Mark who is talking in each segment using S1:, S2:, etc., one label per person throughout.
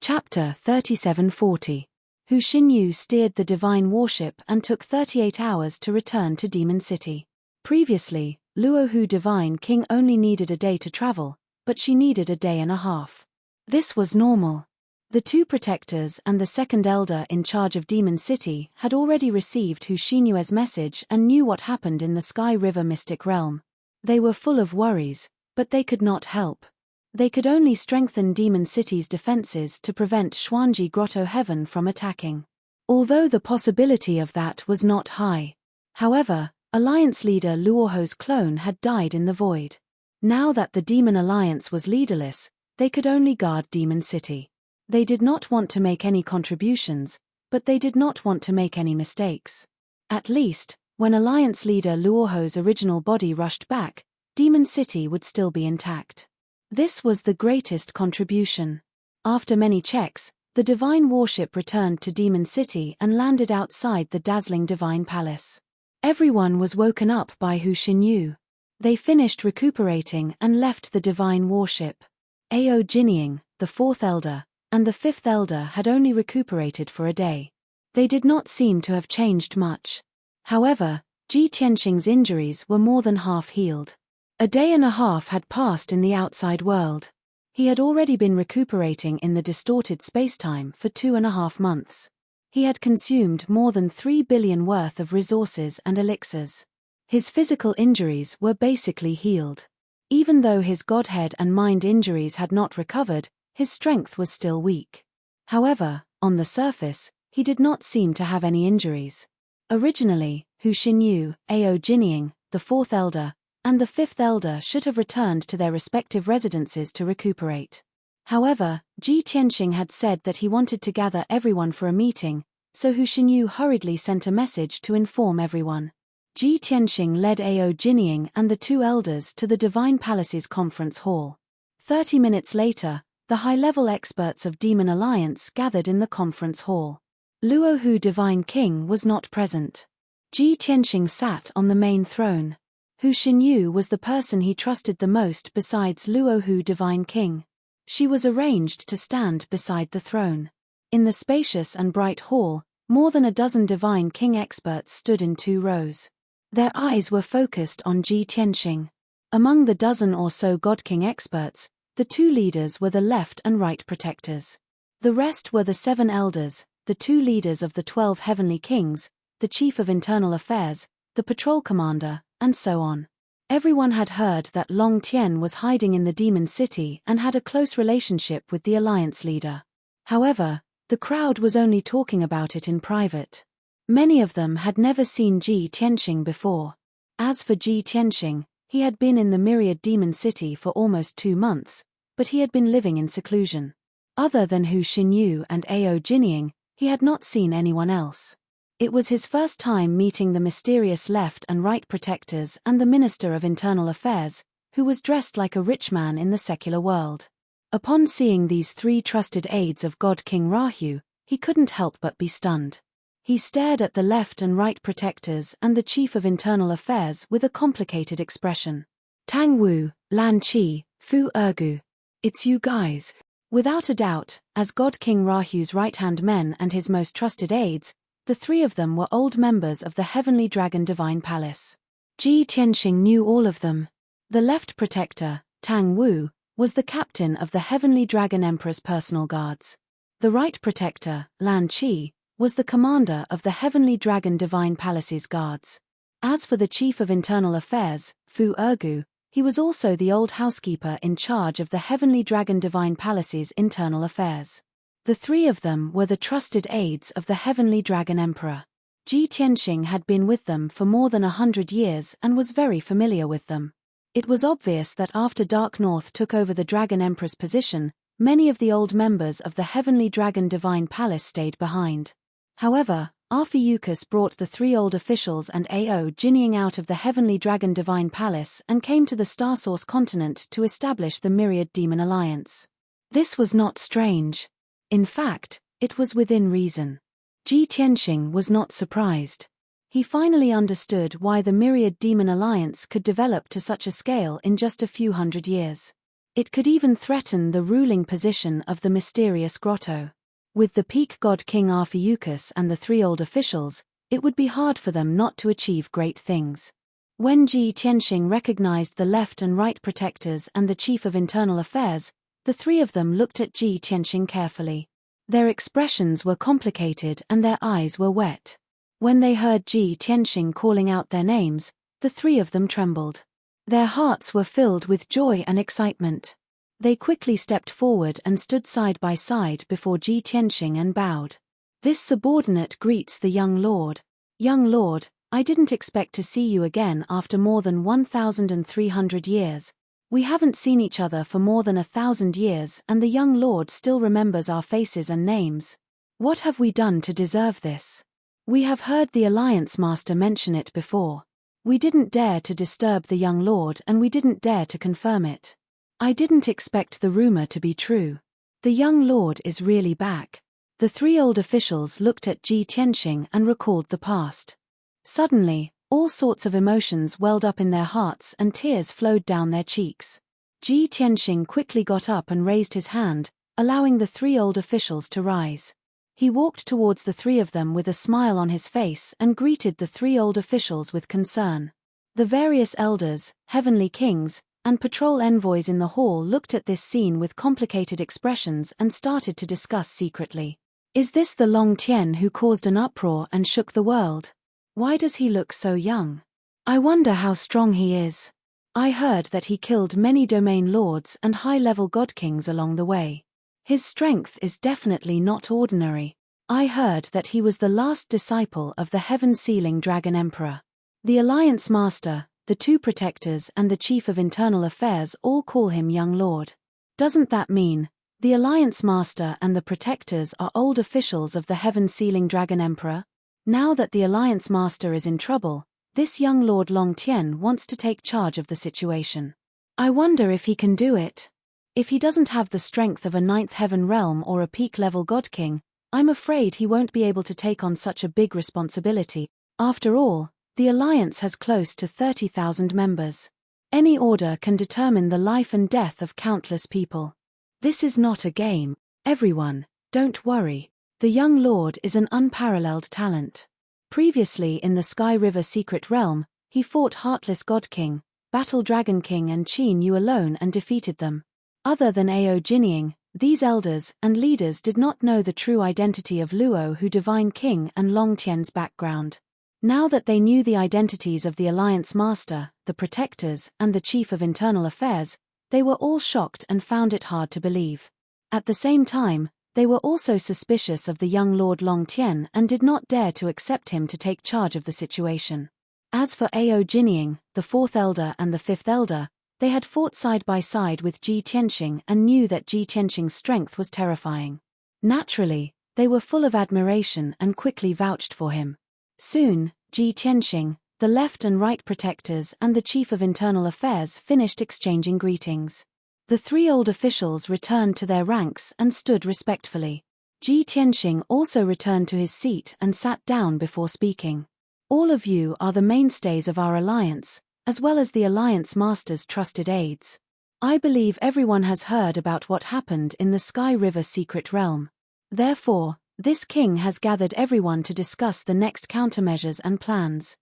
S1: Chapter 3740. Hu Xinyu steered the divine warship and took 38 hours to return to Demon City. Previously, Luohu Divine King only needed a day to travel, but she needed a day and a half. This was normal. The two protectors and the second elder in charge of Demon City had already received Hu Xinyue's message and knew what happened in the Sky River Mystic Realm. They were full of worries, but they could not help. They could only strengthen Demon City's defenses to prevent Xuanji Grotto Heaven from attacking. Although the possibility of that was not high. However, Alliance leader Luoho's clone had died in the void. Now that the Demon Alliance was leaderless, they could only guard Demon City. They did not want to make any contributions, but they did not want to make any mistakes. At least, when Alliance leader Luoho's original body rushed back, Demon City would still be intact. This was the greatest contribution. After many checks, the divine warship returned to Demon City and landed outside the dazzling divine palace. Everyone was woken up by Hu Xinyu. They finished recuperating and left the divine warship. Ao Jinying, the fourth elder, and the fifth elder had only recuperated for a day. They did not seem to have changed much. However, Ji Tianxing's injuries were more than half healed. A day and a half had passed in the outside world. He had already been recuperating in the distorted spacetime for 2.5 months. He had consumed more than 3 billion worth of resources and elixirs. His physical injuries were basically healed. Even though his godhead and mind injuries had not recovered, his strength was still weak. However, on the surface, he did not seem to have any injuries. Originally, Hu Xinyu, Ao Jinying, the fourth elder, and the fifth elder should have returned to their respective residences to recuperate. However, Ji Tianxing had said that he wanted to gather everyone for a meeting, so Hu Xinyu hurriedly sent a message to inform everyone. Ji Tianxing led Ao Jinying and the two elders to the Divine Palace's conference hall. 30 minutes later, the high-level experts of Demon Alliance gathered in the conference hall. Luohu Divine King was not present. Ji Tianxing sat on the main throne. Hu Xinyu was the person he trusted the most besides Luohu Divine King. She was arranged to stand beside the throne. In the spacious and bright hall, more than a dozen Divine King experts stood in 2 rows. Their eyes were focused on Ji Tianxing. Among the dozen or so God King experts, the 2 leaders were the left and right protectors. The rest were the 7 elders, the 2 leaders of the 12 heavenly kings, the chief of internal affairs, the patrol commander, and so on. Everyone had heard that Long Tian was hiding in the Demon City and had a close relationship with the Alliance leader. However, the crowd was only talking about it in private. Many of them had never seen Ji Tianxing before. As for Ji Tianxing, he had been in the Myriad Demon City for almost 2 months, but he had been living in seclusion. Other than Hu Xinyu and Ao Jinying, he had not seen anyone else. It was his first time meeting the mysterious left and right protectors and the Minister of Internal Affairs, who was dressed like a rich man in the secular world. Upon seeing these 3 trusted aides of God King Rahu, he couldn't help but be stunned. He stared at the left and right protectors and the Chief of Internal Affairs with a complicated expression. Tang Wu, Lan Qi, Fu Ergu. It's you guys. Without a doubt, as God King Rahu's right-hand men and his most trusted aides, the 3 of them were old members of the Heavenly Dragon Divine Palace. Ji Tianxing knew all of them. The left protector, Tang Wu, was the captain of the Heavenly Dragon Emperor's personal guards. The right protector, Lan Qi, was the commander of the Heavenly Dragon Divine Palace's guards. As for the chief of internal affairs, Fu Ergu, he was also the old housekeeper in charge of the Heavenly Dragon Divine Palace's internal affairs. The 3 of them were the trusted aides of the Heavenly Dragon Emperor. Ji Tianxing had been with them for more than 100 years and was very familiar with them. It was obvious that after Dark North took over the Dragon Emperor's position, many of the old members of the Heavenly Dragon Divine Palace stayed behind. However, Arphiuchus brought the 3 old officials and Ao Jinying out of the Heavenly Dragon Divine Palace and came to the Star Source continent to establish the Myriad Demon Alliance. This was not strange. In fact, it was within reason. Ji Tianxing was not surprised. He finally understood why the Myriad Demon Alliance could develop to such a scale in just a few hundred years. It could even threaten the ruling position of the mysterious grotto. With the peak god King Heavenpiercer and the three old officials, it would be hard for them not to achieve great things. When Ji Tianxing recognized the left and right protectors and the chief of internal affairs, the three of them looked at Ji Tianxing carefully. Their expressions were complicated and their eyes were wet. When they heard Ji Tianxing calling out their names, the three of them trembled. Their hearts were filled with joy and excitement. They quickly stepped forward and stood side by side before Ji Tianxing and bowed. This subordinate greets the young lord. Young lord, I didn't expect to see you again after more than 1,300 years. We haven't seen each other for more than 1,000 years and the young lord still remembers our faces and names. What have we done to deserve this? We have heard the Alliance Master mention it before. We didn't dare to disturb the young lord and we didn't dare to confirm it. I didn't expect the rumor to be true. The young lord is really back. The three old officials looked at Ji Tianxing and recalled the past. Suddenly, all sorts of emotions welled up in their hearts and tears flowed down their cheeks. Ji Tianxing quickly got up and raised his hand, allowing the three old officials to rise. He walked towards the three of them with a smile on his face and greeted the three old officials with concern. The various elders, heavenly kings, and patrol envoys in the hall looked at this scene with complicated expressions and started to discuss secretly. Is this the Long Tian who caused an uproar and shook the world? Why does he look so young? I wonder how strong he is. I heard that he killed many domain lords and high-level god kings along the way. His strength is definitely not ordinary. I heard that he was the last disciple of the heaven-sealing dragon emperor. The Alliance Master, the two protectors and the chief of internal affairs all call him young lord. Doesn't that mean the Alliance Master and the protectors are old officials of the heaven-sealing dragon emperor? Now that the Alliance Master is in trouble, this young Lord Long Tian wants to take charge of the situation. I wonder if he can do it. If he doesn't have the strength of a ninth heaven realm or a peak-level god king, I'm afraid he won't be able to take on such a big responsibility. After all, the Alliance has close to 30,000 members. Any order can determine the life and death of countless people. This is not a game. Everyone, don't worry. The young lord is an unparalleled talent. Previously in the Sky River Secret Realm, he fought Heartless God King, Battle Dragon King and Qin Yu alone and defeated them. Other than Ao Jinying, these elders and leaders did not know the true identity of Luo Hu Divine King and Long Tian's background. Now that they knew the identities of the Alliance Master, the Protectors, and the Chief of Internal Affairs, they were all shocked and found it hard to believe. At the same time, they were also suspicious of the young Lord Long Tian and did not dare to accept him to take charge of the situation. As for Ao Jinying, the fourth elder and the fifth elder, they had fought side by side with Ji Tianxing and knew that Ji Tianxing's strength was terrifying. Naturally, they were full of admiration and quickly vouched for him. Soon, Ji Tianxing, the left and right protectors and the chief of internal affairs finished exchanging greetings. The three old officials returned to their ranks and stood respectfully. Ji Tianxing also returned to his seat and sat down before speaking. All of you are the mainstays of our alliance, as well as the Alliance Master's trusted aides. I believe everyone has heard about what happened in the Sky River Secret Realm. Therefore, this king has gathered everyone to discuss the next countermeasures and plans.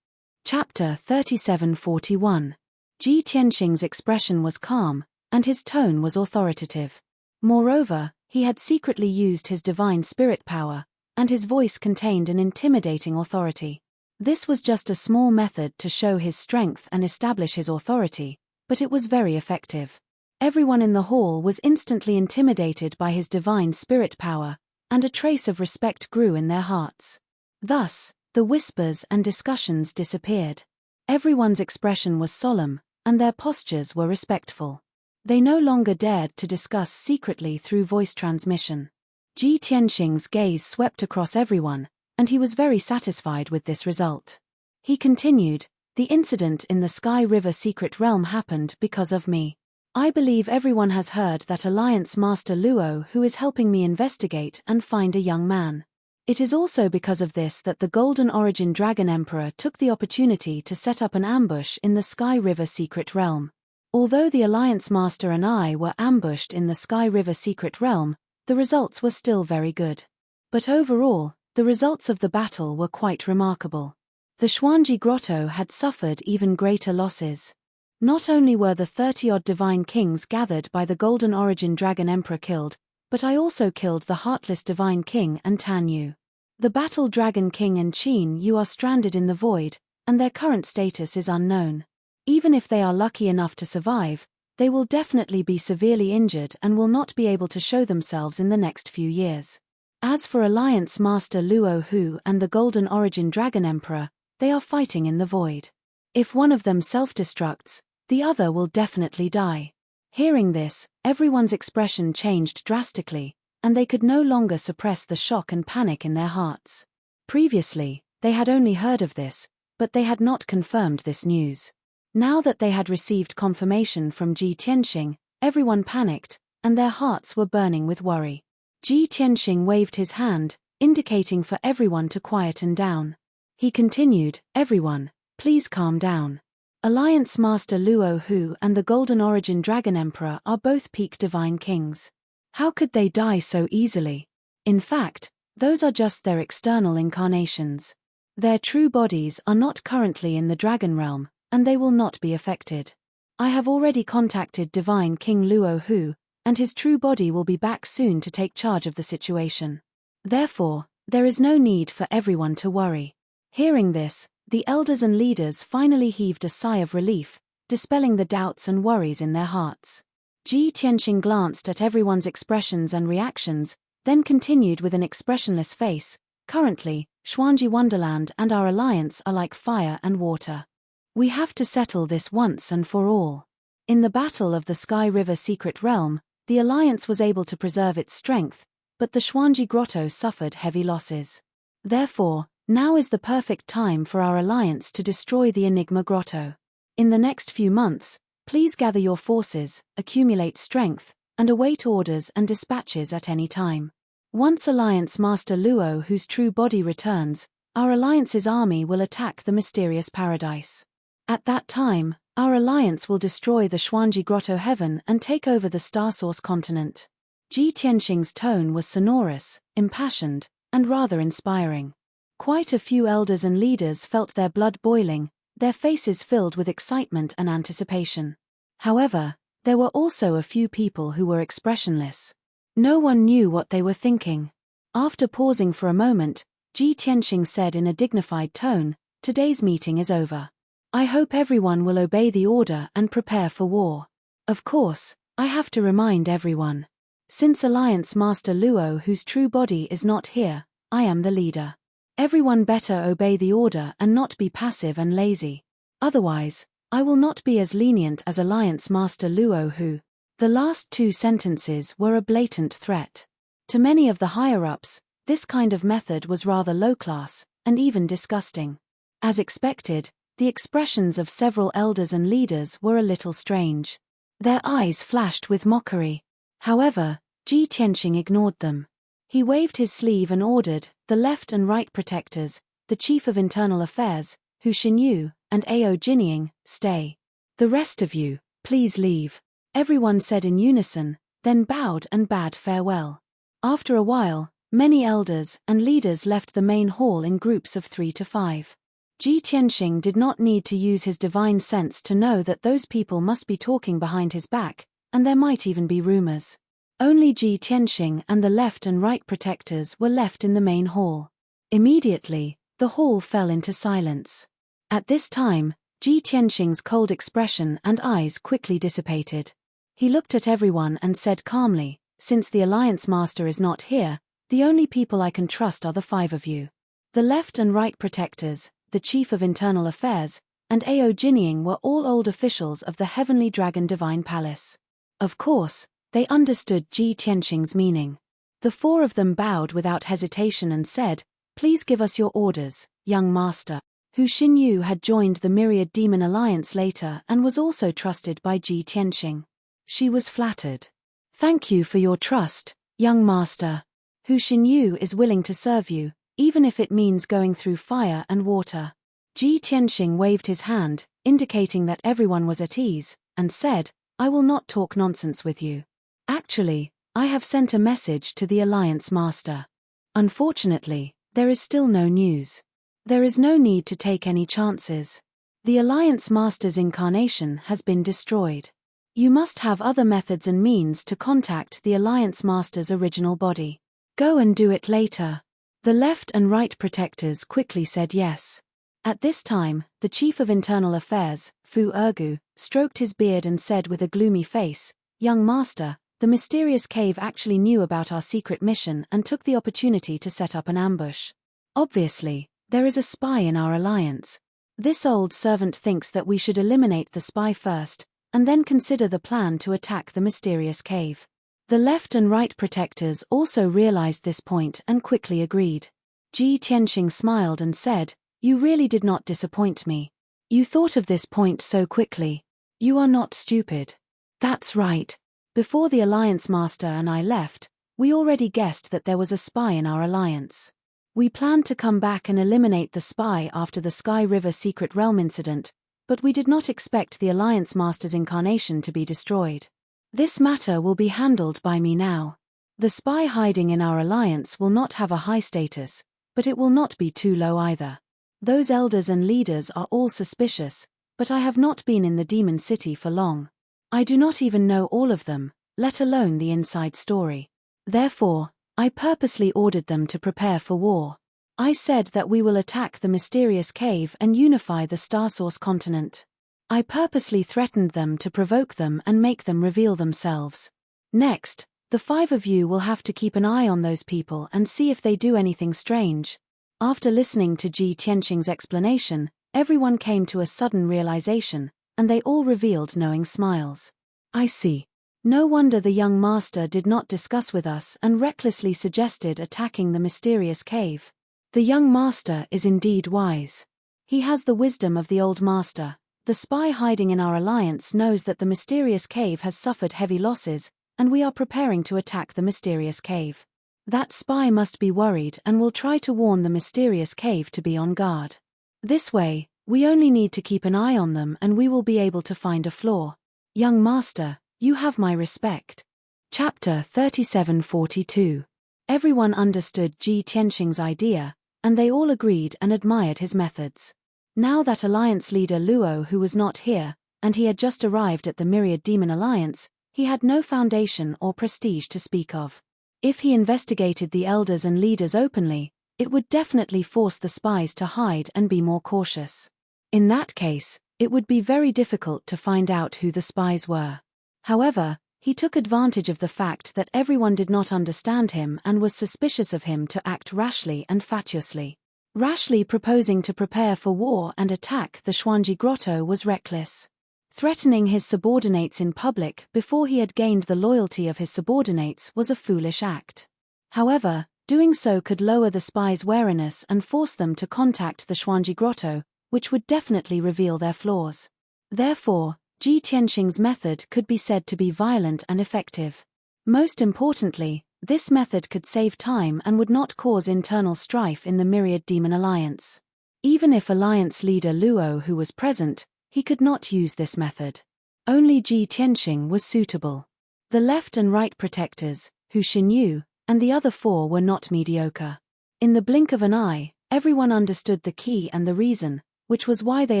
S1: Chapter 3741. Ji Tianxing's expression was calm, and his tone was authoritative. Moreover, he had secretly used his divine spirit power, and his voice contained an intimidating authority. This was just a small method to show his strength and establish his authority, but it was very effective. Everyone in the hall was instantly intimidated by his divine spirit power, and a trace of respect grew in their hearts. Thus, the whispers and discussions disappeared. Everyone's expression was solemn, and their postures were respectful. They no longer dared to discuss secretly through voice transmission. Ji Tianxing's gaze swept across everyone, and he was very satisfied with this result. He continued, "The incident in the Sky River Secret Realm happened because of me. I believe everyone has heard that Alliance Master Luo who is helping me investigate and find a young man. It is also because of this that the Golden Origin Dragon Emperor took the opportunity to set up an ambush in the Sky River Secret Realm. Although the Alliance Master and I were ambushed in the Sky River Secret Realm, the results were still very good. But overall, the results of the battle were quite remarkable. The Xuanji Grotto had suffered even greater losses. Not only were the 30-odd divine kings gathered by the Golden Origin Dragon Emperor killed, but I also killed the Heartless Divine King and Tan Yu. The Battle Dragon King and Qin Yu are stranded in the void, and their current status is unknown. Even if they are lucky enough to survive, they will definitely be severely injured and will not be able to show themselves in the next few years. As for Alliance Master Luo Hu and the Golden Origin Dragon Emperor, they are fighting in the void. If one of them self-destructs, the other will definitely die. Hearing this, everyone's expression changed drastically, and they could no longer suppress the shock and panic in their hearts. Previously, they had only heard of this, but they had not confirmed this news. Now that they had received confirmation from Ji Tianxing, everyone panicked, and their hearts were burning with worry. Ji Tianxing waved his hand, indicating for everyone to quieten down. He continued, "Everyone, please calm down. Alliance Master Luo Hu and the Golden Origin Dragon Emperor are both peak divine kings. How could they die so easily? In fact, those are just their external incarnations. Their true bodies are not currently in the Dragon Realm, and they will not be affected. I have already contacted Divine King Luo Hu, and his true body will be back soon to take charge of the situation. Therefore, there is no need for everyone to worry." Hearing this, the elders and leaders finally heaved a sigh of relief, dispelling the doubts and worries in their hearts. Ji Tianxing glanced at everyone's expressions and reactions, then continued with an expressionless face, "Currently, Xuanji Wonderland and our alliance are like fire and water. We have to settle this once and for all. In the Battle of the Sky River Secret Realm, the alliance was able to preserve its strength, but the Xuanji Grotto suffered heavy losses. Therefore, now is the perfect time for our alliance to destroy the Enigma Grotto. In the next few months, please gather your forces, accumulate strength, and await orders and dispatches at any time. Once Alliance Master Luo Hu's true body returns, our alliance's army will attack the mysterious paradise. At that time, our alliance will destroy the Xuanji Grotto Heaven and take over the Star Source continent." Ji Tianxing's tone was sonorous, impassioned, and rather inspiring. Quite a few elders and leaders felt their blood boiling, their faces filled with excitement and anticipation. However, there were also a few people who were expressionless. No one knew what they were thinking. After pausing for a moment, Ji Tianxing said in a dignified tone, "Today's meeting is over. I hope everyone will obey the order and prepare for war. Of course, I have to remind everyone. Since Alliance Master Luo Hu's true body is not here, I am the leader. Everyone better obey the order and not be passive and lazy. Otherwise, I will not be as lenient as Alliance Master Luo Hu." The last two sentences were a blatant threat. To many of the higher-ups, this kind of method was rather low-class, and even disgusting. As expected, the expressions of several elders and leaders were a little strange. Their eyes flashed with mockery. However, Ji Tianxing ignored them. He waved his sleeve and ordered, "The left and right protectors, the Chief of Internal Affairs, Hu Xinyu, and Ao Jinying, stay. The rest of you, please leave." Everyone said in unison, then bowed and bade farewell. After a while, many elders and leaders left the main hall in groups of 3 to 5. Ji Tianxing did not need to use his divine sense to know that those people must be talking behind his back, and there might even be rumors. Only Ji Tianxing and the left and right protectors were left in the main hall. Immediately, the hall fell into silence. At this time, Ji Tianxing's cold expression and eyes quickly dissipated. He looked at everyone and said calmly, "Since the Alliance Master is not here, the only people I can trust are the 5 of you. The left and right protectors, the Chief of Internal Affairs, and Ao Jinying were all old officials of the Heavenly Dragon Divine Palace." Of course, they understood Ji Tianxing's meaning. The 4 of them bowed without hesitation and said, "Please give us your orders, young master." Hu Xinyu had joined the Myriad Demon Alliance later and was also trusted by Ji Tianxing. She was flattered. "Thank you for your trust, young master. Hu Xinyu is willing to serve you, even if it means going through fire and water." Ji Tianxing waved his hand, indicating that everyone was at ease, and said, "I will not talk nonsense with you. Actually, I have sent a message to the Alliance Master. Unfortunately, there is still no news. There is no need to take any chances. The Alliance Master's incarnation has been destroyed. You must have other methods and means to contact the Alliance Master's original body. Go and do it later." The left and right protectors quickly said yes. At this time, the Chief of Internal Affairs, Fu Ergu, stroked his beard and said with a gloomy face, "Young Master, the mysterious cave actually knew about our secret mission and took the opportunity to set up an ambush. Obviously, there is a spy in our alliance. This old servant thinks that we should eliminate the spy first, and then consider the plan to attack the mysterious cave." The left and right protectors also realized this point and quickly agreed. Ji Tianxing smiled and said, "You really did not disappoint me. You thought of this point so quickly. You are not stupid." "That's right. Before the Alliance Master and I left, we already guessed that there was a spy in our alliance. We planned to come back and eliminate the spy after the Sky River Secret Realm incident, but we did not expect the Alliance Master's incarnation to be destroyed. This matter will be handled by me now. The spy hiding in our alliance will not have a high status, but it will not be too low either. Those elders and leaders are all suspicious, but I have not been in the Demon City for long. I do not even know all of them, let alone the inside story. Therefore, I purposely ordered them to prepare for war. I said that we will attack the mysterious cave and unify the Starsource continent. I purposely threatened them to provoke them and make them reveal themselves. Next, the 5 of you will have to keep an eye on those people and see if they do anything strange." After listening to Ji Tianxing's explanation, everyone came to a sudden realization, and they all revealed knowing smiles. "I see. No wonder the young master did not discuss with us and recklessly suggested attacking the mysterious cave. The young master is indeed wise. He has the wisdom of the old master. The spy hiding in our alliance knows that the mysterious cave has suffered heavy losses, and we are preparing to attack the mysterious cave. That spy must be worried and will try to warn the mysterious cave to be on guard. This way, we only need to keep an eye on them and we will be able to find a flaw. Young master, you have my respect." Chapter 3742. Everyone understood Ji Tianxing's idea, and they all agreed and admired his methods. Now that Alliance leader Luo who was not here, and he had just arrived at the Myriad Demon Alliance, he had no foundation or prestige to speak of. If he investigated the elders and leaders openly, it would definitely force the spies to hide and be more cautious. In that case, it would be very difficult to find out who the spies were. However, he took advantage of the fact that everyone did not understand him and was suspicious of him to act rashly and fatuously. Rashly proposing to prepare for war and attack the Xuanji Grotto was reckless. Threatening his subordinates in public before he had gained the loyalty of his subordinates was a foolish act. However, doing so could lower the spies' wariness and force them to contact the Xuanji Grotto, which would definitely reveal their flaws. Therefore, Ji Tianxing's method could be said to be violent and effective. Most importantly, this method could save time and would not cause internal strife in the Myriad Demon Alliance. Even if Alliance leader Luo who was present, he could not use this method. Only Ji Tianxing was suitable. The left and right protectors, Hu Xinyu, and the other 4 were not mediocre. In the blink of an eye, everyone understood the key and the reason, which was why they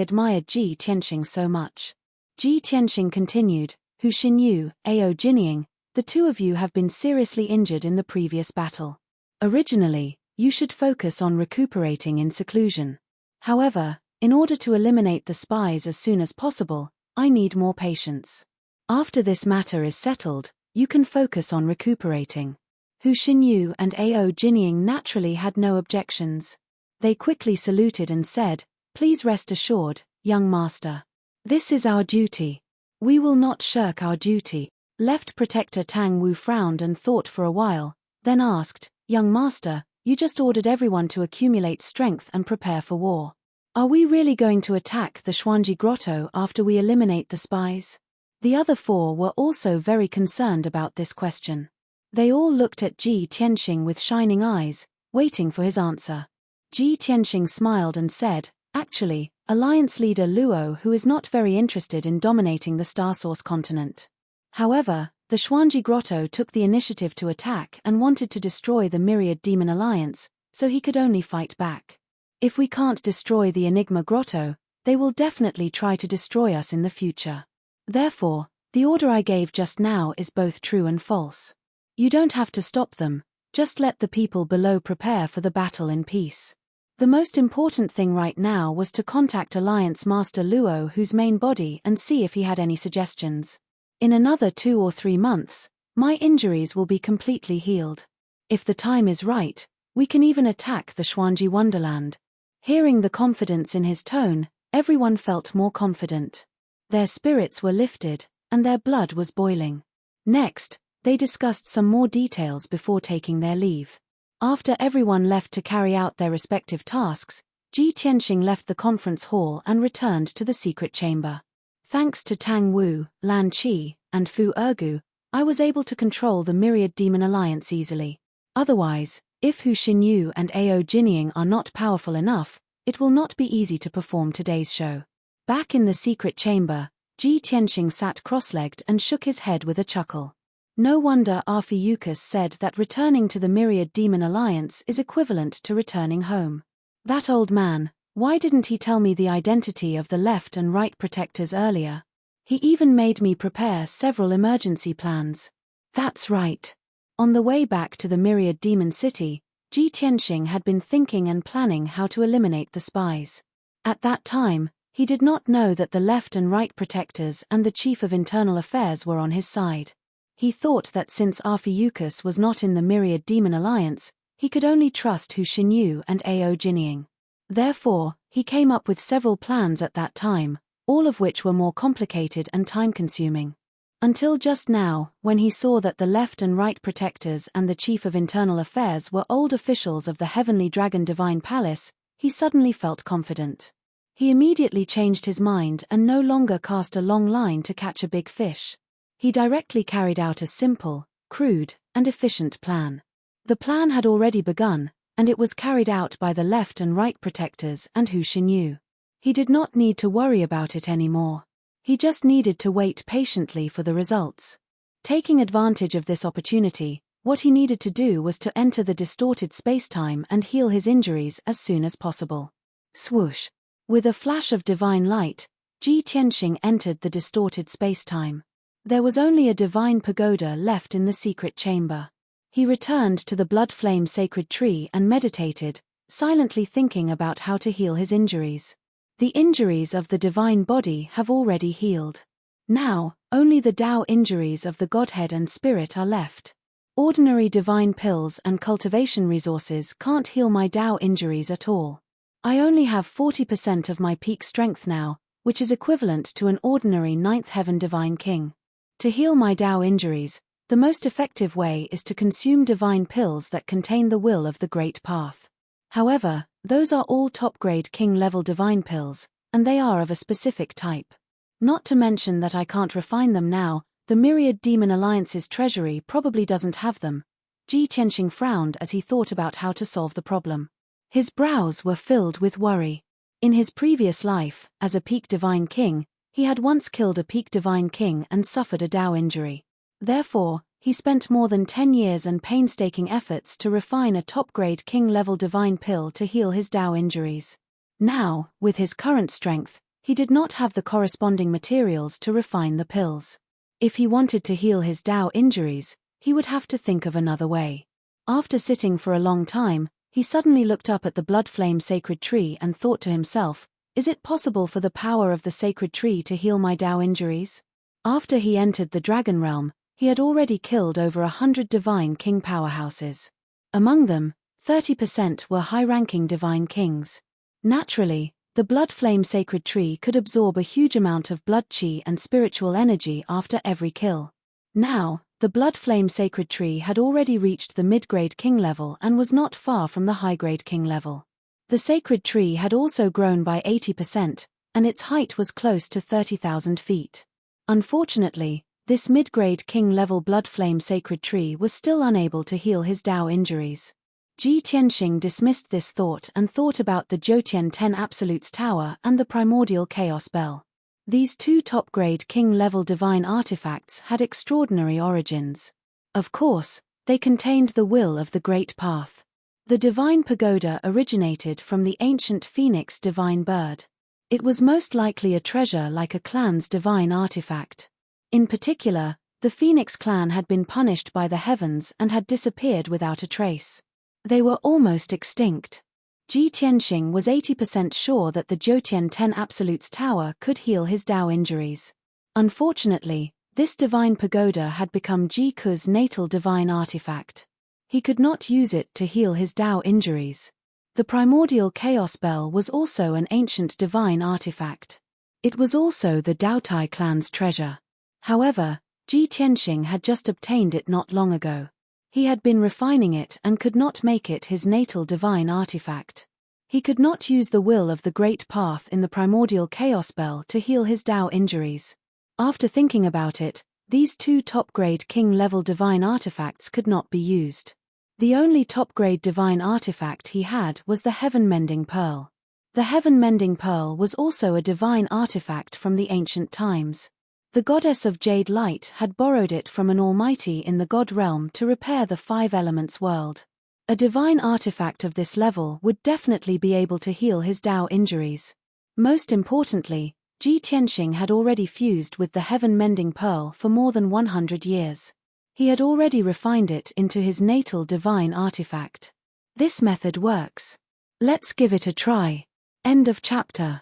S1: admired Ji Tianxing so much. Ji Tianxing continued, "Hu Xinyu, Ao Jinying, the 2 of you have been seriously injured in the previous battle. Originally, you should focus on recuperating in seclusion. However, in order to eliminate the spies as soon as possible, I need more patience. After this matter is settled, you can focus on recuperating." Hu Xinyu and Ao Jinying naturally had no objections. They quickly saluted and said, "Please rest assured, young master. This is our duty. We will not shirk our duty." Left Protector Tang Wu frowned and thought for a while, then asked, "Young master, you just ordered everyone to accumulate strength and prepare for war. Are we really going to attack the Xuanji Grotto after we eliminate the spies?" The other 4 were also very concerned about this question. They all looked at Ji Tianxing with shining eyes, waiting for his answer. Ji Tianxing smiled and said, "Actually, Alliance leader Luo, who is not very interested in dominating the Star Source continent. However, the Xuanji Grotto took the initiative to attack and wanted to destroy the Myriad Demon Alliance, so he could only fight back. If we can't destroy the Enigma Grotto, they will definitely try to destroy us in the future. Therefore, the order I gave just now is both true and false. You don't have to stop them, just let the people below prepare for the battle in peace. The most important thing right now was to contact Alliance Master Luo, whose main body, and see if he had any suggestions. In another 2 or 3 months, my injuries will be completely healed. If the time is right, we can even attack the Xuanji Wonderland. Hearing the confidence in his tone, everyone felt more confident. Their spirits were lifted, and their blood was boiling. Next, they discussed some more details before taking their leave. After everyone left to carry out their respective tasks, Ji Tianxing left the conference hall and returned to the secret chamber. Thanks to Tang Wu, Lan Qi, and Fu Ergu, I was able to control the Myriad Demon Alliance easily. Otherwise, if Hu Xinyu and Ao Jinying are not powerful enough, it will not be easy to perform today's show. Back in the secret chamber, Ji Tianxing sat cross-legged and shook his head with a chuckle. No wonder Arphiuchus said that returning to the Myriad Demon Alliance is equivalent to returning home. That old man, why didn't he tell me the identity of the left and right protectors earlier? He even made me prepare several emergency plans. That's right. On the way back to the Myriad Demon City, Ji Tianxing had been thinking and planning how to eliminate the spies. At that time, he did not know that the left and right protectors and the Chief of Internal Affairs were on his side. He thought that since Arphiuchus was not in the Myriad Demon Alliance, he could only trust Hu Xinyu and Ao Jinying. Therefore, he came up with several plans at that time, all of which were more complicated and time-consuming. Until just now, when he saw that the left and right protectors and the Chief of Internal Affairs were old officials of the Heavenly Dragon Divine Palace, he suddenly felt confident. He immediately changed his mind and no longer cast a long line to catch a big fish. He directly carried out a simple, crude, and efficient plan. The plan had already begun, and it was carried out by the left and right protectors and Hu Xinyu. He did not need to worry about it anymore. He just needed to wait patiently for the results. Taking advantage of this opportunity, what he needed to do was to enter the distorted space-time and heal his injuries as soon as possible. Swoosh! With a flash of divine light, Ji Tianxing entered the distorted space-time. There was only a divine pagoda left in the secret chamber. He returned to the blood flame sacred tree and meditated, silently thinking about how to heal his injuries. The injuries of the divine body have already healed. Now, only the Tao injuries of the Godhead and Spirit are left. Ordinary divine pills and cultivation resources can't heal my Tao injuries at all. I only have 40% of my peak strength now, which is equivalent to an ordinary 9th heaven divine king. To heal my Tao injuries, the most effective way is to consume divine pills that contain the will of the Great Path. However, those are all top-grade king-level divine pills, and they are of a specific type. Not to mention that I can't refine them now, the Myriad Demon Alliance's treasury probably doesn't have them. Ji Tianxing frowned as he thought about how to solve the problem. His brows were filled with worry. In his previous life, as a peak divine king, he had once killed a peak divine king and suffered a Tao injury. Therefore, he spent more than 10 years and painstaking efforts to refine a top-grade king-level divine pill to heal his Tao injuries. Now, with his current strength, he did not have the corresponding materials to refine the pills. If he wanted to heal his Tao injuries, he would have to think of another way. After sitting for a long time, he suddenly looked up at the blood flame sacred tree and thought to himself, is it possible for the power of the sacred tree to heal my Tao injuries? After he entered the dragon realm, he had already killed over 100 divine king powerhouses. Among them, 30% were high-ranking divine kings. Naturally, the blood flame sacred tree could absorb a huge amount of blood chi and spiritual energy after every kill. Now, the blood flame sacred tree had already reached the mid-grade king level and was not far from the high-grade king level. The sacred tree had also grown by 80%, and its height was close to 30,000 feet. Unfortunately, this mid-grade king-level blood flame sacred tree was still unable to heal his Tao injuries. Ji Tianxing dismissed this thought and thought about the Jiutian 10 Absolutes Tower and the Primordial Chaos Bell. These two top-grade king-level divine artifacts had extraordinary origins. Of course, they contained the will of the Great Path. The divine pagoda originated from the ancient phoenix divine bird. It was most likely a treasure like a clan's divine artifact. In particular, the Phoenix clan had been punished by the heavens and had disappeared without a trace. They were almost extinct. Ji Tianxing was 80% sure that the Jiutian 10 Absolutes Tower could heal his Dao injuries. Unfortunately, this divine pagoda had become Ji Ku's natal divine artifact. He could not use it to heal his Dao injuries. The primordial chaos bell was also an ancient divine artifact. It was also the Daotai clan's treasure. However, Ji Tianxing had just obtained it not long ago. He had been refining it and could not make it his natal divine artifact. He could not use the will of the Great Path in the primordial chaos bell to heal his Dao injuries. After thinking about it, these two top-grade king-level divine artifacts could not be used. The only top-grade divine artifact he had was the Heaven-mending Pearl. The Heaven-mending Pearl was also a divine artifact from the ancient times. The goddess of Jade Light had borrowed it from an almighty in the god realm to repair the five elements world. A divine artifact of this level would definitely be able to heal his Dao injuries. Most importantly, Ji Tianxing had already fused with the Heaven-mending Pearl for more than 100 years. He had already refined it into his natal divine artifact. This method works. Let's give it a try. End of chapter.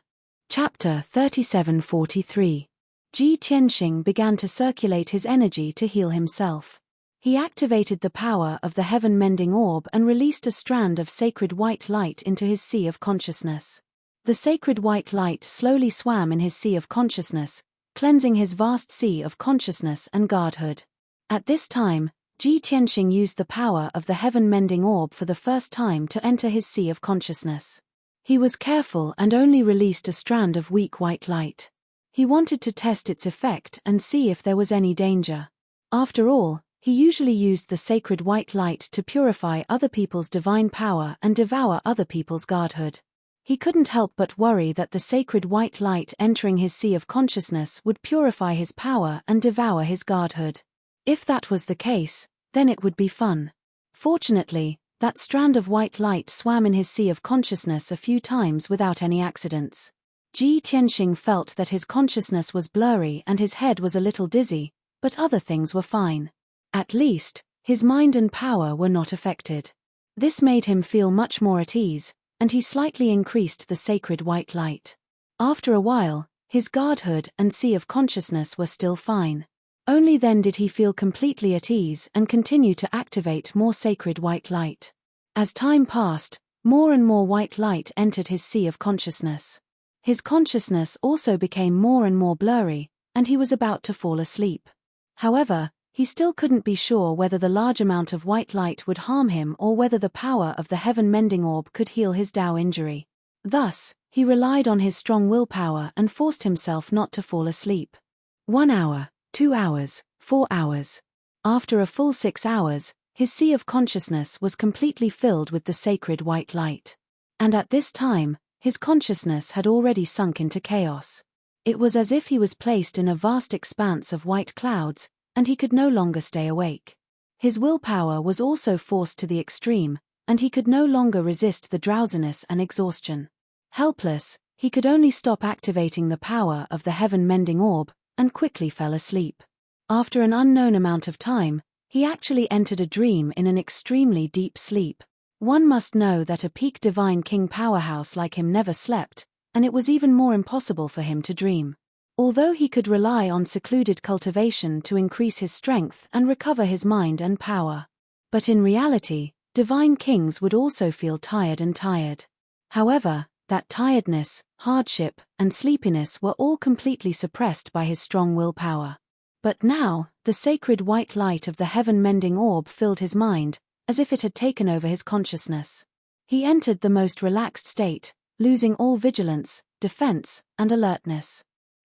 S1: Chapter 3743. Ji Tianxing began to circulate his energy to heal himself. He activated the power of the heaven-mending orb and released a strand of sacred white light into his sea of consciousness. The sacred white light slowly swam in his sea of consciousness, cleansing his vast sea of consciousness and godhood. At this time, Ji Tianxing used the power of the heaven-mending orb for the first time to enter his sea of consciousness. He was careful and only released a strand of weak white light. He wanted to test its effect and see if there was any danger. After all, he usually used the sacred white light to purify other people's divine power and devour other people's godhood. He couldn't help but worry that the sacred white light entering his sea of consciousness would purify his power and devour his godhood. If that was the case, then it would be fun. Fortunately, that strand of white light swam in his sea of consciousness a few times without any accidents. Ji Tianxing felt that his consciousness was blurry and his head was a little dizzy, but other things were fine. At least, his mind and power were not affected. This made him feel much more at ease, and he slightly increased the sacred white light. After a while, his godhood and sea of consciousness were still fine. Only then did he feel completely at ease and continue to activate more sacred white light. As time passed, more and more white light entered his sea of consciousness. His consciousness also became more and more blurry, and he was about to fall asleep. However, he still couldn't be sure whether the large amount of white light would harm him or whether the power of the heaven-mending orb could heal his Dao injury. Thus, he relied on his strong willpower and forced himself not to fall asleep. 1 hour, 2 hours, 4 hours. After a full 6 hours, his sea of consciousness was completely filled with the sacred white light. And at this time, his consciousness had already sunk into chaos. It was as if he was placed in a vast expanse of white clouds, and he could no longer stay awake. His willpower was also forced to the extreme, and he could no longer resist the drowsiness and exhaustion. Helpless, he could only stop activating the power of the heaven-mending orb, and quickly fell asleep. After an unknown amount of time, he actually entered a dream in an extremely deep sleep. One must know that a peak divine king powerhouse like him never slept, and it was even more impossible for him to dream. Although he could rely on secluded cultivation to increase his strength and recover his mind and power. But in reality, divine kings would also feel tired and tired. However, that tiredness, hardship, and sleepiness were all completely suppressed by his strong willpower. But now, the sacred white light of the heaven-mending orb filled his mind, as if it had taken over his consciousness. He entered the most relaxed state, losing all vigilance, defense, and alertness.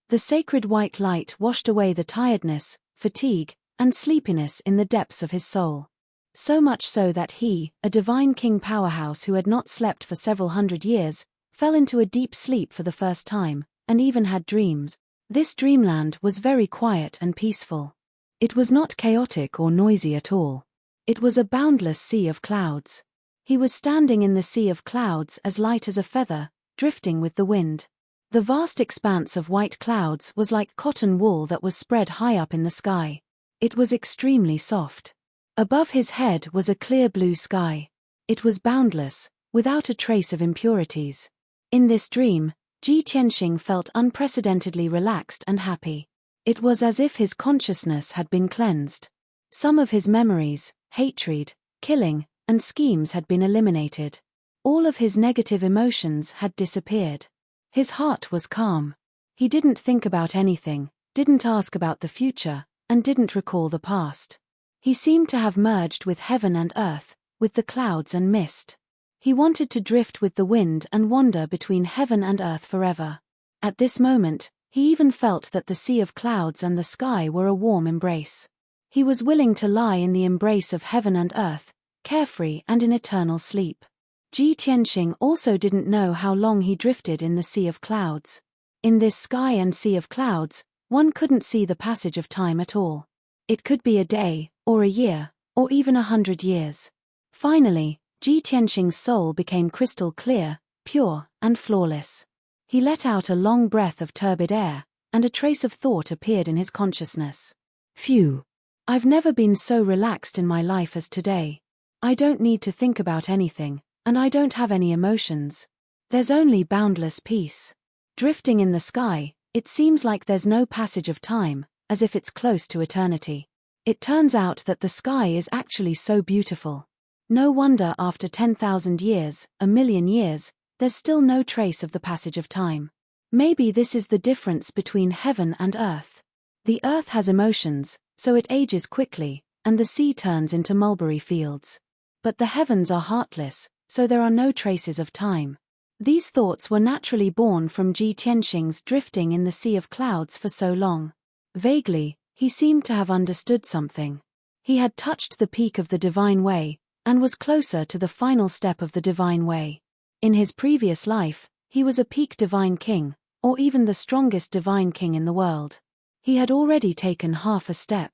S1: The sacred white light washed away the tiredness, fatigue, and sleepiness in the depths of his soul. So much so that he, a divine king powerhouse who had not slept for several hundred years, fell into a deep sleep for the first time, and even had dreams. This dreamland was very quiet and peaceful. It was not chaotic or noisy at all. It was a boundless sea of clouds. He was standing in the sea of clouds as light as a feather, drifting with the wind. The vast expanse of white clouds was like cotton wool that was spread high up in the sky. It was extremely soft. Above his head was a clear blue sky. It was boundless, without a trace of impurities. In this dream, Ji Tianxing felt unprecedentedly relaxed and happy. It was as if his consciousness had been cleansed. Some of his memories, hatred, killing, and schemes had been eliminated. All of his negative emotions had disappeared. His heart was calm. He didn't think about anything, didn't ask about the future, and didn't recall the past. He seemed to have merged with heaven and earth, with the clouds and mist. He wanted to drift with the wind and wander between heaven and earth forever. At this moment, he even felt that the sea of clouds and the sky were a warm embrace. He was willing to lie in the embrace of heaven and earth, carefree and in eternal sleep. Ji Tianxing also didn't know how long he drifted in the sea of clouds. In this sky and sea of clouds, one couldn't see the passage of time at all. It could be a day, or a year, or even 100 years. Finally, Ji Tianxing's soul became crystal clear, pure, and flawless. He let out a long breath of turbid air, and a trace of thought appeared in his consciousness. Phew! I've never been so relaxed in my life as today. I don't need to think about anything, and I don't have any emotions. There's only boundless peace. Drifting in the sky, it seems like there's no passage of time, as if it's close to eternity. It turns out that the sky is actually so beautiful. No wonder after 10,000 years, a million years, there's still no trace of the passage of time. Maybe this is the difference between heaven and earth. The earth has emotions, so it ages quickly, and the sea turns into mulberry fields. But the heavens are heartless, so there are no traces of time. These thoughts were naturally born from Ji Tianxing's drifting in the sea of clouds for so long. Vaguely, he seemed to have understood something. He had touched the peak of the divine way, and was closer to the final step of the divine way. In his previous life, he was a peak divine king, or even the strongest divine king in the world. He had already taken half a step.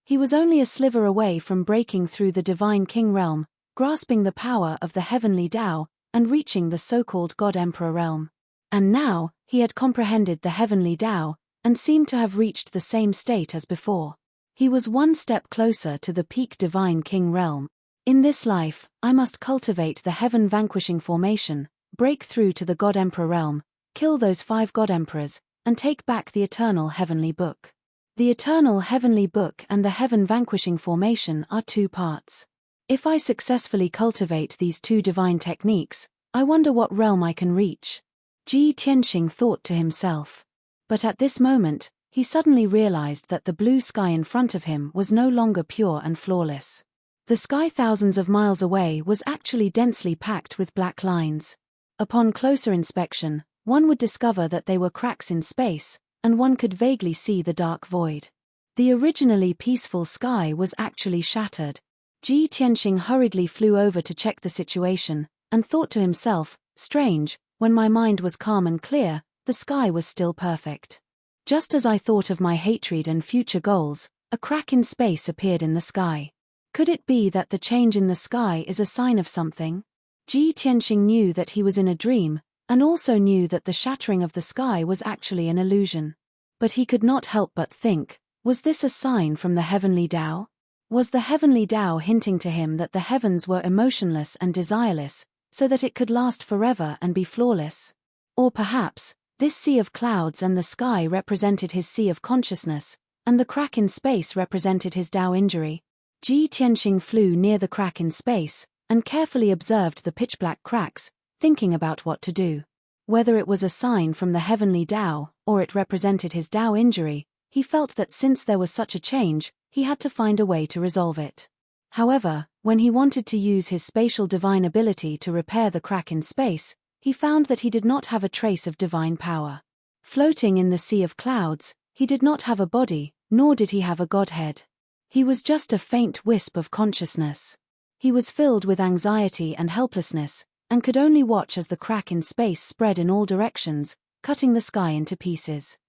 S1: He was only a sliver away from breaking through the divine king realm, grasping the power of the heavenly Tao, and reaching the so-called God-Emperor realm. And now, he had comprehended the heavenly Tao, and seemed to have reached the same state as before. He was one step closer to the peak divine king realm. In this life, I must cultivate the heaven-vanquishing formation, break through to the God-Emperor realm, kill those 5 God-Emperors, and take back the eternal heavenly book. The eternal heavenly book and the heaven-vanquishing formation are 2 parts. If I successfully cultivate these 2 divine techniques, I wonder what realm I can reach. Ji Tianxing thought to himself. But at this moment, he suddenly realized that the blue sky in front of him was no longer pure and flawless. The sky thousands of miles away was actually densely packed with black lines. Upon closer inspection, one would discover that they were cracks in space, and one could vaguely see the dark void. The originally peaceful sky was actually shattered. Ji Tianxing hurriedly flew over to check the situation, and thought to himself, strange, when my mind was calm and clear, the sky was still perfect. Just as I thought of my hatred and future goals, a crack in space appeared in the sky. Could it be that the change in the sky is a sign of something? Ji Tianxing knew that he was in a dream, and also knew that the shattering of the sky was actually an illusion. But he could not help but think, was this a sign from the heavenly Tao? Was the heavenly Tao hinting to him that the heavens were emotionless and desireless, so that it could last forever and be flawless? Or perhaps, this sea of clouds and the sky represented his sea of consciousness, and the crack in space represented his Tao injury? Ji Tianxing flew near the crack in space, and carefully observed the pitch-black cracks, thinking about what to do. Whether it was a sign from the heavenly Tao, or it represented his Tao injury, he felt that since there was such a change, he had to find a way to resolve it. However, when he wanted to use his spatial divine ability to repair the crack in space, he found that he did not have a trace of divine power. Floating in the sea of clouds, he did not have a body, nor did he have a godhead. He was just a faint wisp of consciousness. He was filled with anxiety and helplessness, and could only watch as the crack in space spread in all directions, cutting the sky into pieces.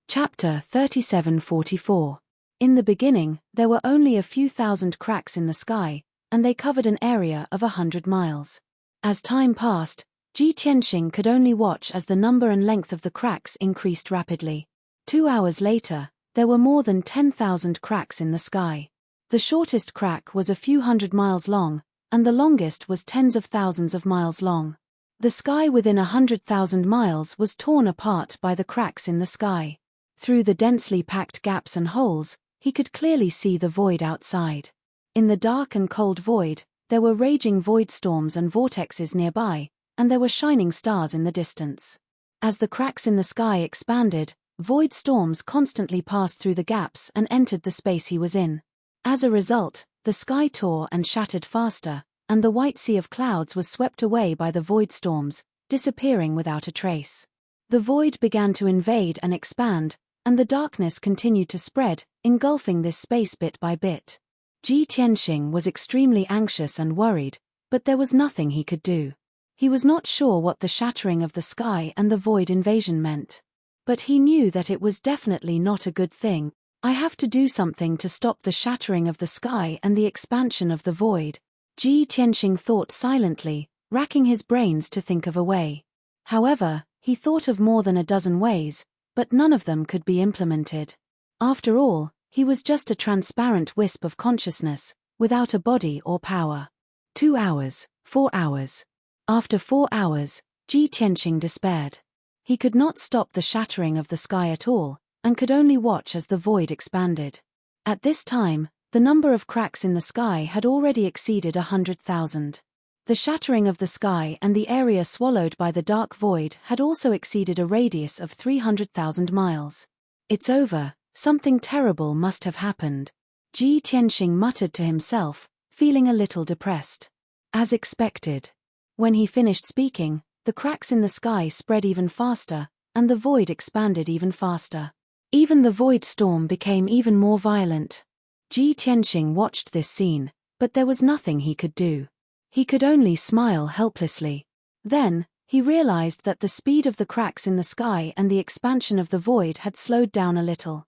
S1: Chapter 37:44. In the beginning, there were only a few thousand cracks in the sky, and they covered an area of 100 miles. As time passed, Ji Tianxing could only watch as the number and length of the cracks increased rapidly. 2 hours later, there were more than 10,000 cracks in the sky. The shortest crack was a few hundred miles long, and the longest was tens of thousands of miles long. The sky within 100,000 miles was torn apart by the cracks in the sky. Through the densely packed gaps and holes, he could clearly see the void outside. In the dark and cold void, there were raging void storms and vortexes nearby, and there were shining stars in the distance. As the cracks in the sky expanded, void storms constantly passed through the gaps and entered the space he was in. As a result, the sky tore and shattered faster, and the white sea of clouds was swept away by the void storms, disappearing without a trace. The void began to invade and expand, and the darkness continued to spread, engulfing this space bit by bit. Ji Tianxing was extremely anxious and worried, but there was nothing he could do. He was not sure what the shattering of the sky and the void invasion meant. But he knew that it was definitely not a good thing. I have to do something to stop the shattering of the sky and the expansion of the void, Ji Tianxing thought silently, racking his brains to think of a way. However, he thought of more than a dozen ways, but none of them could be implemented. After all, he was just a transparent wisp of consciousness, without a body or power. 2 hours, 4 hours. After 4 hours, Ji Tianxing despaired. He could not stop the shattering of the sky at all, and could only watch as the void expanded. At this time, the number of cracks in the sky had already exceeded 100,000. The shattering of the sky and the area swallowed by the dark void had also exceeded a radius of 300,000 miles. It's over, something terrible must have happened. Ji Tianxing muttered to himself, feeling a little depressed. As expected. When he finished speaking, the cracks in the sky spread even faster, and the void expanded even faster. Even the void storm became even more violent. Ji Tianxing watched this scene, but there was nothing he could do. He could only smile helplessly. Then, he realized that the speed of the cracks in the sky and the expansion of the void had slowed down a little.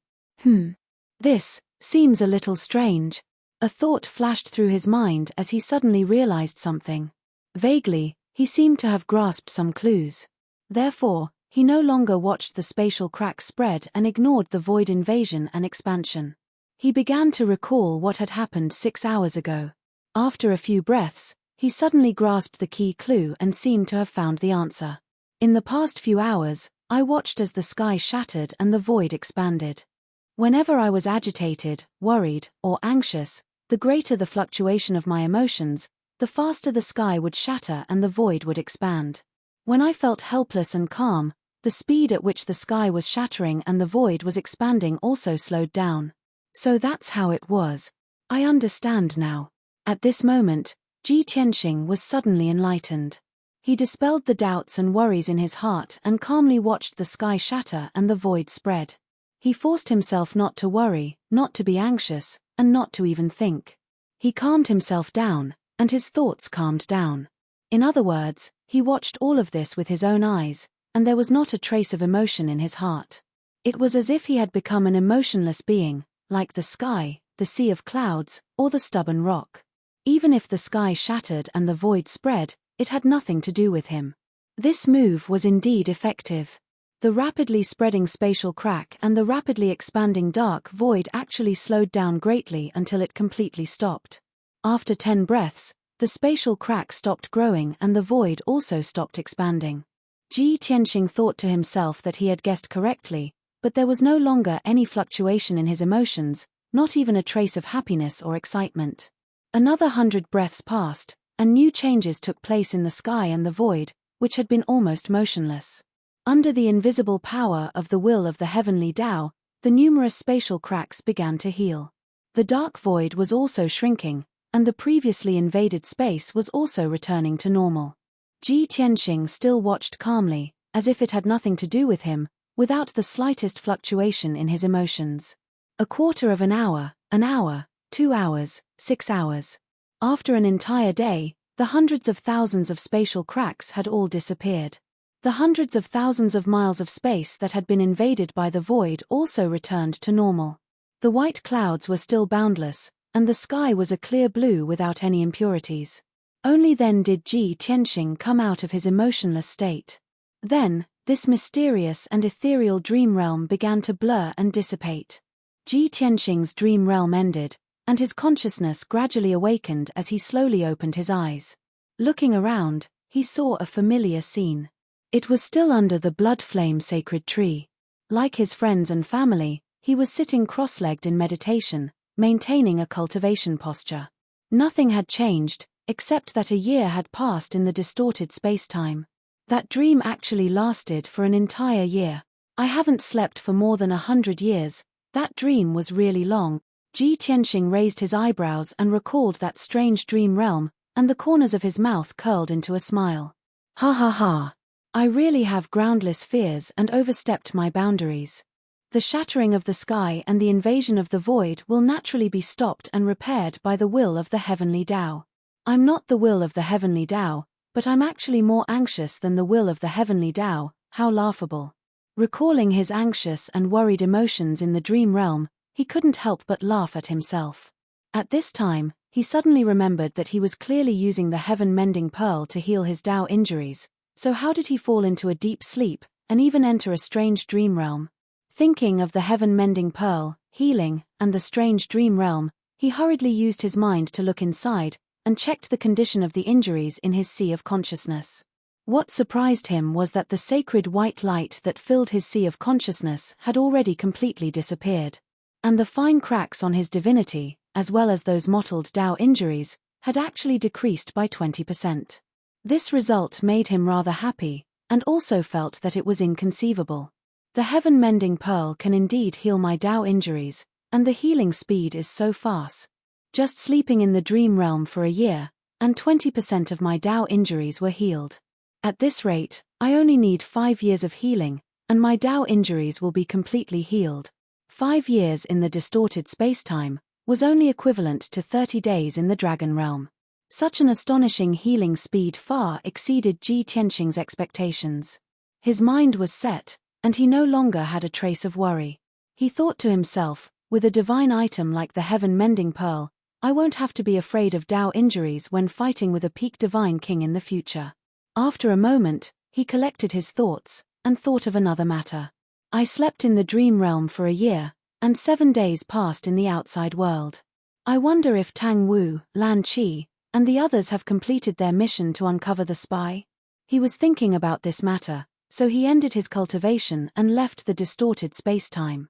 S1: This seems a little strange. A thought flashed through his mind as he suddenly realized something. Vaguely, he seemed to have grasped some clues. Therefore, he no longer watched the spatial cracks spread and ignored the void invasion and expansion. He began to recall what had happened 6 hours ago. After a few breaths, he suddenly grasped the key clue and seemed to have found the answer. In the past few hours, I watched as the sky shattered and the void expanded. Whenever I was agitated, worried, or anxious, the greater the fluctuation of my emotions, the faster the sky would shatter and the void would expand. When I felt helpless and calm, the speed at which the sky was shattering and the void was expanding also slowed down. So that's how it was. I understand now. At this moment, Ji Tianxing was suddenly enlightened. He dispelled the doubts and worries in his heart and calmly watched the sky shatter and the void spread. He forced himself not to worry, not to be anxious, and not to even think. He calmed himself down, and his thoughts calmed down. In other words, he watched all of this with his own eyes, and there was not a trace of emotion in his heart. It was as if he had become an emotionless being, like the sky, the sea of clouds, or the stubborn rock. Even if the sky shattered and the void spread, it had nothing to do with him. This move was indeed effective. The rapidly spreading spatial crack and the rapidly expanding dark void actually slowed down greatly until it completely stopped. After 10 breaths, the spatial crack stopped growing and the void also stopped expanding. Ji Tianxing thought to himself that he had guessed correctly, but there was no longer any fluctuation in his emotions, not even a trace of happiness or excitement. Another 100 breaths passed, and new changes took place in the sky and the void, which had been almost motionless. Under the invisible power of the will of the heavenly Tao, the numerous spatial cracks began to heal. The dark void was also shrinking, and the previously invaded space was also returning to normal. Ji Tianxing still watched calmly, as if it had nothing to do with him, without the slightest fluctuation in his emotions. A quarter of an hour, 2 hours, 6 hours. After an entire day, the hundreds of thousands of spatial cracks had all disappeared. The hundreds of thousands of miles of space that had been invaded by the void also returned to normal. The white clouds were still boundless, and the sky was a clear blue without any impurities. Only then did Ji Tianxing come out of his emotionless state. Then, this mysterious and ethereal dream realm began to blur and dissipate. Ji Tianxing's dream realm ended, and his consciousness gradually awakened as he slowly opened his eyes. Looking around, he saw a familiar scene. It was still under the blood flame sacred tree. Like his friends and family, he was sitting cross-legged in meditation, maintaining a cultivation posture. Nothing had changed, except that a year had passed in the distorted space-time. That dream actually lasted for an entire year. I haven't slept for more than 100 years. That dream was really long. Ji Tianxing raised his eyebrows and recalled that strange dream realm, and the corners of his mouth curled into a smile. Ha ha ha. I really have groundless fears and overstepped my boundaries. The shattering of the sky and the invasion of the void will naturally be stopped and repaired by the will of the heavenly Tao. I'm not the will of the heavenly Tao, but I'm actually more anxious than the will of the heavenly Tao. How laughable. Recalling his anxious and worried emotions in the dream realm, he couldn't help but laugh at himself. At this time, he suddenly remembered that he was clearly using the heaven-mending pearl to heal his Tao injuries, so how did he fall into a deep sleep, and even enter a strange dream realm? Thinking of the heaven-mending pearl, healing, and the strange dream realm, he hurriedly used his mind to look inside, and checked the condition of the injuries in his sea of consciousness. What surprised him was that the sacred white light that filled his sea of consciousness had already completely disappeared. And the fine cracks on his divinity, as well as those mottled Tao injuries, had actually decreased by 20%. This result made him rather happy, and also felt that it was inconceivable. The heaven-mending pearl can indeed heal my Tao injuries, and the healing speed is so fast. Just sleeping in the dream realm for a year, and 20% of my Tao injuries were healed. At this rate, I only need 5 years of healing, and my Tao injuries will be completely healed. 5 years in the distorted space-time was only equivalent to 30 days in the dragon realm. Such an astonishing healing speed far exceeded Ji Tianxing's expectations. His mind was set, and he no longer had a trace of worry. He thought to himself, with a divine item like the heaven-mending pearl, I won't have to be afraid of Tao injuries when fighting with a peak divine king in the future. After a moment, he collected his thoughts, and thought of another matter. I slept in the dream realm for a year, and 7 days passed in the outside world. I wonder if Tang Wu, Lan Qi, and the others have completed their mission to uncover the spy? He was thinking about this matter, so he ended his cultivation and left the distorted space-time.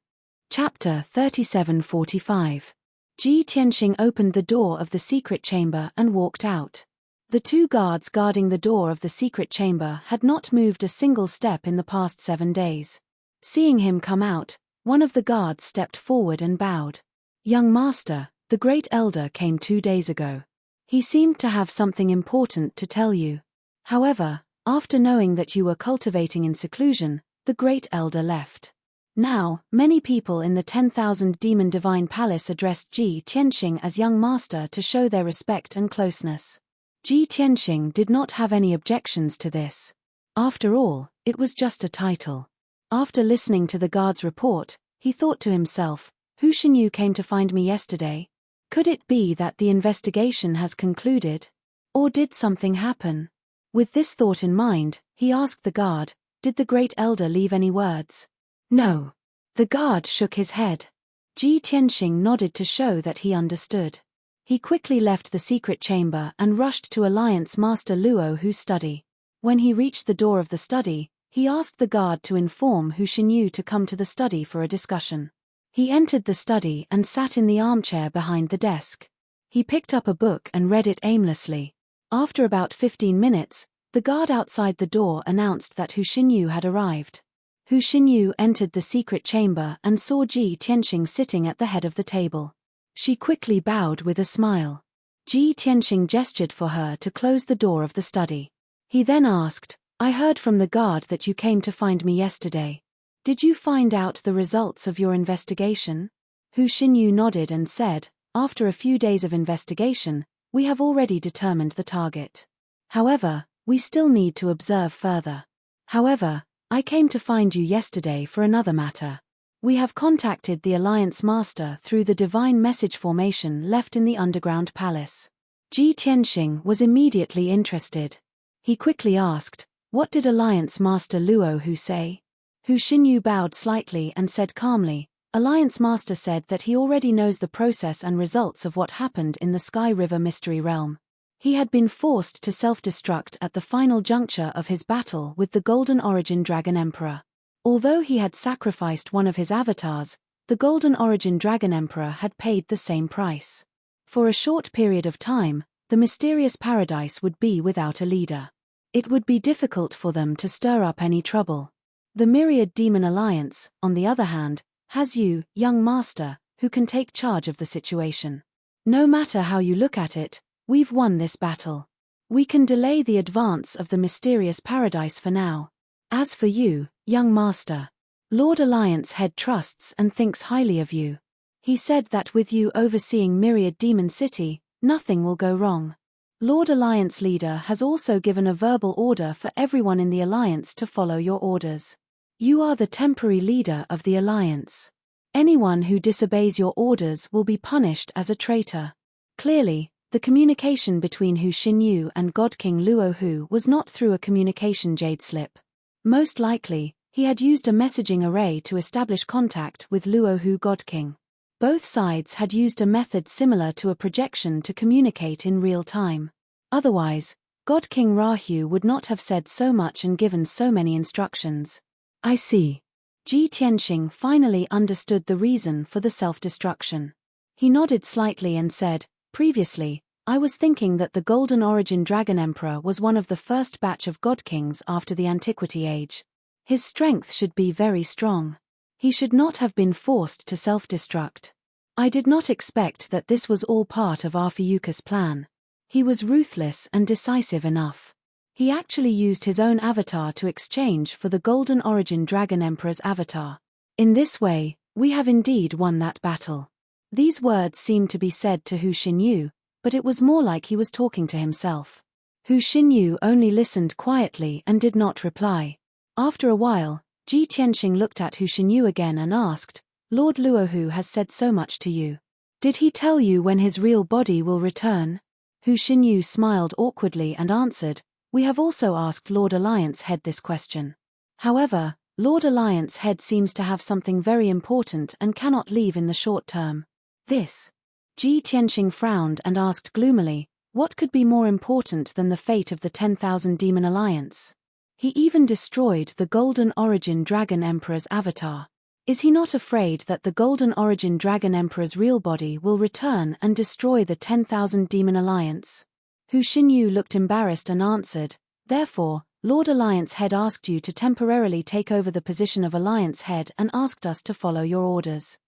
S1: Chapter 3745. Ji Tianxing opened the door of the secret chamber and walked out. The 2 guards guarding the door of the secret chamber had not moved a single step in the past 7 days. Seeing him come out, one of the guards stepped forward and bowed. Young master, the great elder came 2 days ago. He seemed to have something important to tell you. However, after knowing that you were cultivating in seclusion, the great elder left. Now, many people in the 10,000 Demon Divine Palace addressed Ji Tianxing as young master to show their respect and closeness. Ji Tianxing did not have any objections to this. After all, it was just a title. After listening to the guard's report, he thought to himself, Hu Xinyu came to find me yesterday. Could it be that the investigation has concluded? Or did something happen? With this thought in mind, he asked the guard, did the great elder leave any words? No. The guard shook his head. Ji Tianxing nodded to show that he understood. He quickly left the secret chamber and rushed to Alliance Master Luo Hu's study. When he reached the door of the study, he asked the guard to inform Hu Xinyu to come to the study for a discussion. He entered the study and sat in the armchair behind the desk. He picked up a book and read it aimlessly. After about 15 minutes, the guard outside the door announced that Hu Xinyu had arrived. Hu Xinyu entered the secret chamber and saw Ji Tianxing sitting at the head of the table. She quickly bowed with a smile. Ji Tianxing gestured for her to close the door of the study. He then asked, I heard from the guard that you came to find me yesterday. Did you find out the results of your investigation? Hu Xinyu nodded and said, After a few days of investigation, we have already determined the target. However, we still need to observe further. However, I came to find you yesterday for another matter. We have contacted the Alliance Master through the divine message formation left in the underground palace. Ji Tianxing was immediately interested. He quickly asked, "What did Alliance Master Luo Hu say?" Hu Xinyu bowed slightly and said calmly, "Alliance Master said that he already knows the process and results of what happened in the Sky River Mystery Realm. He had been forced to self-destruct at the final juncture of his battle with the Golden Origin Dragon Emperor. Although he had sacrificed one of his avatars, the Golden Origin Dragon Emperor had paid the same price. For a short period of time, the mysterious paradise would be without a leader. It would be difficult for them to stir up any trouble. The Myriad Demon Alliance, on the other hand, has you, young master, who can take charge of the situation. No matter how you look at it, we've won this battle. We can delay the advance of the mysterious paradise for now. As for you, young master, Lord Alliance Head trusts and thinks highly of you. He said that with you overseeing Myriad Demon City, nothing will go wrong. Lord Alliance Leader has also given a verbal order for everyone in the Alliance to follow your orders. You are the temporary leader of the Alliance. Anyone who disobeys your orders will be punished as a traitor." Clearly, the communication between Hu Xinyu and God King Luo Hu was not through a communication jade slip. Most likely, he had used a messaging array to establish contact with Luo Hu God King. Both sides had used a method similar to a projection to communicate in real time. Otherwise, God King Rahu would not have said so much and given so many instructions. "I see." Ji Tianxing finally understood the reason for the self-destruction. He nodded slightly and said, "Previously, I was thinking that the Golden Origin Dragon Emperor was one of the first batch of God Kings after the Antiquity Age. His strength should be very strong. He should not have been forced to self-destruct. I did not expect that this was all part of Arfiuka's plan. He was ruthless and decisive enough. He actually used his own avatar to exchange for the Golden Origin Dragon Emperor's avatar. In this way, we have indeed won that battle." These words seemed to be said to Hu Xinyu, but it was more like he was talking to himself. Hu Xinyu only listened quietly and did not reply. After a while, Ji Tianxing looked at Hu Xinyu again and asked, "Lord Luo Hu has said so much to you. Did he tell you when his real body will return?" Hu Xinyu smiled awkwardly and answered, "We have also asked Lord Alliance Head this question. However, Lord Alliance Head seems to have something very important and cannot leave in the short term." This. Ji Tianxing frowned and asked gloomily, "What could be more important than the fate of the 10,000 Demon Alliance? He even destroyed the Golden Origin Dragon Emperor's avatar. Is he not afraid that the Golden Origin Dragon Emperor's real body will return and destroy the 10,000 Demon Alliance?" Hu Xinyu looked embarrassed and answered, "Therefore, Lord Alliance Head asked you to temporarily take over the position of Alliance Head and asked us to follow your orders.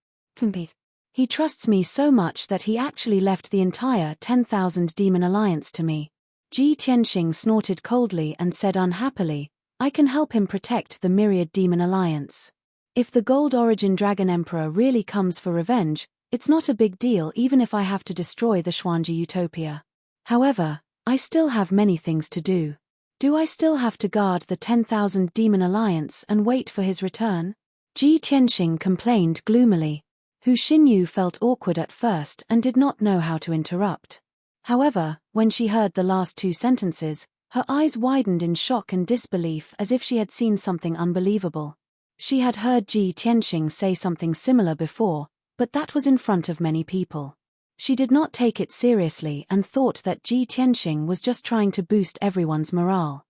S1: He trusts me so much that he actually left the entire 10,000 Demon Alliance to me." Ji Tianxing snorted coldly and said unhappily, "I can help him protect the Myriad Demon Alliance. If the Gold Origin Dragon Emperor really comes for revenge, it's not a big deal even if I have to destroy the Xuanji Utopia. However, I still have many things to do. Do I still have to guard the 10,000 Demon Alliance and wait for his return?" Ji Tianxing complained gloomily. Hu Xinyu felt awkward at first and did not know how to interrupt. However, when she heard the last two sentences, her eyes widened in shock and disbelief as if she had seen something unbelievable. She had heard Ji Tianxing say something similar before, but that was in front of many people. She did not take it seriously and thought that Ji Tianxing was just trying to boost everyone's morale.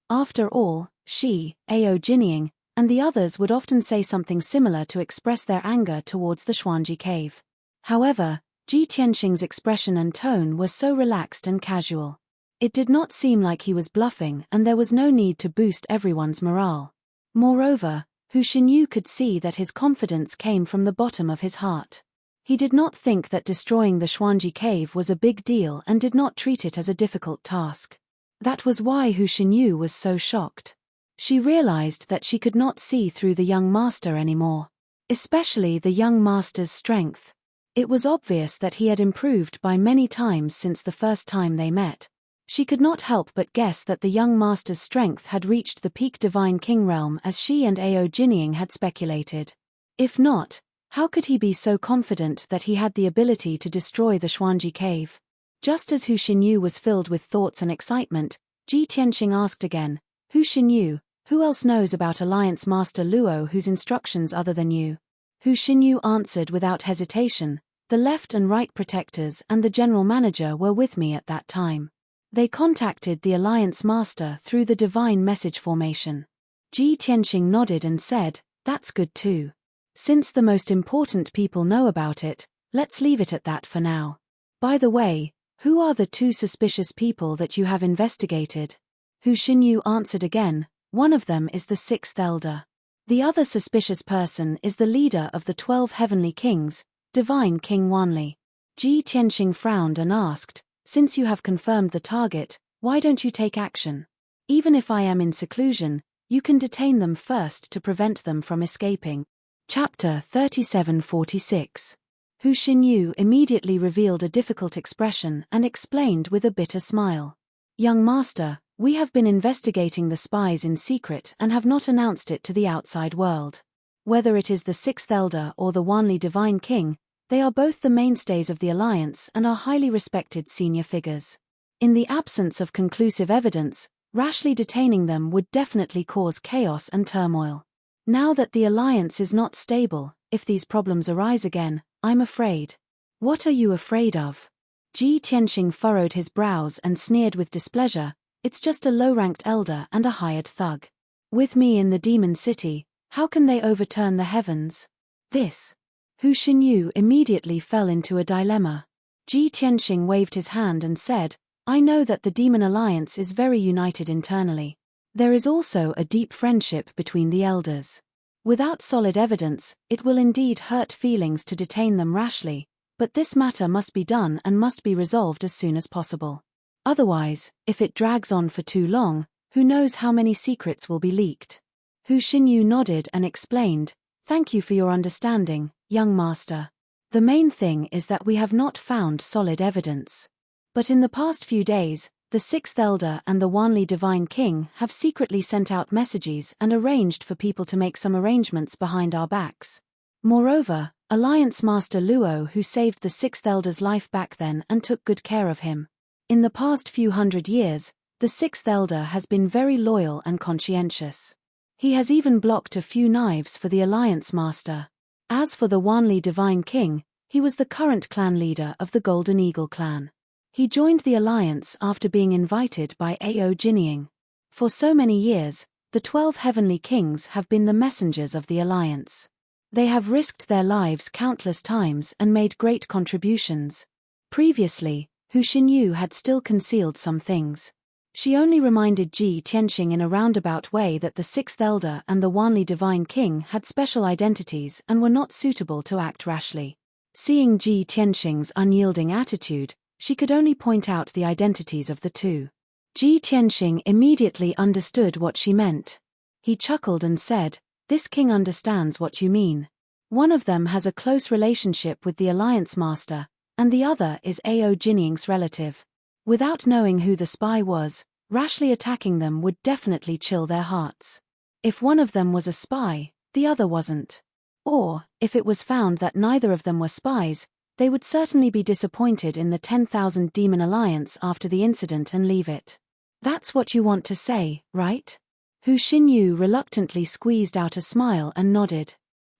S1: After all, she, Ao Jinying, and the others would often say something similar to express their anger towards the Xuanji cave. However, Ji Tianxing's expression and tone were so relaxed and casual. It did not seem like he was bluffing and there was no need to boost everyone's morale. Moreover, Hu Xinyu could see that his confidence came from the bottom of his heart. He did not think that destroying the Xuanji cave was a big deal and did not treat it as a difficult task. That was why Hu Xinyu was so shocked. She realized that she could not see through the young master anymore. Especially the young master's strength. It was obvious that he had improved by many times since the first time they met. She could not help but guess that the young master's strength had reached the peak Divine King realm as she and Ao Jinying had speculated. If not, how could he be so confident that he had the ability to destroy the Xuanji cave? Just as Hu Xinyu was filled with thoughts and excitement, Ji Tianxing asked again, Hu Xinyu, who else knows about Alliance Master Luo whose instructions other than you? Hu Xinyu answered without hesitation, the left and right protectors and the general manager were with me at that time. They contacted the Alliance Master through the divine message formation. Ji Tianxing nodded and said, that's good too. Since the most important people know about it, let's leave it at that for now. By the way, who are the two suspicious people that you have investigated? Hu Xinyu answered again, one of them is the sixth elder. The other suspicious person is the leader of the 12 heavenly kings, Divine King Wanli. Ji Tianxing frowned and asked, since you have confirmed the target, why don't you take action? Even if I am in seclusion, you can detain them first to prevent them from escaping. Chapter 3746. Hu Xinyu immediately revealed a difficult expression and explained with a bitter smile. Young master, we have been investigating the spies in secret and have not announced it to the outside world. Whether it is the sixth elder or the Wanli Divine King, they are both the mainstays of the alliance and are highly respected senior figures. In the absence of conclusive evidence, rashly detaining them would definitely cause chaos and turmoil. Now that the alliance is not stable, if these problems arise again, I'm afraid. What are you afraid of? Ji Tianxing furrowed his brows and sneered with displeasure, it's just a low-ranked elder and a hired thug. With me in the demon city, how can they overturn the heavens? This. Hu Xinyu immediately fell into a dilemma. Ji Tianxing waved his hand and said, I know that the demon alliance is very united internally. There is also a deep friendship between the elders. Without solid evidence, it will indeed hurt feelings to detain them rashly, but this matter must be done and must be resolved as soon as possible. Otherwise, if it drags on for too long, who knows how many secrets will be leaked. Hu Xinyu nodded and explained, thank you for your understanding, young master. The main thing is that we have not found solid evidence. But in the past few days, the sixth elder and the Wanli Divine King have secretly sent out messages and arranged for people to make some arrangements behind our backs. Moreover, Alliance Master Luo who saved the sixth elder's life back then and took good care of him. In the past few hundred years, the sixth elder has been very loyal and conscientious. He has even blocked a few knives for the Alliance Master. As for the Wanli Divine King, he was the current clan leader of the Golden Eagle clan. He joined the alliance after being invited by Ao Jinying. For so many years, the 12 heavenly kings have been the messengers of the alliance. They have risked their lives countless times and made great contributions. Previously, Hu Xinyu had still concealed some things. She only reminded Ji Tianxing in a roundabout way that the sixth elder and the Wanli Divine King had special identities and were not suitable to act rashly. Seeing Ji Tianxing's unyielding attitude, she could only point out the identities of the two. Ji Tianxing immediately understood what she meant. He chuckled and said, this king understands what you mean. One of them has a close relationship with the Alliance Master, and the other is Ao Jinying's relative. Without knowing who the spy was, rashly attacking them would definitely chill their hearts. If one of them was a spy, the other wasn't. Or, if it was found that neither of them were spies, they would certainly be disappointed in the 10,000 Demon Alliance after the incident and leave it. That's what you want to say, right? Hu Xinyu reluctantly squeezed out a smile and nodded.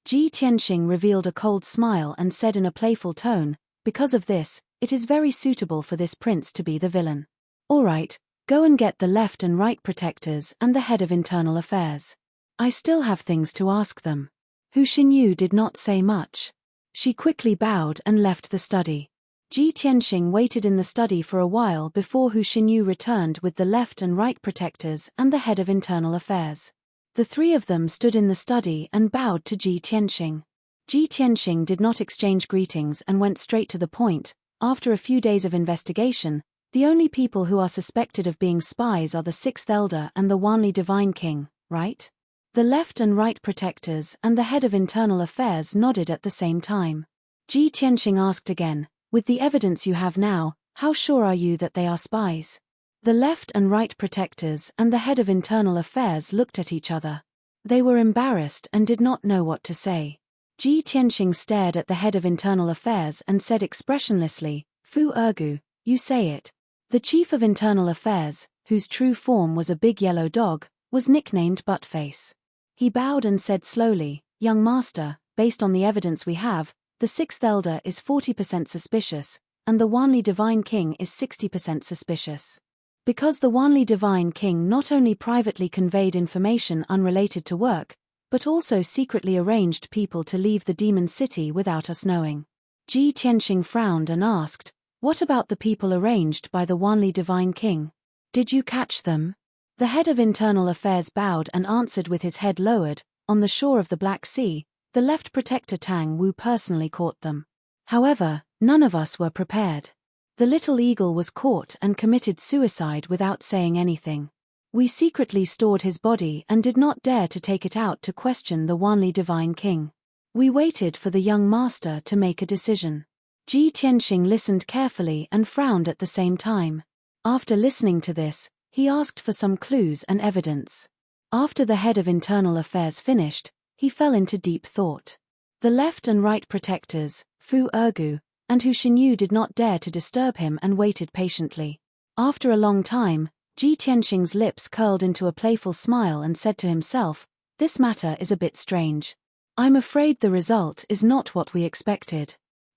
S1: Ji Tianxing revealed a cold smile and said in a playful tone, because of this, it is very suitable for this prince to be the villain. All right, go and get the left and right protectors and the head of internal affairs. I still have things to ask them. Hu Xinyu did not say much. She quickly bowed and left the study. Ji Tianxing waited in the study for a while before Hu Xinyu returned with the left and right protectors and the head of internal affairs. The three of them stood in the study and bowed to Ji Tianxing. Ji Tianxing did not exchange greetings and went straight to the point. After a few days of investigation, the only people who are suspected of being spies are the sixth elder and the Wanli Divine King, right? The left and right protectors and the head of internal affairs nodded at the same time. Ji Tianxing asked again, with the evidence you have now, how sure are you that they are spies? The left and right protectors and the head of internal affairs looked at each other. They were embarrassed and did not know what to say. Ji Tianxing stared at the head of internal affairs and said expressionlessly, Fu Ergu, you say it. The chief of internal affairs, whose true form was a big yellow dog, was nicknamed Buttface. He bowed and said slowly, Young master, based on the evidence we have, the sixth elder is 40% suspicious, and the Wanli Divine King is 60% suspicious. Because the Wanli Divine King not only privately conveyed information unrelated to work, but also secretly arranged people to leave the demon city without us knowing. Ji Tianxing frowned and asked, what about the people arranged by the Wanli Divine King? Did you catch them? The head of internal affairs bowed and answered with his head lowered, on the shore of the Black Sea, the left protector Tang Wu personally caught them. However, none of us were prepared. The little eagle was caught and committed suicide without saying anything. We secretly stored his body and did not dare to take it out to question the Wanli Divine King. We waited for the young master to make a decision. Ji Tianxing listened carefully and frowned at the same time. After listening to this, he asked for some clues and evidence. After the head of internal affairs finished, he fell into deep thought. The left and right protectors, Fu Ergu, and Hu Xinyu did not dare to disturb him and waited patiently. After a long time, Ji Tianxing's lips curled into a playful smile and said to himself, this matter is a bit strange. I'm afraid the result is not what we expected.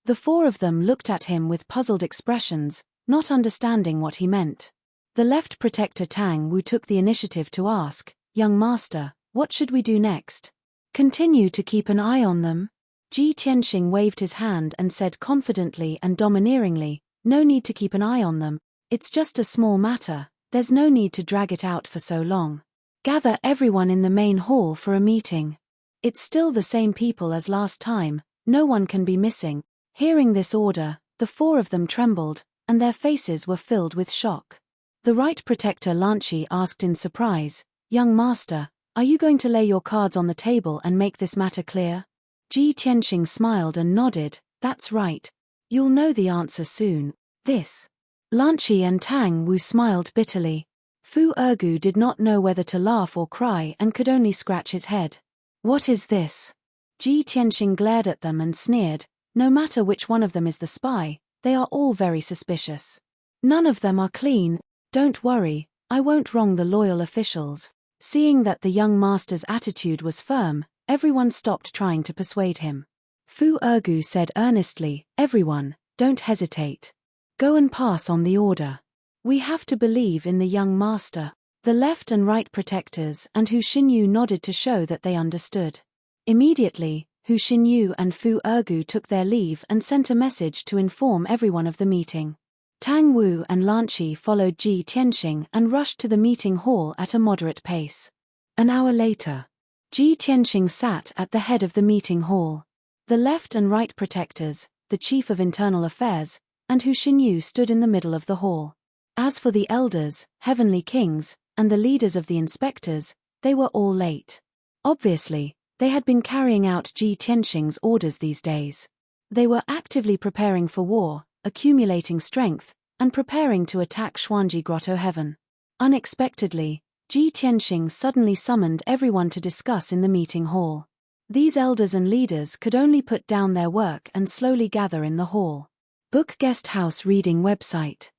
S1: The four of them looked at him with puzzled expressions, not understanding what he meant. The left protector Tang Wu took the initiative to ask, Young master, what should we do next? Continue to keep an eye on them? Ji Tianxing waved his hand and said confidently and domineeringly, no need to keep an eye on them, it's just a small matter, there's no need to drag it out for so long. Gather everyone in the main hall for a meeting. It's still the same people as last time, no one can be missing. Hearing this order, the four of them trembled, and their faces were filled with shock. The right protector Lanchi asked in surprise, Young master, are you going to lay your cards on the table and make this matter clear? Ji Tianxing smiled and nodded, that's right. You'll know the answer soon. This. Lanchi and Tang Wu smiled bitterly. Fu Ergu did not know whether to laugh or cry and could only scratch his head. What is this? Ji Tianxing glared at them and sneered, no matter which one of them is the spy, they are all very suspicious. None of them are clean, don't worry, I won't wrong the loyal officials. Seeing that the young master's attitude was firm, everyone stopped trying to persuade him. Fu Ergu said earnestly, everyone, don't hesitate. Go and pass on the order. We have to believe in the young master. The left and right protectors and Hu Xinyu nodded to show that they understood. Immediately, Hu Xinyu and Fu Ergu took their leave and sent a message to inform everyone of the meeting. Tang Wu and Lanchi followed Ji Tianxing and rushed to the meeting hall at a moderate pace. An hour later, Ji Tianxing sat at the head of the meeting hall. The left and right protectors, the chief of internal affairs, and Hu Xinyu stood in the middle of the hall. As for the elders, heavenly kings, and the leaders of the inspectors, they were all late. Obviously, they had been carrying out Ji Tianxing's orders these days. They were actively preparing for war, accumulating strength, and preparing to attack Xuanji Grotto Heaven. Unexpectedly, Ji Tianxing suddenly summoned everyone to discuss in the meeting hall. These elders and leaders could only put down their work and slowly gather in the hall. Book Guest House Reading Website.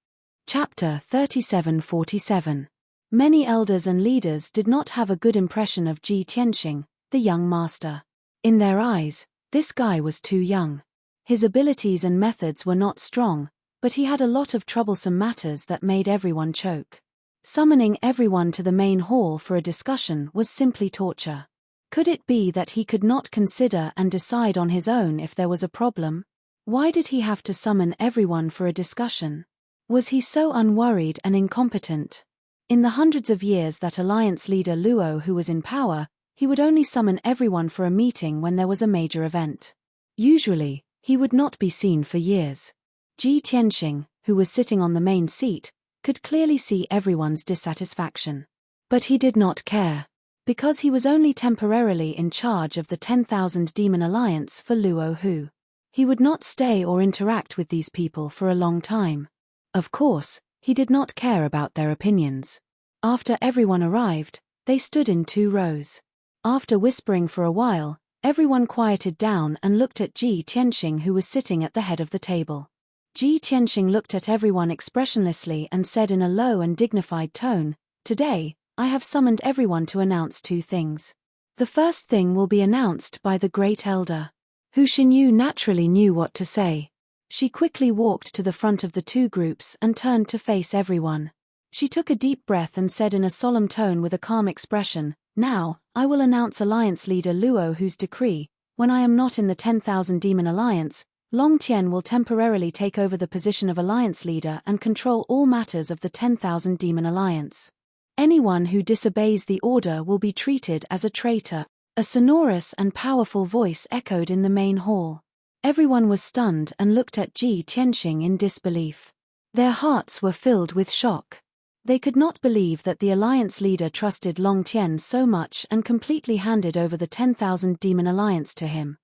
S1: Chapter 3747. Many elders and leaders did not have a good impression of Ji Tianxing, the young master. In their eyes, this guy was too young. His abilities and methods were not strong, but he had a lot of troublesome matters that made everyone choke. Summoning everyone to the main hall for a discussion was simply torture. Could it be that he could not consider and decide on his own if there was a problem? Why did he have to summon everyone for a discussion? Was he so unworried and incompetent? In the hundreds of years that alliance leader Luo who was in power, he would only summon everyone for a meeting when there was a major event. Usually, he would not be seen for years. Ji Tianxing, who was sitting on the main seat, could clearly see everyone's dissatisfaction. But he did not care. Because he was only temporarily in charge of the 10,000 Demon Alliance for Luo Hu. He would not stay or interact with these people for a long time. Of course, he did not care about their opinions. After everyone arrived, they stood in 2 rows. After whispering for a while, everyone quieted down and looked at Ji Tianxing, who was sitting at the head of the table. Ji Tianxing looked at everyone expressionlessly and said in a low and dignified tone, "Today, I have summoned everyone to announce 2 things. The first thing will be announced by the great elder." Hu Xinyu naturally knew what to say. She quickly walked to the front of the 2 groups and turned to face everyone. She took a deep breath and said in a solemn tone with a calm expression, "Now, I will announce Alliance Leader Luo Hu's decree. When I am not in the 10,000 Demon Alliance, Long Tian will temporarily take over the position of Alliance Leader and control all matters of the 10,000 Demon Alliance. Anyone who disobeys the order will be treated as a traitor." A sonorous and powerful voice echoed in the main hall. Everyone was stunned and looked at Ji Tianxing in disbelief. Their hearts were filled with shock. They could not believe that the Alliance Leader trusted Long Tian so much and completely handed over the 10,000 Demon Alliance to him.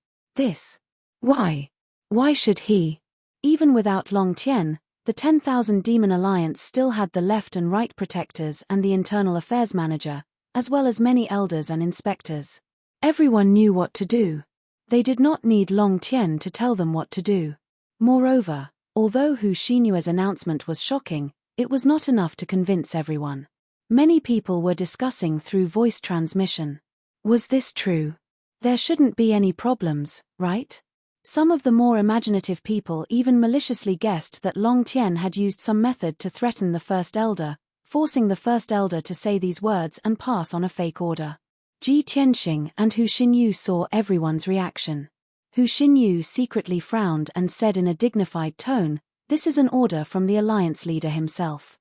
S1: Why? Why should he? Even without Long Tian, the 10,000 Demon Alliance still had the left and right protectors and the internal affairs manager, as well as many elders and inspectors. Everyone knew what to do. They did not need Long Tian to tell them what to do. Moreover, although Hu Xinyue's announcement was shocking, it was not enough to convince everyone. Many people were discussing through voice transmission. Was this true? There shouldn't be any problems, right? Some of the more imaginative people even maliciously guessed that Long Tian had used some method to threaten the First Elder, forcing the First Elder to say these words and pass on a fake order. Ji Tianxing and Hu Xinyu saw everyone's reaction. Hu Xinyu secretly frowned and said in a dignified tone, "This is an order from the Alliance Leader himself."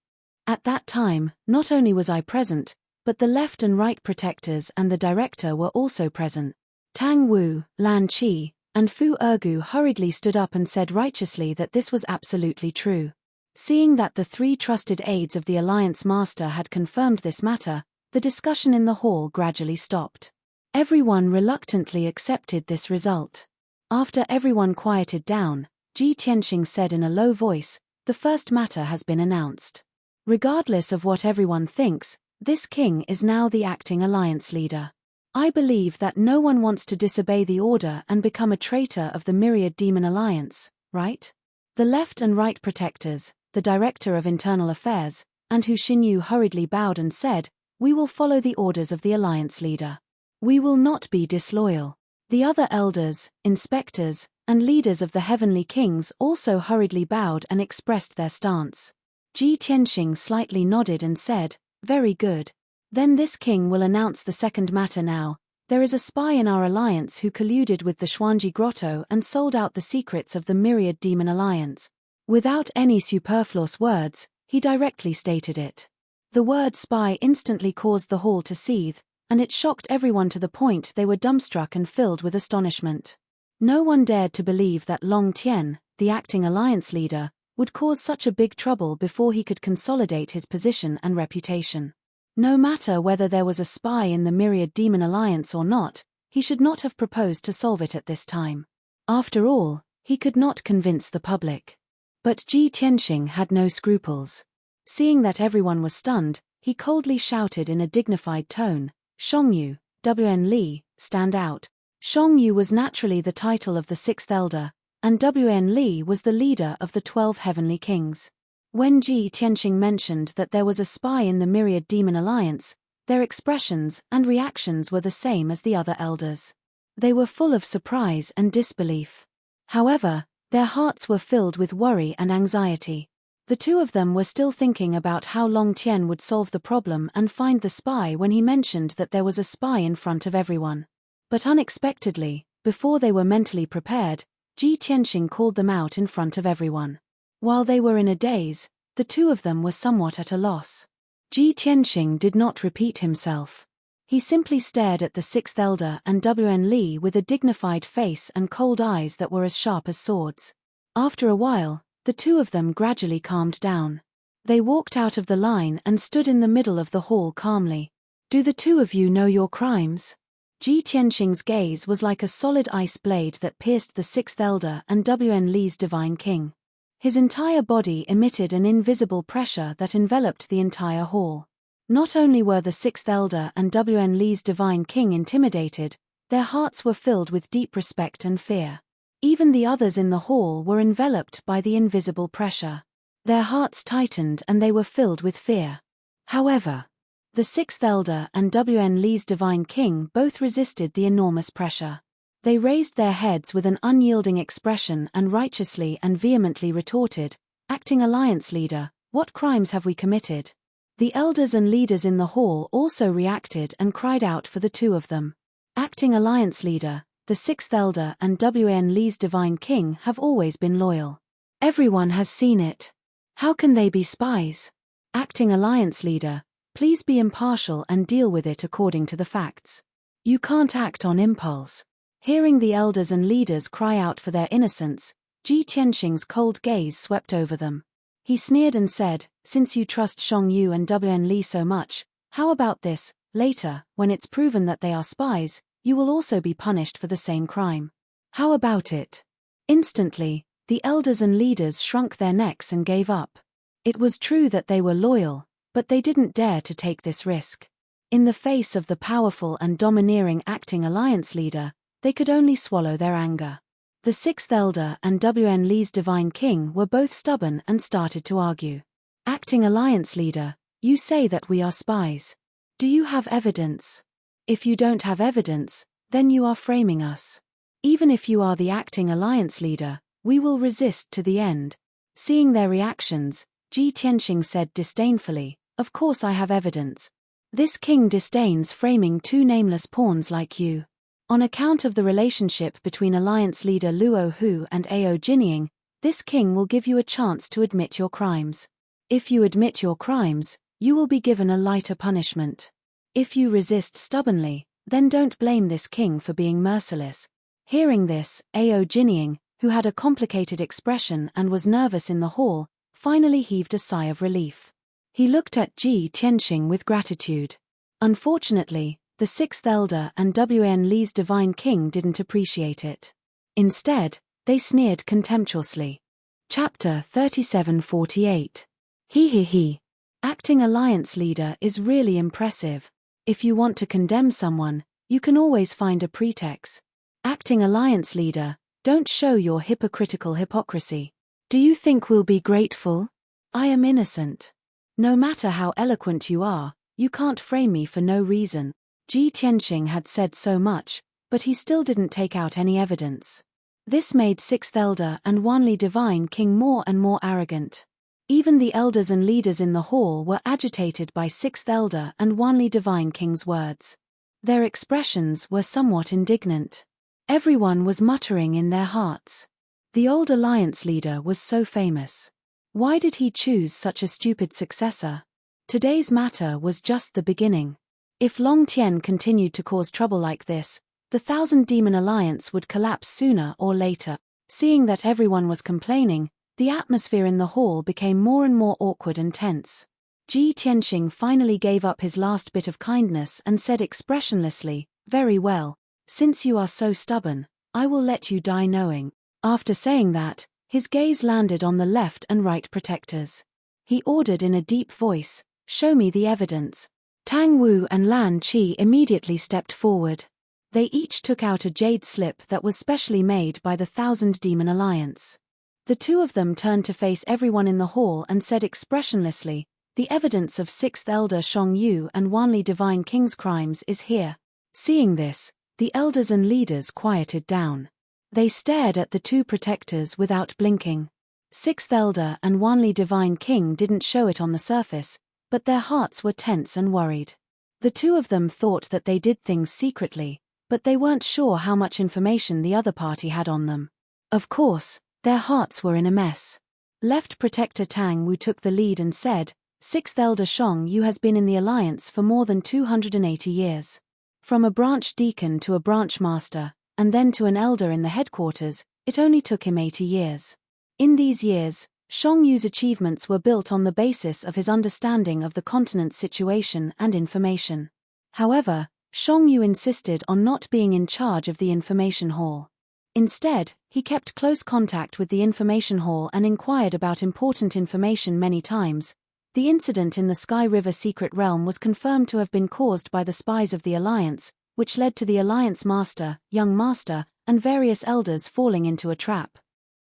S1: At that time, not only was I present, but the left and right protectors and the director were also present. Tang Wu, Lan Qi, and Fu Ergu hurriedly stood up and said righteously that this was absolutely true. Seeing that the 3 trusted aides of the Alliance Master had confirmed this matter, the discussion in the hall gradually stopped. Everyone reluctantly accepted this result. After everyone quieted down, Ji Tianxing said in a low voice, "The first matter has been announced. Regardless of what everyone thinks, this king is now the acting alliance leader. I believe that no one wants to disobey the order and become a traitor of the Myriad Demon Alliance, right?" The left and right protectors, the Director of Internal Affairs, and Hu Xinyu hurriedly bowed and said, "We will follow the orders of the alliance leader. We will not be disloyal." The other elders, inspectors, and leaders of the heavenly kings also hurriedly bowed and expressed their stance. Ji Tianxing slightly nodded and said, "Very good. Then this king will announce the second matter now. There is a spy in our alliance who colluded with the Xuanji Grotto and sold out the secrets of the Myriad Demon Alliance." Without any superfluous words, he directly stated it. The word spy instantly caused the hall to seethe, and it shocked everyone to the point they were dumbstruck and filled with astonishment. No one dared to believe that Long Tian, the acting alliance leader, would cause such a big trouble before he could consolidate his position and reputation. No matter whether there was a spy in the Myriad Demon Alliance or not, he should not have proposed to solve it at this time. After all, he could not convince the public. But Ji Tianxing had no scruples. Seeing that everyone was stunned, he coldly shouted in a dignified tone, "Shongyu, WN Li, stand out." Shongyu was naturally the title of the 6th elder, and WN Li was the leader of the 12 heavenly kings. When Ji Tianxing mentioned that there was a spy in the Myriad Demon Alliance, their expressions and reactions were the same as the other elders. They were full of surprise and disbelief. However, their hearts were filled with worry and anxiety. The 2 of them were still thinking about how Long Tian would solve the problem and find the spy when he mentioned that there was a spy in front of everyone. But unexpectedly, before they were mentally prepared, Ji Tianxing called them out in front of everyone. While they were in a daze, the 2 of them were somewhat at a loss. Ji Tianxing did not repeat himself. He simply stared at the 6th elder and WN Li with a dignified face and cold eyes that were as sharp as swords. After a while, the 2 of them gradually calmed down. They walked out of the line and stood in the middle of the hall calmly. "Do the 2 of you know your crimes?" Ji Tianxing's gaze was like a solid ice blade that pierced the sixth elder and Wn Li's divine king. His entire body emitted an invisible pressure that enveloped the entire hall. Not only were the sixth elder and Wn Li's divine king intimidated, their hearts were filled with deep respect and fear. Even the others in the hall were enveloped by the invisible pressure. Their hearts tightened and they were filled with fear. However, the sixth elder and Wn Li's divine king both resisted the enormous pressure. They raised their heads with an unyielding expression and righteously and vehemently retorted, "Acting alliance leader, what crimes have we committed?" The elders and leaders in the hall also reacted and cried out for the two of them. "Acting alliance leader, the sixth elder and Wn Li's divine king have always been loyal. Everyone has seen it. How can they be spies? Acting alliance leader, please be impartial and deal with it according to the facts. You can't act on impulse." Hearing the elders and leaders cry out for their innocence, Ji Tianxing's cold gaze swept over them. He sneered and said, "Since you trust Shang Yu and Wn Li so much, how about this? Later, when it's proven that they are spies, you will also be punished for the same crime. How about it?" Instantly, the elders and leaders shrunk their necks and gave up. It was true that they were loyal, but they didn't dare to take this risk. In the face of the powerful and domineering acting alliance leader, they could only swallow their anger. The sixth elder and Wn Li's divine king were both stubborn and started to argue. "Acting alliance leader, you say that we are spies. Do you have evidence? If you don't have evidence, then you are framing us. Even if you are the acting alliance leader, we will resist to the end." Seeing their reactions, Ji Tianxing said disdainfully, "Of course I have evidence. This king disdains framing two nameless pawns like you. On account of the relationship between alliance leader Luo Hu and Ao Jinying, this king will give you a chance to admit your crimes. If you admit your crimes, you will be given a lighter punishment. If you resist stubbornly, then don't blame this king for being merciless." Hearing this, Ao Jinying, who had a complicated expression and was nervous in the hall, finally heaved a sigh of relief. He looked at Ji Tianxing with gratitude. Unfortunately, the sixth elder and Wn Li's divine king didn't appreciate it. Instead, they sneered contemptuously. Chapter 3748. He. Acting alliance leader is really impressive. If you want to condemn someone, you can always find a pretext. Acting alliance leader, don't show your hypocritical hypocrisy. Do you think we'll be grateful? I am innocent. No matter how eloquent you are, you can't frame me for no reason. Ji Tianxing had said so much, but he still didn't take out any evidence. This made sixth elder and Wanli divine king more and more arrogant. Even the elders and leaders in the hall were agitated by sixth elder and Wanli divine king's words. Their expressions were somewhat indignant. Everyone was muttering in their hearts. The old alliance leader was so famous. Why did he choose such a stupid successor? Today's matter was just the beginning. If Long Tian continued to cause trouble like this, the Thousand Demon Alliance would collapse sooner or later. Seeing that everyone was complaining, the atmosphere in the hall became more and more awkward and tense. Ji Tianxing finally gave up his last bit of kindness and said expressionlessly, "Very well, since you are so stubborn, I will let you die knowing." After saying that, his gaze landed on the left and right protectors. He ordered in a deep voice, "Show me the evidence." Tang Wu and Lan Qi immediately stepped forward. They each took out a jade slip that was specially made by the Thousand Demon Alliance. The two of them turned to face everyone in the hall and said expressionlessly, "The evidence of sixth elder Shang Yu and Wanli divine king's crimes is here." Seeing this, the elders and leaders quieted down. They stared at the two protectors without blinking. Sixth elder and Wanli divine king didn't show it on the surface, but their hearts were tense and worried. The two of them thought that they did things secretly, but they weren't sure how much information the other party had on them. Of course, their hearts were in a mess. Left Protector Tang Wu took the lead and said, "Sixth elder Shang Yu has been in the alliance for more than 280 years. From a branch deacon to a branch master, and then to an elder in the headquarters, it only took him 80 years. In these years, Shang Yu's achievements were built on the basis of his understanding of the continent's situation and information. However, Shang insisted on not being in charge of the information hall. Instead, he kept close contact with the information hall and inquired about important information many times. The incident in the Sky River secret realm was confirmed to have been caused by the spies of the Alliance, which led to the Alliance Master, Young Master, and various elders falling into a trap.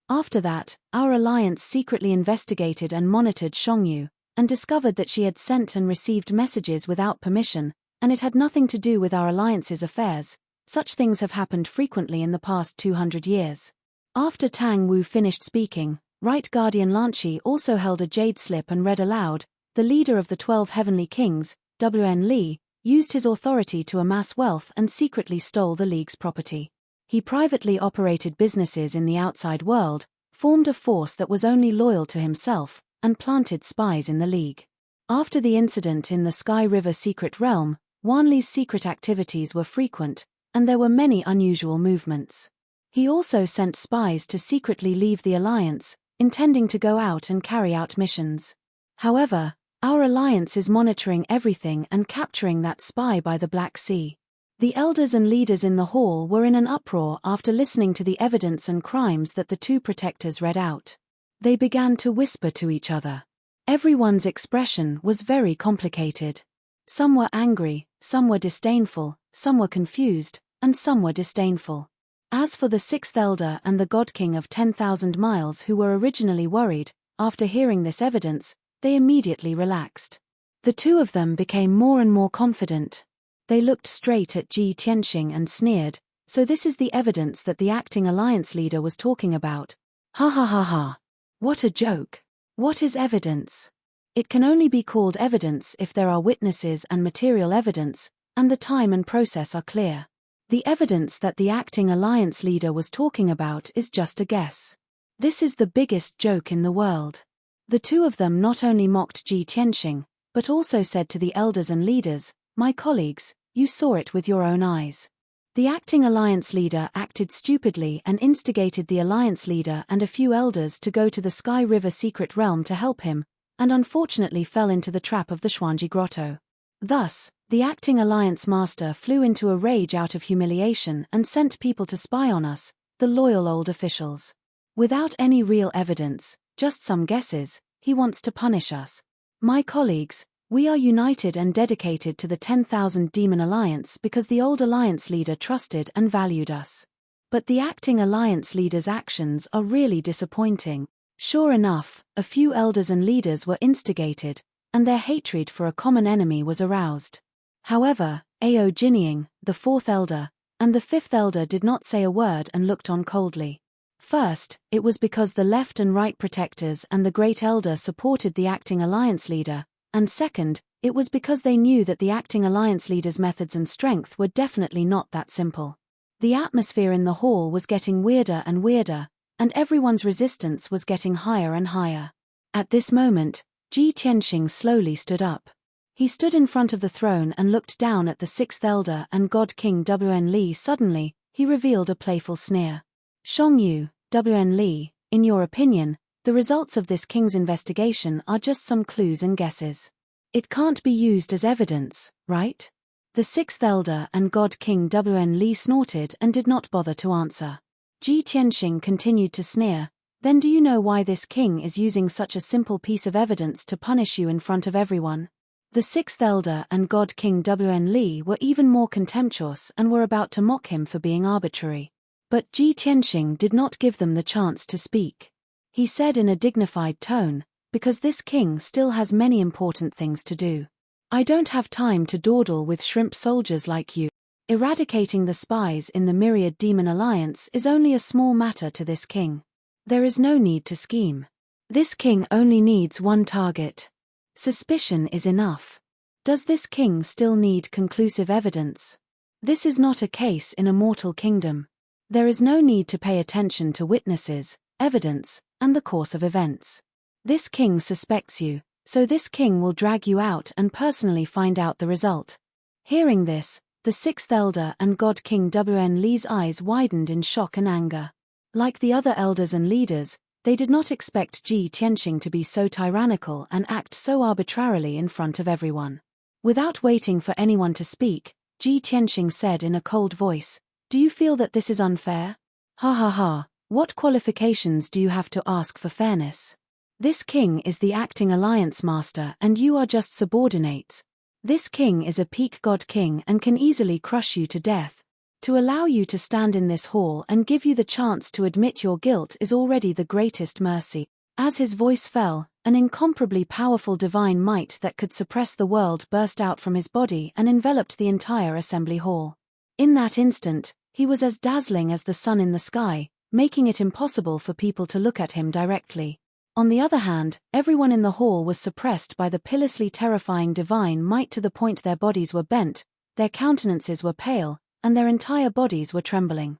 S1: After that, our Alliance secretly investigated and monitored Shang, and discovered that she had sent and received messages without permission, and it had nothing to do with our Alliance's affairs. Such things have happened frequently in the past 200 years. After Tang Wu finished speaking, Right Guardian Lanchi also held a jade slip and read aloud, "The leader of the 12 heavenly kings, Wn Li, used his authority to amass wealth and secretly stole the League's property. He privately operated businesses in the outside world, formed a force that was only loyal to himself, and planted spies in the League." After the incident in the Sky River secret realm, Wan Li's secret activities were frequent, and there were many unusual movements. He also sent spies to secretly leave the Alliance, intending to go out and carry out missions. However, our Alliance is monitoring everything and capturing that spy by the Black Sea. The elders and leaders in the hall were in an uproar after listening to the evidence and crimes that the two protectors read out. They began to whisper to each other. Everyone's expression was very complicated. Some were angry, some were disdainful, some were confused, and some were disdainful. As for the sixth elder and the God King of 10,000 miles who were originally worried, after hearing this evidence, they immediately relaxed. The two of them became more and more confident. They looked straight at Ji Tianxing and sneered, "So this is the evidence that the acting alliance leader was talking about. Ha ha ha ha. What a joke. What is evidence? It can only be called evidence if there are witnesses and material evidence, and the time and process are clear. The evidence that the acting alliance leader was talking about is just a guess. This is the biggest joke in the world." The two of them not only mocked Ji Tianxing, but also said to the elders and leaders, "My colleagues, you saw it with your own eyes. The acting alliance leader acted stupidly and instigated the alliance leader and a few elders to go to the Sky River secret realm to help him, and unfortunately fell into the trap of the Xuanji Grotto. Thus, the acting alliance master flew into a rage out of humiliation and sent people to spy on us, the loyal old officials. Without any real evidence, just some guesses, he wants to punish us. My colleagues, we are united and dedicated to the 10,000 Demon Alliance because the old alliance leader trusted and valued us. But the acting alliance leader's actions are really disappointing. Sure enough, a few elders and leaders were instigated, and their hatred for a common enemy was aroused. However, Ao Jinying, the fourth elder, and the fifth elder did not say a word and looked on coldly. First, it was because the left and right protectors and the great elder supported the acting alliance leader, and second, it was because they knew that the acting alliance leader's methods and strength were definitely not that simple. The atmosphere in the hall was getting weirder and weirder, and everyone's resistance was getting higher and higher. At this moment, Ji Tianxing slowly stood up. He stood in front of the throne and looked down at the sixth elder and God King Wn Li. Suddenly, he revealed a playful sneer. "Shangyu, Wn Li, in your opinion, the results of this king's investigation are just some clues and guesses. It can't be used as evidence, right?" The sixth elder and God King Wn Li snorted and did not bother to answer. Ji Tianxing continued to sneer, "Then do you know why this king is using such a simple piece of evidence to punish you in front of everyone?" The sixth elder and God King Wn Li were even more contemptuous and were about to mock him for being arbitrary. But Ji Tianxing did not give them the chance to speak. He said in a dignified tone, "Because this king still has many important things to do. I don't have time to dawdle with shrimp soldiers like you. Eradicating the spies in the Myriad Demon Alliance is only a small matter to this king. There is no need to scheme. This king only needs one target. Suspicion is enough. Does this king still need conclusive evidence? This is not a case in a mortal kingdom. There is no need to pay attention to witnesses, evidence, and the course of events. This king suspects you, so this king will drag you out and personally find out the result." Hearing this, the sixth elder and God King Wn Li's eyes widened in shock and anger. Like the other elders and leaders, they did not expect Ji Tianxing to be so tyrannical and act so arbitrarily in front of everyone. Without waiting for anyone to speak, Ji Tianxing said in a cold voice. Do you feel that this is unfair? Ha ha ha, what qualifications do you have to ask for fairness? This king is the acting alliance master and you are just subordinates. This king is a peak god king and can easily crush you to death. To allow you to stand in this hall and give you the chance to admit your guilt is already the greatest mercy. As his voice fell, an incomparably powerful divine might that could suppress the world burst out from his body and enveloped the entire assembly hall. In that instant, he was as dazzling as the sun in the sky, making it impossible for people to look at him directly. On the other hand, everyone in the hall was suppressed by the pitilessly terrifying divine might to the point their bodies were bent, their countenances were pale, and their entire bodies were trembling.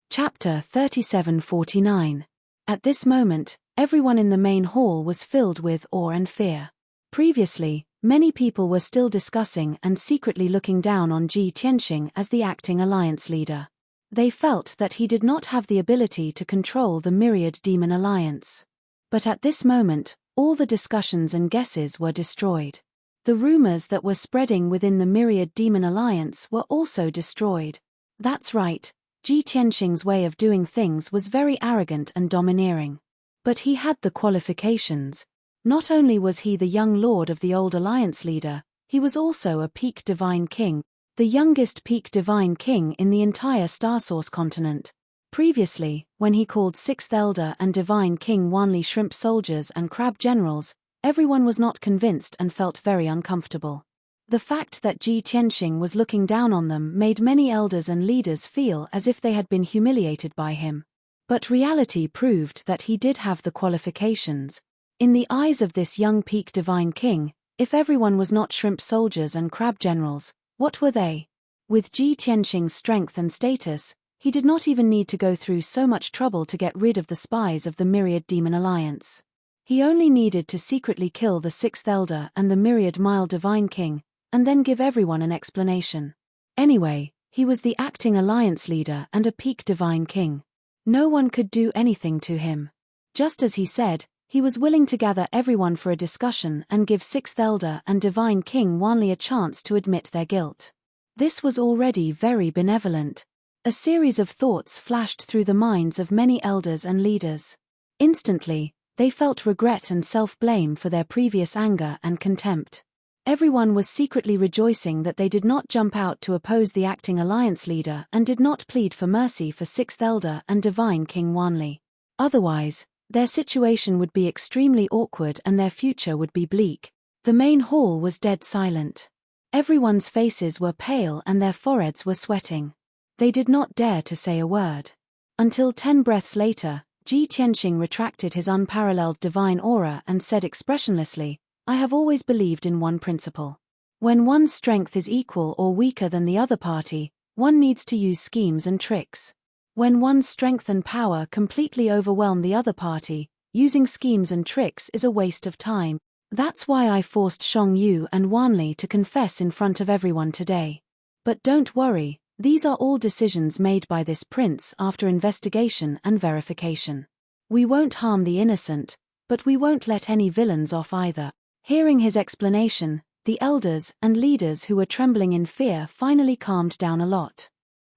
S1: Chapter 37:49. At this moment, everyone in the main hall was filled with awe and fear. Previously, many people were still discussing and secretly looking down on Ji Tianxing as the acting alliance leader. They felt that he did not have the ability to control the myriad demon alliance. But at this moment, all the discussions and guesses were destroyed. The rumors that were spreading within the myriad demon alliance were also destroyed. That's right, Ji Tianxing's way of doing things was very arrogant and domineering. But he had the qualifications. Not only was he the young lord of the old alliance leader, he was also a peak divine king, the youngest peak divine king in the entire Starsource continent. Previously, when he called 6th Elder and Divine King Wanli shrimp soldiers and crab generals, everyone was not convinced and felt very uncomfortable. The fact that Ji Tianxing was looking down on them made many elders and leaders feel as if they had been humiliated by him. But reality proved that he did have the qualifications. In the eyes of this young peak divine king, if everyone was not shrimp soldiers and crab generals, what were they? With Ji Tianxing's strength and status, he did not even need to go through so much trouble to get rid of the spies of the Myriad Demon Alliance. He only needed to secretly kill the 6th Elder and the Myriad Mile Divine King, and then give everyone an explanation. Anyway, he was the acting alliance leader and a peak divine king. No one could do anything to him. Just as he said, he was willing to gather everyone for a discussion and give 6th Elder and Divine King Wanli a chance to admit their guilt. This was already very benevolent. A series of thoughts flashed through the minds of many elders and leaders. Instantly, they felt regret and self-blame for their previous anger and contempt. Everyone was secretly rejoicing that they did not jump out to oppose the acting alliance leader and did not plead for mercy for 6th Elder and Divine King Wanli. Otherwise, their situation would be extremely awkward and their future would be bleak. The main hall was dead silent. Everyone's faces were pale and their foreheads were sweating. They did not dare to say a word. Until 10 breaths later, Ji Tianxing retracted his unparalleled divine aura and said expressionlessly, I have always believed in one principle. When one's strength is equal or weaker than the other party, one needs to use schemes and tricks. When one's strength and power completely overwhelm the other party, using schemes and tricks is a waste of time. That's why I forced Shang Yu and Wanli to confess in front of everyone today. But don't worry. These are all decisions made by this prince after investigation and verification. We won't harm the innocent, but we won't let any villains off either. Hearing his explanation, the elders and leaders who were trembling in fear finally calmed down a lot.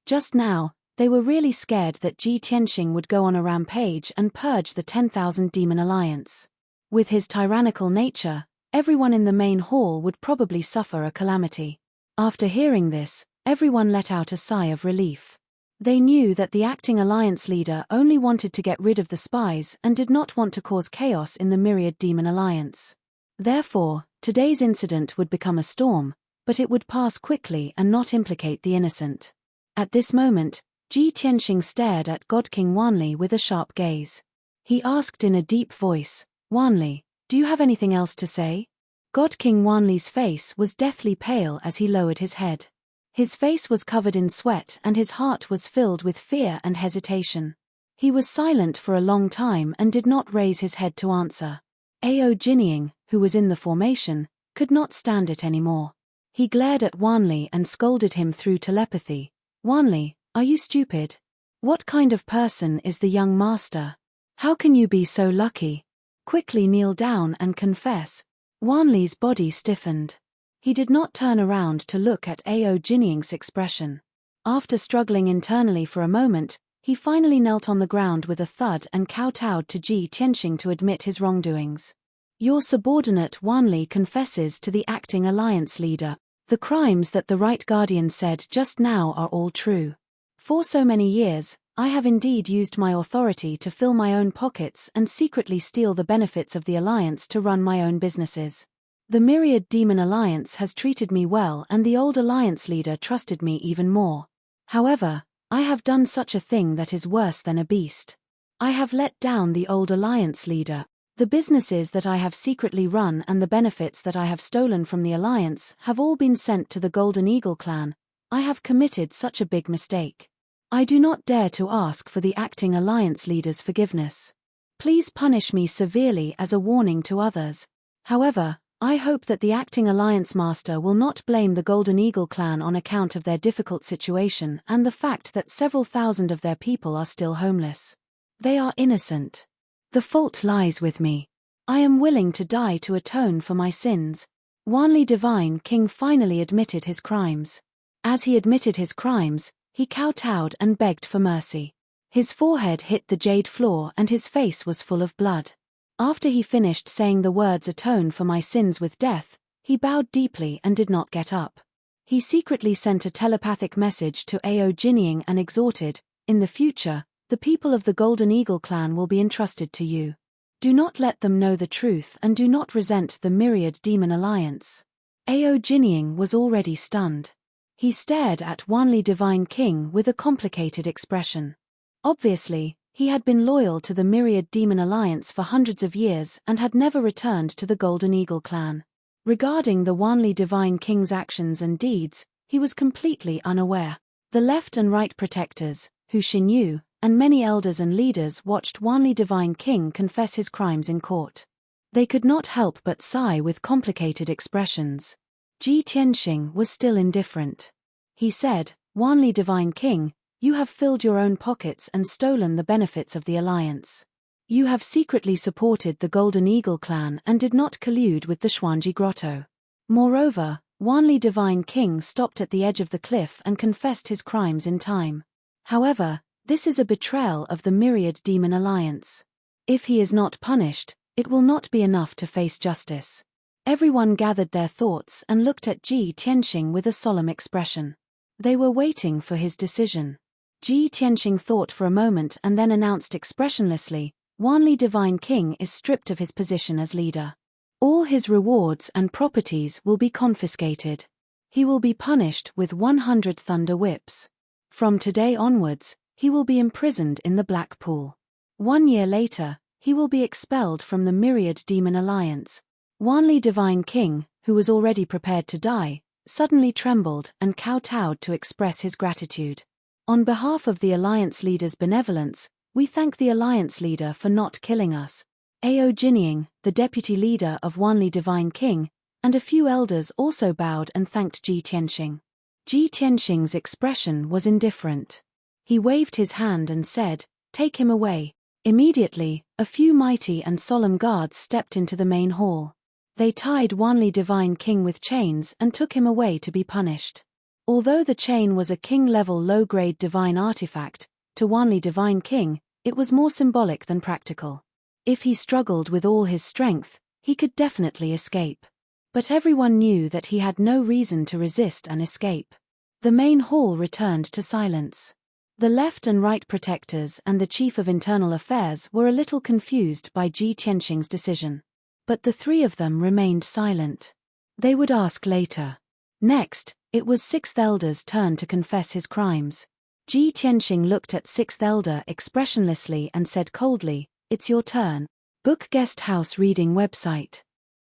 S1: Just now, they were really scared that Ji Tianxing would go on a rampage and purge the 10,000 Demon Alliance. With his tyrannical nature, everyone in the main hall would probably suffer a calamity. After hearing this, everyone let out a sigh of relief. They knew that the acting alliance leader only wanted to get rid of the spies and did not want to cause chaos in the Myriad Demon Alliance. Therefore, today's incident would become a storm, but it would pass quickly and not implicate the innocent. At this moment, Ji Tianxing stared at God King Wanli with a sharp gaze. He asked in a deep voice, Wanli, do you have anything else to say? God King Wanli's face was deathly pale as he lowered his head. His face was covered in sweat and his heart was filled with fear and hesitation. He was silent for a long time and did not raise his head to answer. Ao Jinying, who was in the formation, could not stand it anymore. He glared at Wanli and scolded him through telepathy. Wanli, are you stupid? What kind of person is the young master? How can you be so lucky? Quickly kneel down and confess. Wanli's body stiffened. He did not turn around to look at Ao Jinying's expression. After struggling internally for a moment, he finally knelt on the ground with a thud and kowtowed to Ji Tianxing to admit his wrongdoings. Your subordinate Wanli confesses to the acting alliance leader. The crimes that the Right Guardian said just now are all true. For so many years, I have indeed used my authority to fill my own pockets and secretly steal the benefits of the alliance to run my own businesses. The Myriad Demon Alliance has treated me well and the old alliance leader trusted me even more. However, I have done such a thing that is worse than a beast. I have let down the old alliance leader. The businesses that I have secretly run and the benefits that I have stolen from the alliance have all been sent to the Golden Eagle clan. I have committed such a big mistake. I do not dare to ask for the acting alliance leader's forgiveness. Please punish me severely as a warning to others. However, I hope that the acting alliance master will not blame the Golden Eagle clan on account of their difficult situation and the fact that several thousand of their people are still homeless. They are innocent. The fault lies with me. I am willing to die to atone for my sins. Wanli Divine King finally admitted his crimes. As he admitted his crimes, he kowtowed and begged for mercy. His forehead hit the jade floor and his face was full of blood. After he finished saying the words "atone for my sins with death," he bowed deeply and did not get up. He secretly sent a telepathic message to Ao Jinying and exhorted, "In the future, the people of the Golden Eagle clan will be entrusted to you. Do not let them know the truth and do not resent the Myriad Demon Alliance." Ao Jinying was already stunned. He stared at Wanli Divine King with a complicated expression. Obviously, he had been loyal to the Myriad Demon Alliance for hundreds of years and had never returned to the Golden Eagle clan. Regarding the Wanli Divine King's actions and deeds, he was completely unaware. The left and right protectors, Hu Xinyu, and many elders and leaders watched Wanli Divine King confess his crimes in court. They could not help but sigh with complicated expressions. Ji Tianxing was still indifferent. He said, "Wanli Divine King, you have filled your own pockets and stolen the benefits of the alliance. You have secretly supported the Golden Eagle clan and did not collude with the Xuanji Grotto. Moreover, Wanli Divine King stopped at the edge of the cliff and confessed his crimes in time. However, this is a betrayal of the Myriad Demon Alliance. If he is not punished, it will not be enough to face justice." Everyone gathered their thoughts and looked at Ji Tianxing with a solemn expression. They were waiting for his decision. Ji Tianxing thought for a moment and then announced expressionlessly, "Wanli Divine King is stripped of his position as leader. All his rewards and properties will be confiscated. He will be punished with 100 thunder whips. From today onwards, he will be imprisoned in the Black Pool. 1 year later, he will be expelled from the Myriad Demon Alliance." Wanli Divine King, who was already prepared to die, suddenly trembled and kowtowed to express his gratitude. "On behalf of the Alliance leader's benevolence, we thank the Alliance leader for not killing us." Ao Jinying, the deputy leader of Wanli Divine King, and a few elders also bowed and thanked Ji Tianxing. Ji Tianxing's expression was indifferent. He waved his hand and said, "Take him away." Immediately, a few mighty and solemn guards stepped into the main hall. They tied Wanli Divine King with chains and took him away to be punished. Although the chain was a king-level low-grade divine artifact, to Wanli Divine King, it was more symbolic than practical. If he struggled with all his strength, he could definitely escape. But everyone knew that he had no reason to resist and escape. The main hall returned to silence. The left and right protectors and the chief of internal affairs were a little confused by Ji Tianxing's decision. But the three of them remained silent. They would ask later. Next, it was Sixth Elder's turn to confess his crimes. Ji Tianxing looked at Sixth Elder expressionlessly and said coldly, "It's your turn." Book Guest House Reading Website.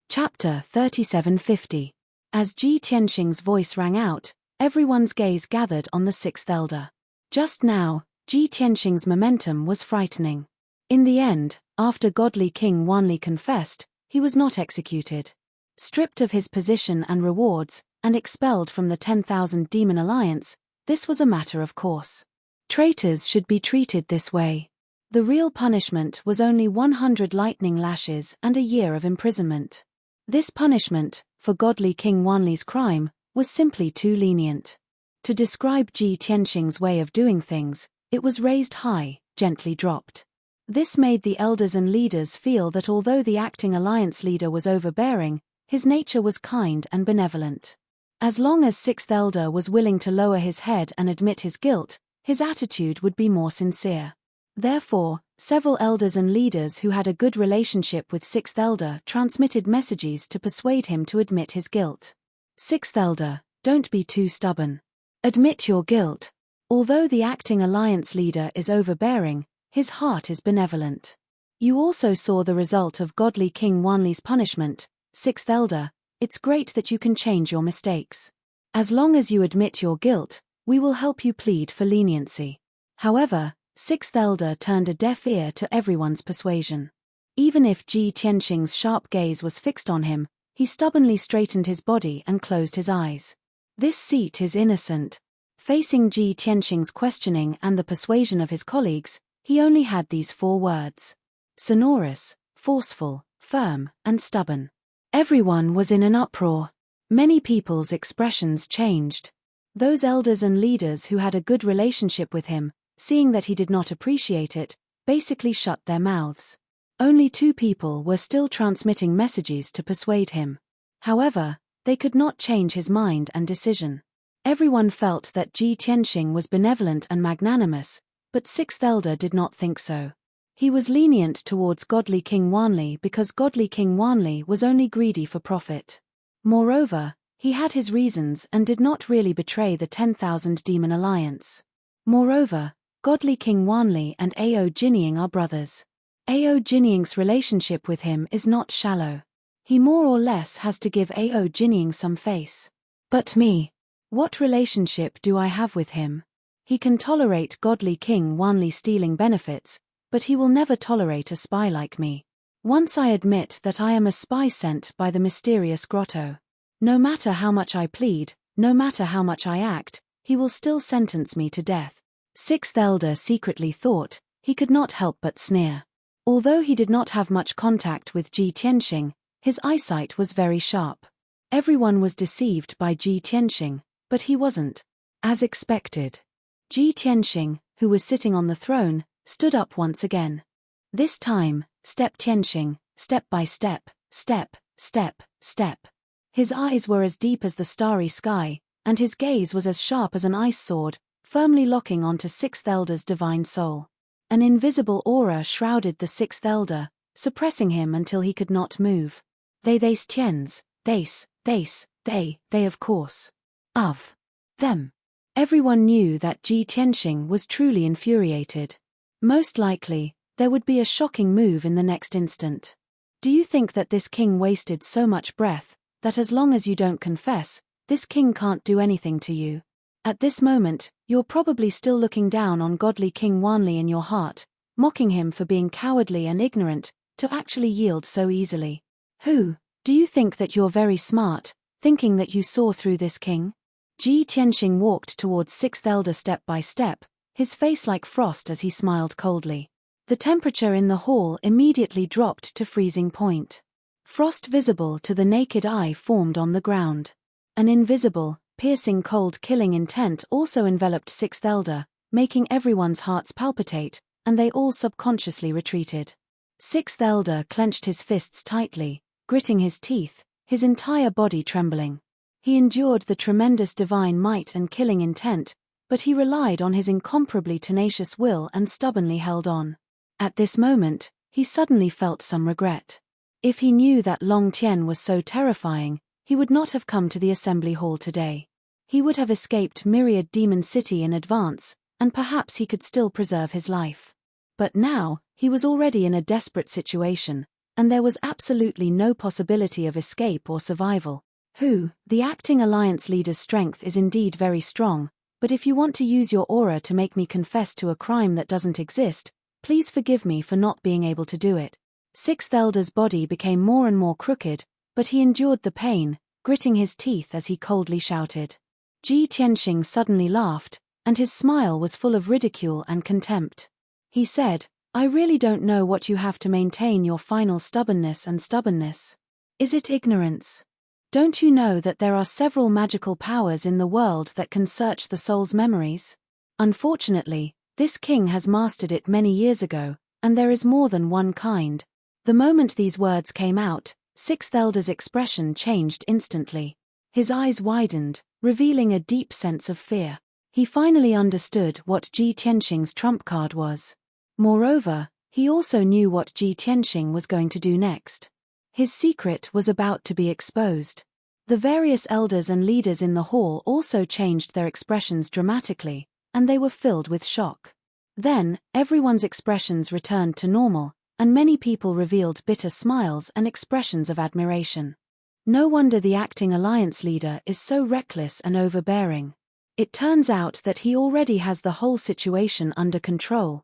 S1: Chapter 3750. As Ji Tianxing's voice rang out, everyone's gaze gathered on the Sixth Elder. Just now, Ji Tianxing's momentum was frightening. In the end, after Godly King Wanli confessed, he was not executed. Stripped of his position and rewards, and expelled from the 10,000 Demon Alliance, this was a matter of course. Traitors should be treated this way. The real punishment was only 100 lightning lashes and a year of imprisonment. This punishment, for godly King Wanli's crime, was simply too lenient. To describe Ji Tianxing's way of doing things, it was raised high, gently dropped. This made the elders and leaders feel that although the acting alliance leader was overbearing, his nature was kind and benevolent. As long as Sixth Elder was willing to lower his head and admit his guilt, his attitude would be more sincere. Therefore, several elders and leaders who had a good relationship with Sixth Elder transmitted messages to persuade him to admit his guilt. Sixth Elder, don't be too stubborn. Admit your guilt. Although the acting alliance leader is overbearing, his heart is benevolent. You also saw the result of godly King Wanli's punishment. Sixth Elder, it's great that you can change your mistakes. As long as you admit your guilt, we will help you plead for leniency. However, Sixth Elder turned a deaf ear to everyone's persuasion. Even if Ji Tianxing's sharp gaze was fixed on him, he stubbornly straightened his body and closed his eyes. This seat is innocent. Facing Ji Tianxing's questioning and the persuasion of his colleagues, he only had these 4 words. Sonorous, forceful, firm, and stubborn. Everyone was in an uproar. Many people's expressions changed. Those elders and leaders who had a good relationship with him, seeing that he did not appreciate it, basically shut their mouths. Only 2 people were still transmitting messages to persuade him. However, they could not change his mind and decision. Everyone felt that Ji Tianxing was benevolent and magnanimous, but Sixth Elder did not think so. He was lenient towards godly King Wanli because godly King Wanli was only greedy for profit. Moreover, he had his reasons and did not really betray the 10,000 demon alliance. Moreover, godly King Wanli and Ao Jinying are brothers. Ao Jinying's relationship with him is not shallow. He more or less has to give Ao Jinying some face. But me? What relationship do I have with him? He can tolerate godly King Wanli stealing benefits, but he will never tolerate a spy like me. Once I admit that I am a spy sent by the mysterious grotto. No matter how much I plead, no matter how much I act, he will still sentence me to death. Sixth Elder secretly thought, he could not help but sneer. Although he did not have much contact with Ji Tianxing, his eyesight was very sharp. Everyone was deceived by Ji Tianxing, but he wasn't. As expected. Ji Tianxing, who was sitting on the throne, stood up once again. This time, step Tianxing, step by step, step, step, step. His eyes were as deep as the starry sky, and his gaze was as sharp as an ice sword, firmly locking onto Sixth Elder's divine soul. An invisible aura shrouded the Sixth Elder, suppressing him until he could not move. They tians, they of course. Of them. Everyone knew that Ji Tianxing was truly infuriated. Most likely, there would be a shocking move in the next instant. Do you think that this king wasted so much breath, that as long as you don't confess, this king can't do anything to you? At this moment, you're probably still looking down on godly King Wanli in your heart, mocking him for being cowardly and ignorant, to actually yield so easily. Who? Do you think that you're very smart, thinking that you saw through this king? Ji Tianxing walked towards Sixth Elder step by step, his face like frost as he smiled coldly. The temperature in the hall immediately dropped to freezing point. Frost visible to the naked eye formed on the ground. An invisible, piercing cold killing intent also enveloped Sixth Elder, making everyone's hearts palpitate, and they all subconsciously retreated. Sixth Elder clenched his fists tightly, gritting his teeth, his entire body trembling. He endured the tremendous divine might and killing intent, but he relied on his incomparably tenacious will and stubbornly held on. At this moment, he suddenly felt some regret. If he knew that Long Tian was so terrifying, he would not have come to the assembly hall today. He would have escaped Myriad Demon City in advance, and perhaps he could still preserve his life. But now, he was already in a desperate situation, and there was absolutely no possibility of escape or survival. The acting alliance leader's strength is indeed very strong, but if you want to use your aura to make me confess to a crime that doesn't exist, please forgive me for not being able to do it. Sixth Elder's body became more and more crooked, but he endured the pain, gritting his teeth as he coldly shouted. Ji Tianxing suddenly laughed, and his smile was full of ridicule and contempt. He said, "I really don't know what you have to maintain your final stubbornness and stubbornness. Is it ignorance? Don't you know that there are several magical powers in the world that can search the soul's memories? Unfortunately, this king has mastered it many years ago, and there is more than one kind. The moment these words came out, Sixth Elder's expression changed instantly. His eyes widened, revealing a deep sense of fear. He finally understood what Ji Tianqing's trump card was. Moreover, he also knew what Ji Tianqing was going to do next. His secret was about to be exposed. The various elders and leaders in the hall also changed their expressions dramatically, and they were filled with shock. Then, everyone's expressions returned to normal, and many people revealed bitter smiles and expressions of admiration. No wonder the acting alliance leader is so reckless and overbearing. It turns out that he already has the whole situation under control.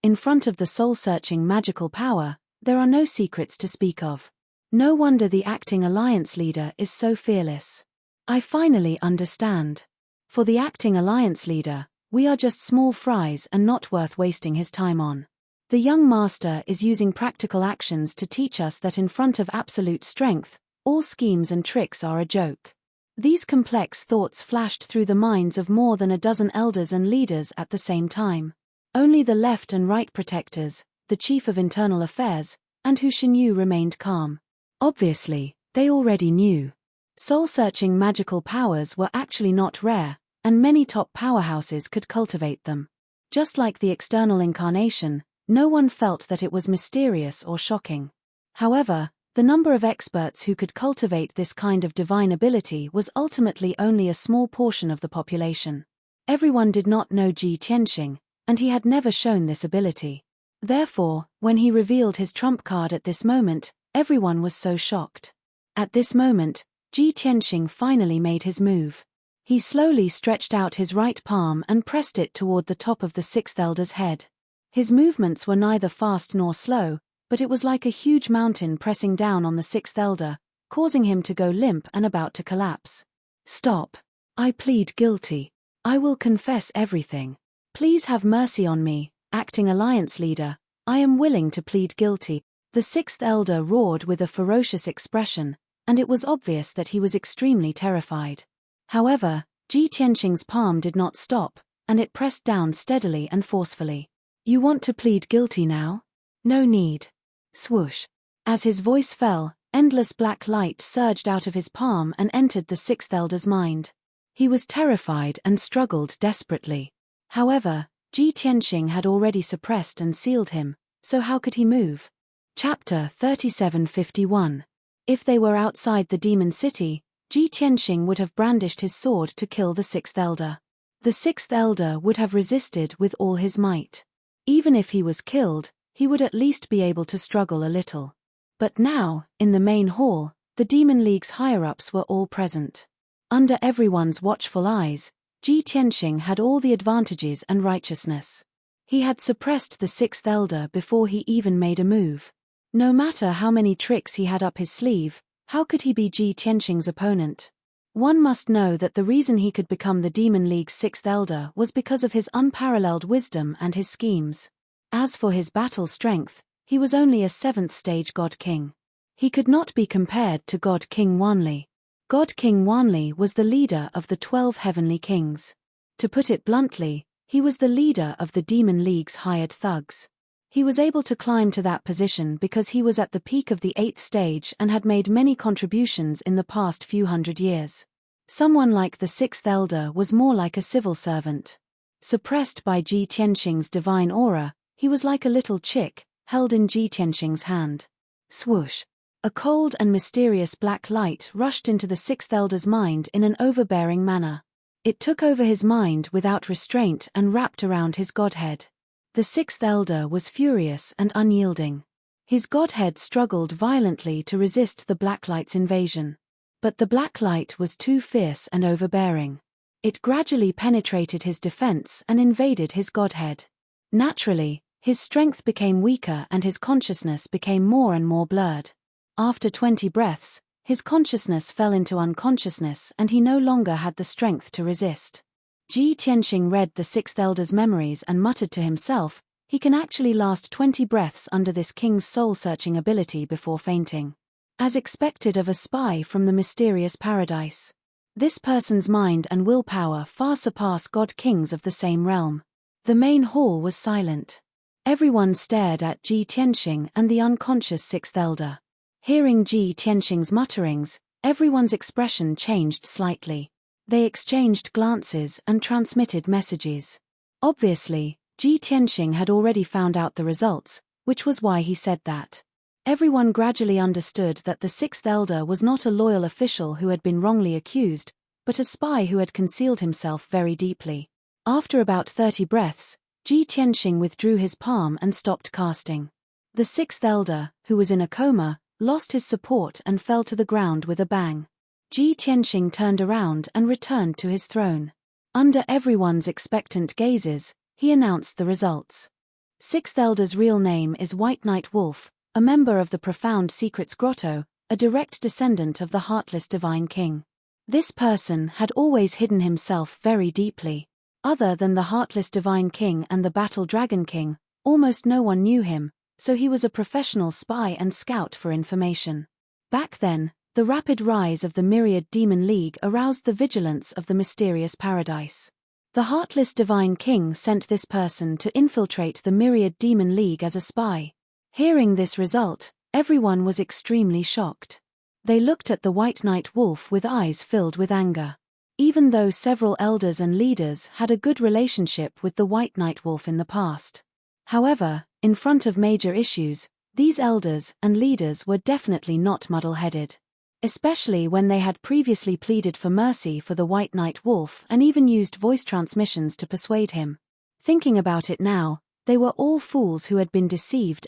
S1: In front of the soul-searching magical power, there are no secrets to speak of. No wonder the acting alliance leader is so fearless. I finally understand. For the acting alliance leader, we are just small fries and not worth wasting his time on. The young master is using practical actions to teach us that in front of absolute strength, all schemes and tricks are a joke. These complex thoughts flashed through the minds of more than a dozen elders and leaders at the same time. Only the left and right protectors, the chief of internal affairs, and Hu Xinyu remained calm. Obviously, they already knew. Soul-searching magical powers were actually not rare, and many top powerhouses could cultivate them. Just like the external incarnation, no one felt that it was mysterious or shocking. However, the number of experts who could cultivate this kind of divine ability was ultimately only a small portion of the population. Everyone did not know Ji Tianqing, and he had never shown this ability. Therefore, when he revealed his trump card at this moment, everyone was so shocked. At this moment, Ji Tianqing finally made his move. He slowly stretched out his right palm and pressed it toward the top of the sixth elder's head. His movements were neither fast nor slow, but it was like a huge mountain pressing down on the sixth elder, causing him to go limp and about to collapse. Stop. I plead guilty. I will confess everything. Please have mercy on me, acting alliance leader. I am willing to plead guilty. The sixth elder roared with a ferocious expression, and it was obvious that he was extremely terrified. However, Ji Tianqing's palm did not stop, and it pressed down steadily and forcefully. You want to plead guilty now? No need. Swoosh. As his voice fell, endless black light surged out of his palm and entered the sixth elder's mind. He was terrified and struggled desperately. However, Ji Tianqing had already suppressed and sealed him, so how could he move? Chapter 3751. If they were outside the demon city, Ji Tianqing would have brandished his sword to kill the sixth elder. The sixth elder would have resisted with all his might. Even if he was killed, he would at least be able to struggle a little. But now, in the main hall, the Demon League's higher-ups were all present. Under everyone's watchful eyes, Ji Tianqing had all the advantages and righteousness. He had suppressed the sixth elder before he even made a move. No matter how many tricks he had up his sleeve, how could he be Ji Tianqing's opponent? One must know that the reason he could become the Demon League's sixth elder was because of his unparalleled wisdom and his schemes. As for his battle strength, he was only a seventh-stage God King. He could not be compared to God King Wanli. God King Wanli was the leader of the 12 heavenly kings. To put it bluntly, he was the leader of the Demon League's hired thugs. He was able to climb to that position because he was at the peak of the 8th stage and had made many contributions in the past few hundred years. Someone like the 6th elder was more like a civil servant. Suppressed by Ji Tianqing's divine aura, he was like a little chick, held in Ji Tianqing's hand. Swoosh! A cold and mysterious black light rushed into the 6th elder's mind in an overbearing manner. It took over his mind without restraint and wrapped around his godhead. The 6th elder was furious and unyielding. His godhead struggled violently to resist the black light's invasion. But the black light was too fierce and overbearing. It gradually penetrated his defense and invaded his godhead. Naturally, his strength became weaker and his consciousness became more and more blurred. After 20 breaths, his consciousness fell into unconsciousness and he no longer had the strength to resist. Ji Tianqing read the 6th elder's memories and muttered to himself, he can actually last 20 breaths under this king's soul-searching ability before fainting. as expected of a spy from the mysterious paradise. This person's mind and willpower far surpass god kings of the same realm. The main hall was silent. Everyone stared at Ji Tianxing and the unconscious sixth elder. Hearing Ji Tianxing's mutterings, everyone's expression changed slightly. They exchanged glances and transmitted messages. Obviously, Ji Tianxing had already found out the results, which was why he said that. Everyone gradually understood that the sixth elder was not a loyal official who had been wrongly accused, but a spy who had concealed himself very deeply. After about 30 breaths, Ji Tianxing withdrew his palm and stopped casting. The sixth elder, who was in a coma, lost his support and fell to the ground with a bang. Ji Tianxing turned around and returned to his throne. Under everyone's expectant gazes, he announced the results. Sixth elder's real name is White Knight Wolf, a member of the Profound Secrets Grotto, a direct descendant of the Heartless Divine King. This person had always hidden himself very deeply. Other than the Heartless Divine King and the Battle Dragon King, almost no one knew him, so he was a professional spy and scout for information. Back then, the rapid rise of the Myriad Demon League aroused the vigilance of the mysterious paradise. The Heartless Divine King sent this person to infiltrate the Myriad Demon League as a spy. Hearing this result, everyone was extremely shocked. They looked at the White Knight Wolf with eyes filled with anger. Even though several elders and leaders had a good relationship with the White Knight Wolf in the past. However, in front of major issues, these elders and leaders were definitely not muddle-headed. Especially when they had previously pleaded for mercy for the White Knight Wolf and even used voice transmissions to persuade him. Thinking about it now, they were all fools who had been deceived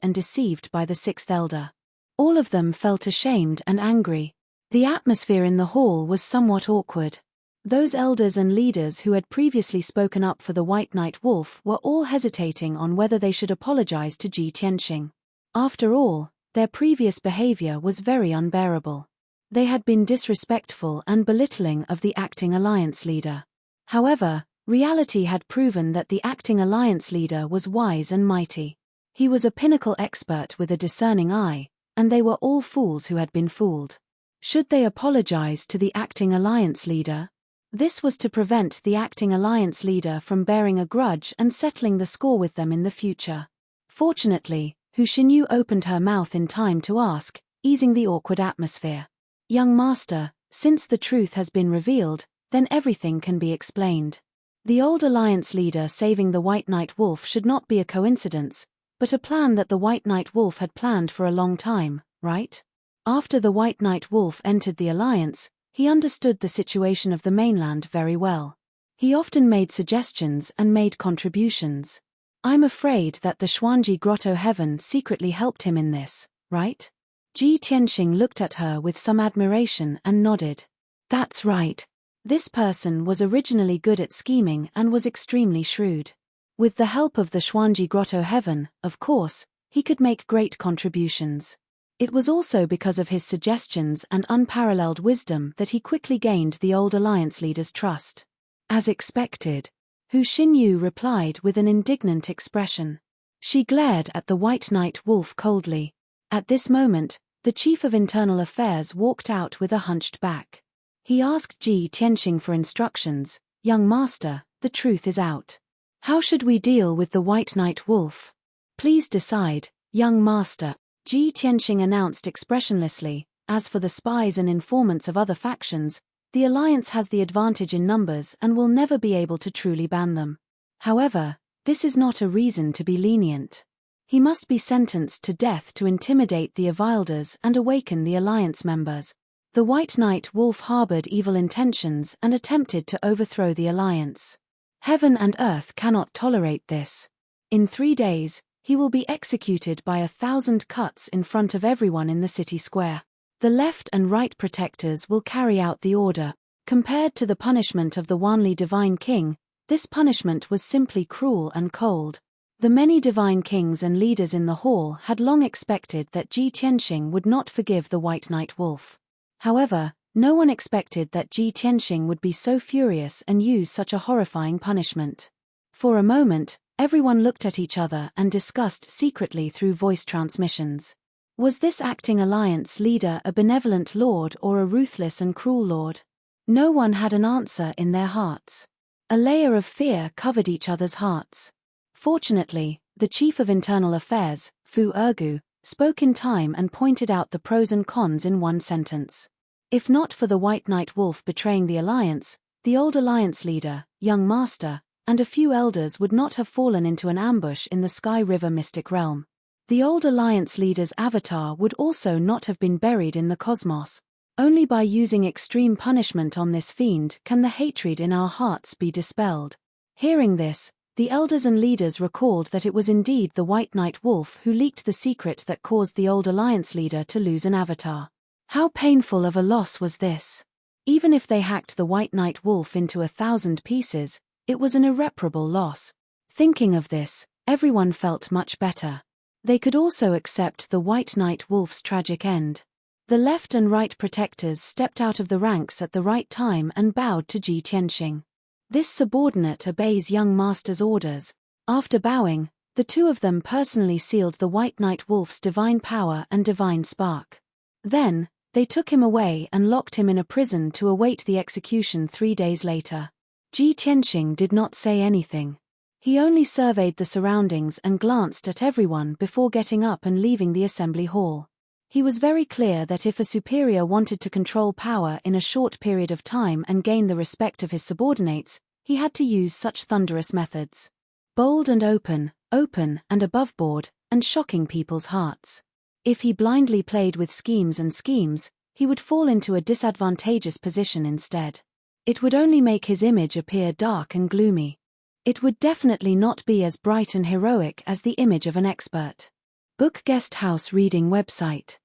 S1: by the sixth elder. All of them felt ashamed and angry. The atmosphere in the hall was somewhat awkward. Those elders and leaders who had previously spoken up for the White Knight Wolf were all hesitating on whether they should apologize to Ji Tianxing. After all, their previous behavior was very unbearable. They had been disrespectful and belittling of the acting alliance leader. However, reality had proven that the acting alliance leader was wise and mighty. He was a pinnacle expert with a discerning eye, and they were all fools who had been fooled. Should they apologize to the acting alliance leader? This was to prevent the acting alliance leader from bearing a grudge and settling the score with them in the future. Fortunately, Hu Xinyu opened her mouth in time to ask, easing the awkward atmosphere. Young master, since the truth has been revealed, then everything can be explained. The old alliance leader saving the White Knight Wolf should not be a coincidence, but a plan that the White Knight Wolf had planned for a long time, right? After the White Knight Wolf entered the alliance, he understood the situation of the mainland very well. He often made suggestions and made contributions. I'm afraid that the Xuanji Grotto Heaven secretly helped him in this, right? Ji Tianxing looked at her with some admiration and nodded. That's right. This person was originally good at scheming and was extremely shrewd. With the help of the Xuanji Grotto Heaven, of course, he could make great contributions. It was also because of his suggestions and unparalleled wisdom that he quickly gained the old alliance leader's trust. As expected, Hu Xinyu replied with an indignant expression. She glared at the White Knight Wolf coldly. At this moment, the Chief of Internal Affairs walked out with a hunched back. He asked Ji Tianxing for instructions. Young master, the truth is out. How should we deal with the White Knight Wolf? Please decide, young master, Ji Tianxing announced expressionlessly. As for the spies and informants of other factions, the alliance has the advantage in numbers and will never be able to truly ban them. However, this is not a reason to be lenient. He must be sentenced to death to intimidate the Avilders and awaken the alliance members. The White Knight Wolf harbored evil intentions and attempted to overthrow the alliance. Heaven and earth cannot tolerate this. In 3 days, he will be executed by 1,000 cuts in front of everyone in the city square. The left and right protectors will carry out the order. Compared to the punishment of the Wanli Divine King, this punishment was simply cruel and cold. The many divine kings and leaders in the hall had long expected that Ji Tianxing would not forgive the White Knight Wolf. However, no one expected that Ji Tianxing would be so furious and use such a horrifying punishment. For a moment, everyone looked at each other and discussed secretly through voice transmissions. Was this acting alliance leader a benevolent lord or a ruthless and cruel lord? No one had an answer in their hearts. A layer of fear covered each other's hearts. Fortunately, the chief of internal affairs, Fu Ergu, spoke in time and pointed out the pros and cons in one sentence. If not for the White Knight Wolf betraying the alliance, the old alliance leader, young master, and a few elders would not have fallen into an ambush in the Sky River mystic realm. The old alliance leader's avatar would also not have been buried in the cosmos. Only by using extreme punishment on this fiend can the hatred in our hearts be dispelled. Hearing this, the elders and leaders recalled that it was indeed the White Knight Wolf who leaked the secret that caused the old alliance leader to lose an avatar. How painful of a loss was this? Even if they hacked the White Knight Wolf into 1,000 pieces, it was an irreparable loss. Thinking of this, everyone felt much better. They could also accept the White Knight Wolf's tragic end. The left and right protectors stepped out of the ranks at the right time and bowed to Ji Tianxing. This subordinate obeys young master's orders. After bowing, the two of them personally sealed the White Knight Wolf's divine power and divine spark. Then, they took him away and locked him in a prison to await the execution 3 days later. Ji Tianxing did not say anything. He only surveyed the surroundings and glanced at everyone before getting up and leaving the assembly hall. He was very clear that if a superior wanted to control power in a short period of time and gain the respect of his subordinates, he had to use such thunderous methods. Bold and open and aboveboard, and shocking people's hearts. If he blindly played with schemes, he would fall into a disadvantageous position instead. It would only make his image appear dark and gloomy. It would definitely not be as bright and heroic as the image of an expert. Book Guest House Reading Website.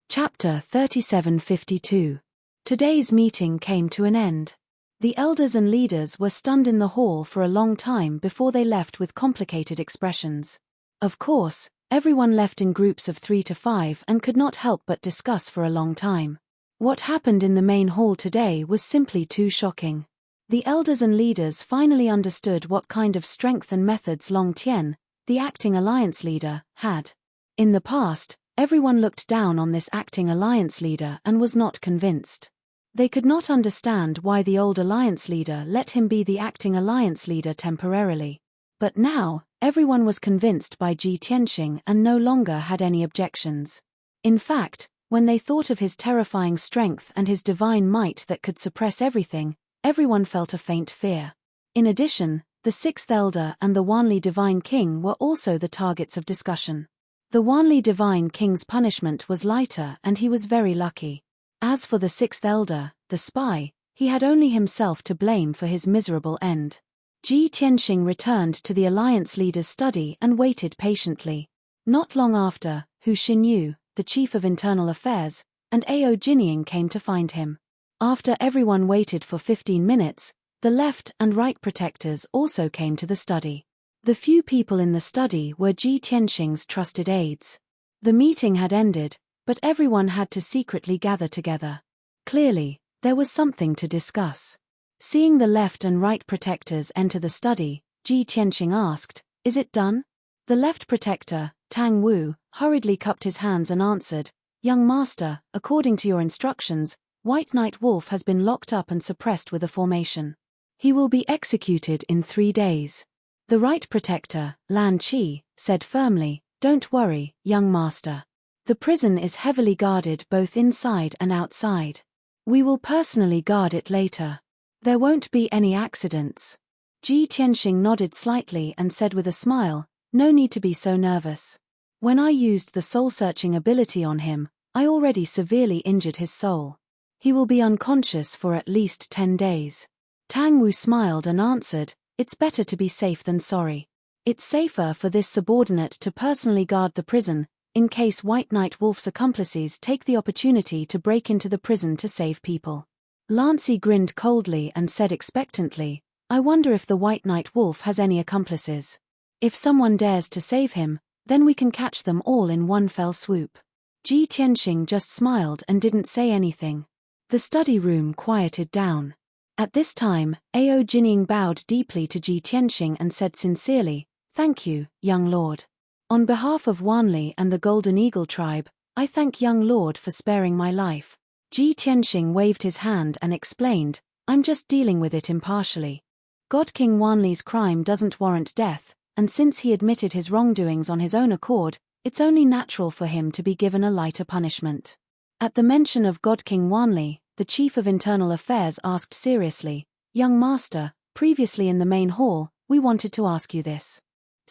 S1: Chapter 3752. Today's meeting came to an end. The elders and leaders were stunned in the hall for a long time before they left with complicated expressions. Of course, everyone left in groups of 3 to 5 and could not help but discuss for a long time. What happened in the main hall today was simply too shocking. The elders and leaders finally understood what kind of strength and methods Long Tian, the acting alliance leader, had. In the past, everyone looked down on this acting alliance leader and was not convinced. They could not understand why the old alliance leader let him be the acting alliance leader temporarily. But now, everyone was convinced by Ji Tianxing and no longer had any objections. In fact, when they thought of his terrifying strength and his divine might that could suppress everything, everyone felt a faint fear. In addition, the sixth elder and the Wanli Divine King were also the targets of discussion. The Wanli Divine King's punishment was lighter and he was very lucky. As for the sixth elder, the spy, he had only himself to blame for his miserable end. Ji Tianxing returned to the alliance leader's study and waited patiently. Not long after, Hu Xinyu, the chief of internal affairs, and Ao Jinying came to find him. After everyone waited for 15 minutes, the left and right protectors also came to the study. The few people in the study were Ji Tianxing's trusted aides. The meeting had ended, but everyone had to secretly gather together. Clearly, there was something to discuss. Seeing the left and right protectors enter the study, Ji Tianxing asked, "Is it done?" The left protector, Tang Wu, hurriedly cupped his hands and answered, "Young master, according to your instructions, White Knight Wolf has been locked up and suppressed with a formation. He will be executed in 3 days." The right protector, Lan Qi, said firmly, "Don't worry, young master. The prison is heavily guarded both inside and outside. We will personally guard it later. There won't be any accidents." Ji Tianxing nodded slightly and said with a smile, "No need to be so nervous. When I used the soul-searching ability on him, I already severely injured his soul. He will be unconscious for at least 10 days. Tang Wu smiled and answered, "It's better to be safe than sorry. It's safer for this subordinate to personally guard the prison, in case White Knight Wolf's accomplices take the opportunity to break into the prison to save people." Lancy grinned coldly and said expectantly, "I wonder if the White Knight Wolf has any accomplices. If someone dares to save him, then we can catch them all in one fell swoop." Ji Tianxing just smiled and didn't say anything. The study room quieted down. At this time, Ao Jinying bowed deeply to Ji Tianxing and said sincerely, "Thank you, young lord. On behalf of Wanli and the Golden Eagle tribe, I thank young lord for sparing my life. Ji Tianxing waved his hand and explained, I'm just dealing with it impartially. God King Wanli's crime doesn't warrant death, and since he admitted his wrongdoings on his own accord, it's only natural for him to be given a lighter punishment. At the mention of God King Wanli, the chief of internal affairs asked seriously, Young master, previously in the main hall, we wanted to ask you this.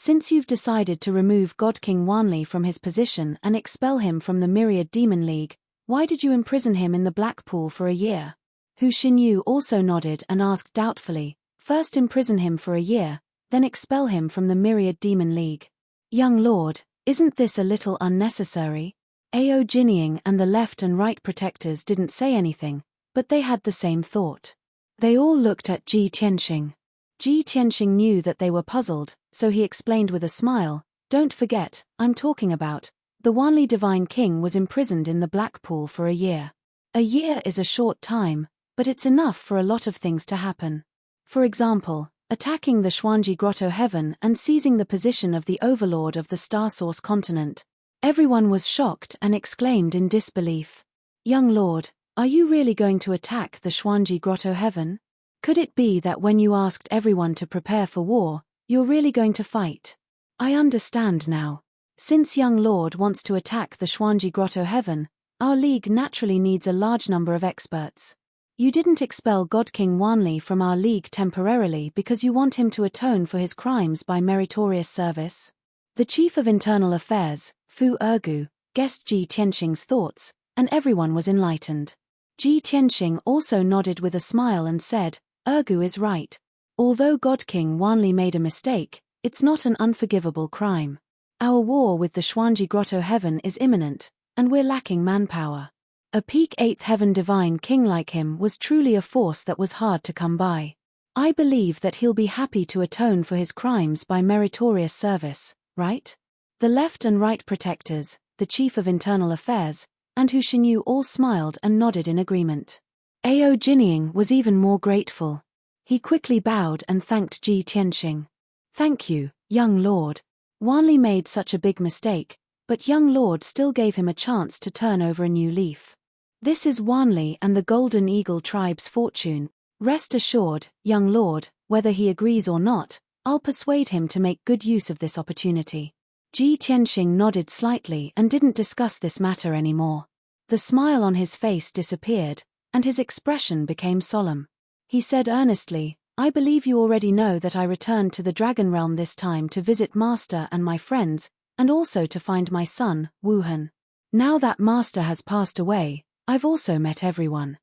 S1: Since you've decided to remove God King Wanli from his position and expel him from the Myriad Demon League, why did you imprison him in the Black Pool for a year? Hu Xinyu also nodded and asked doubtfully, first imprison him for a year, then expel him from the Myriad Demon League. Young lord, isn't this a little unnecessary? Ao Jinying and the left and right protectors didn't say anything, but they had the same thought. They all looked at Ji Tianxing. Ji Tianxing knew that they were puzzled, so he explained with a smile, don't forget, I'm talking about, the Wanli Divine King was imprisoned in the Black Pool for a year. A year is a short time, but it's enough for a lot of things to happen. For example, attacking the Xuanji Grotto Heaven and seizing the position of the overlord of the Star Source continent. Everyone was shocked and exclaimed in disbelief. Young lord, are you really going to attack the Xuanji Grotto Heaven? Could it be that when you asked everyone to prepare for war, you're really going to fight? I understand now. Since young lord wants to attack the Xuanji Grotto Heaven, our league naturally needs a large number of experts. You didn't expel God King Wanli from our league temporarily because you want him to atone for his crimes by meritorious service? The chief of internal affairs, Fu Ergu, guessed Ji Tianxing's thoughts, and everyone was enlightened. Ji Tianxing also nodded with a smile and said, Ergu is right. Although God King Wanli made a mistake, it's not an unforgivable crime. Our war with the Xuanji Grotto Heaven is imminent, and we're lacking manpower. A peak 8th Heaven Divine King like him was truly a force that was hard to come by. I believe that he'll be happy to atone for his crimes by meritorious service, right? The left and right protectors, the chief of internal affairs, and Hu Xinyu all smiled and nodded in agreement. Ao Jinying was even more grateful. He quickly bowed and thanked Ji Tianxing. Thank you, young lord. Wanli made such a big mistake, but young lord still gave him a chance to turn over a new leaf. This is Wanli and the Golden Eagle tribe's fortune. Rest assured, young lord, whether he agrees or not, I'll persuade him to make good use of this opportunity. Ji Tianxing nodded slightly and didn't discuss this matter anymore. The smile on his face disappeared, and his expression became solemn. He said earnestly, I believe you already know that I returned to the Dragon Realm this time to visit Master and my friends, and also to find my son, Wuhan. Now that Master has passed away, I've also met everyone.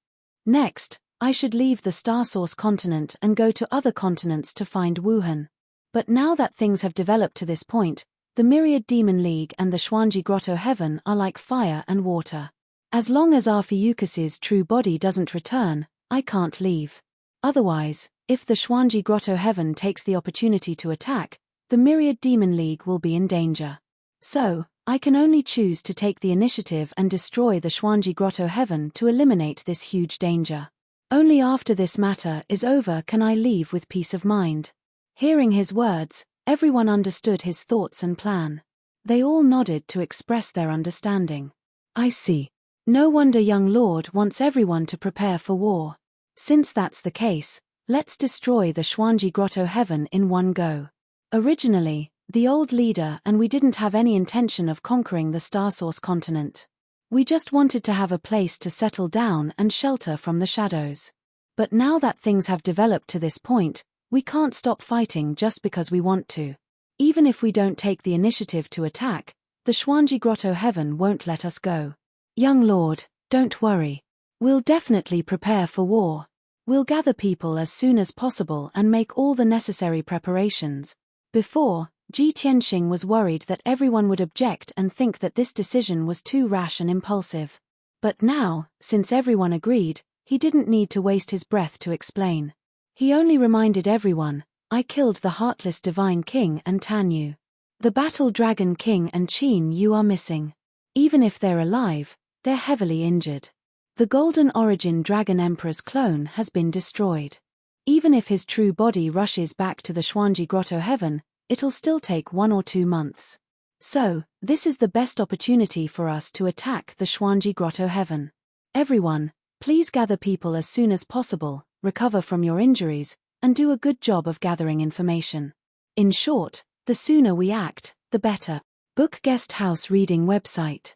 S1: Next, I should leave the Star Source continent and go to other continents to find Wuhan. But now that things have developed to this point, the Myriad Demon League and the Xuanji Grotto Heaven are like fire and water. As long as Arphieuchus's true body doesn't return, I can't leave. Otherwise, if the Xuanji Grotto Heaven takes the opportunity to attack, the Myriad Demon League will be in danger. So, I can only choose to take the initiative and destroy the Xuanji Grotto Heaven to eliminate this huge danger. Only after this matter is over can I leave with peace of mind. Hearing his words, everyone understood his thoughts and plan. They all nodded to express their understanding. I see. No wonder young lord wants everyone to prepare for war. Since that's the case, let's destroy the Xuanji Grotto Heaven in one go. Originally, the old leader and we didn't have any intention of conquering the Star Source continent. We just wanted to have a place to settle down and shelter from the shadows. But now that things have developed to this point, we can't stop fighting just because we want to. Even if we don't take the initiative to attack, the Xuanji Grotto Heaven won't let us go. Young lord, don't worry. We'll definitely prepare for war. We'll gather people as soon as possible and make all the necessary preparations. Before, Ji Tianxing was worried that everyone would object and think that this decision was too rash and impulsive. But now, since everyone agreed, he didn't need to waste his breath to explain. He only reminded everyone, I killed the Heartless Divine King and Tan Yu. The Battle Dragon King and Qin Yu are missing. Even if they're alive, they're heavily injured. The Golden Origin Dragon Emperor's clone has been destroyed. Even if his true body rushes back to the Xuanji Grotto Heaven, it'll still take 1 or 2 months. So, this is the best opportunity for us to attack the Xuanji Grotto Heaven. Everyone, please gather people as soon as possible, recover from your injuries, and do a good job of gathering information. In short, the sooner we act, the better. Book Guest House Reading Website.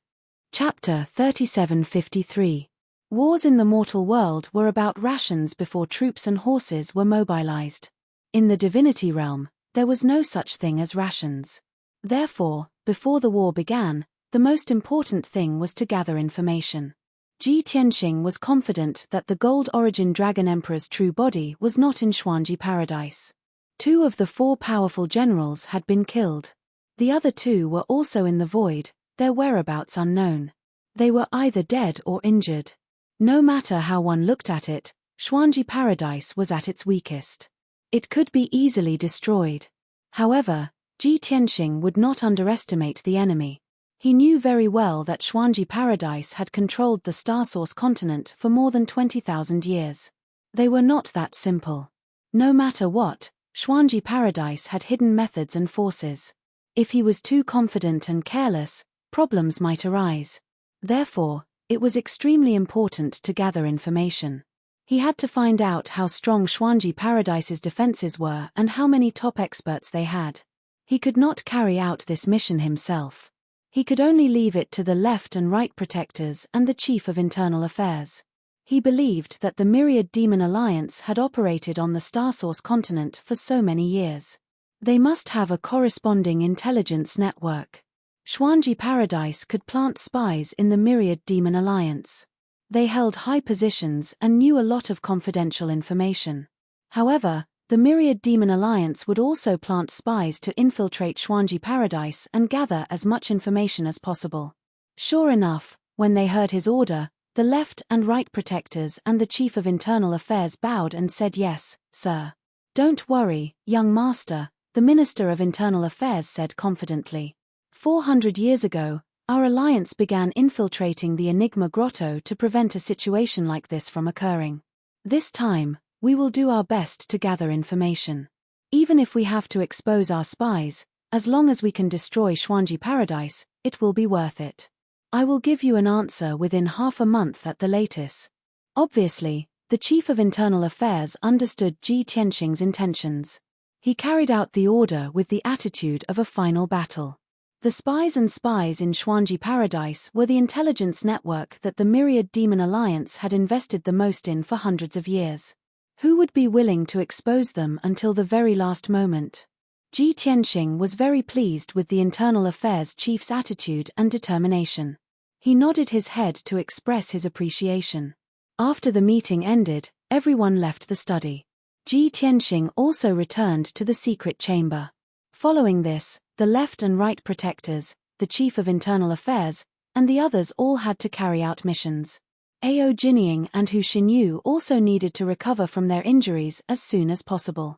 S1: Chapter 3753. Wars in the mortal world were about rations before troops and horses were mobilized. In the divinity realm, there was no such thing as rations. Therefore, before the war began, the most important thing was to gather information. Ji Tianxing was confident that the Gold Origin Dragon Emperor's true body was not in Xuanji Paradise. 2 of the 4 powerful generals had been killed. The other 2 were also in the void, their whereabouts unknown. They were either dead or injured. No matter how one looked at it, Xuanji Paradise was at its weakest. It could be easily destroyed. However, Ji Tianxing would not underestimate the enemy. He knew very well that Xuanji Paradise had controlled the Star Source continent for more than 20,000 years. They were not that simple. No matter what, Xuanji Paradise had hidden methods and forces. If he was too confident and careless, problems might arise. Therefore, it was extremely important to gather information. He had to find out how strong Xuanji Paradise's defenses were and how many top experts they had. He could not carry out this mission himself. He could only leave it to the left and right protectors and the Chief of Internal Affairs. He believed that the Myriad Demon Alliance had operated on the Star Source continent for so many years. They must have a corresponding intelligence network. Xuanji Paradise could plant spies in the Myriad Demon Alliance. They held high positions and knew a lot of confidential information. However, the Myriad Demon Alliance would also plant spies to infiltrate Xuanji Paradise and gather as much information as possible. Sure enough, when they heard his order, the left and right protectors and the Chief of Internal Affairs bowed and said, "Yes, sir." "Don't worry, young master," the Minister of Internal Affairs said confidently. 400 years ago, our alliance began infiltrating the Enigma Grotto to prevent a situation like this from occurring. This time, we will do our best to gather information. Even if we have to expose our spies, as long as we can destroy Xuanji Paradise, it will be worth it. I will give you an answer within half a month at the latest. Obviously, the Chief of Internal Affairs understood Ji Tianxing's intentions. He carried out the order with the attitude of a final battle. The spies in Xuanji Paradise were the intelligence network that the Myriad Demon Alliance had invested the most in for hundreds of years. Who would be willing to expose them until the very last moment? Ji Tianxing was very pleased with the Internal Affairs Chief's attitude and determination. He nodded his head to express his appreciation. After the meeting ended, everyone left the study. Ji Tianxing also returned to the secret chamber. Following this, the left and right protectors, the Chief of Internal Affairs, and the others all had to carry out missions. Ao Jinying and Hu Xinyu also needed to recover from their injuries as soon as possible.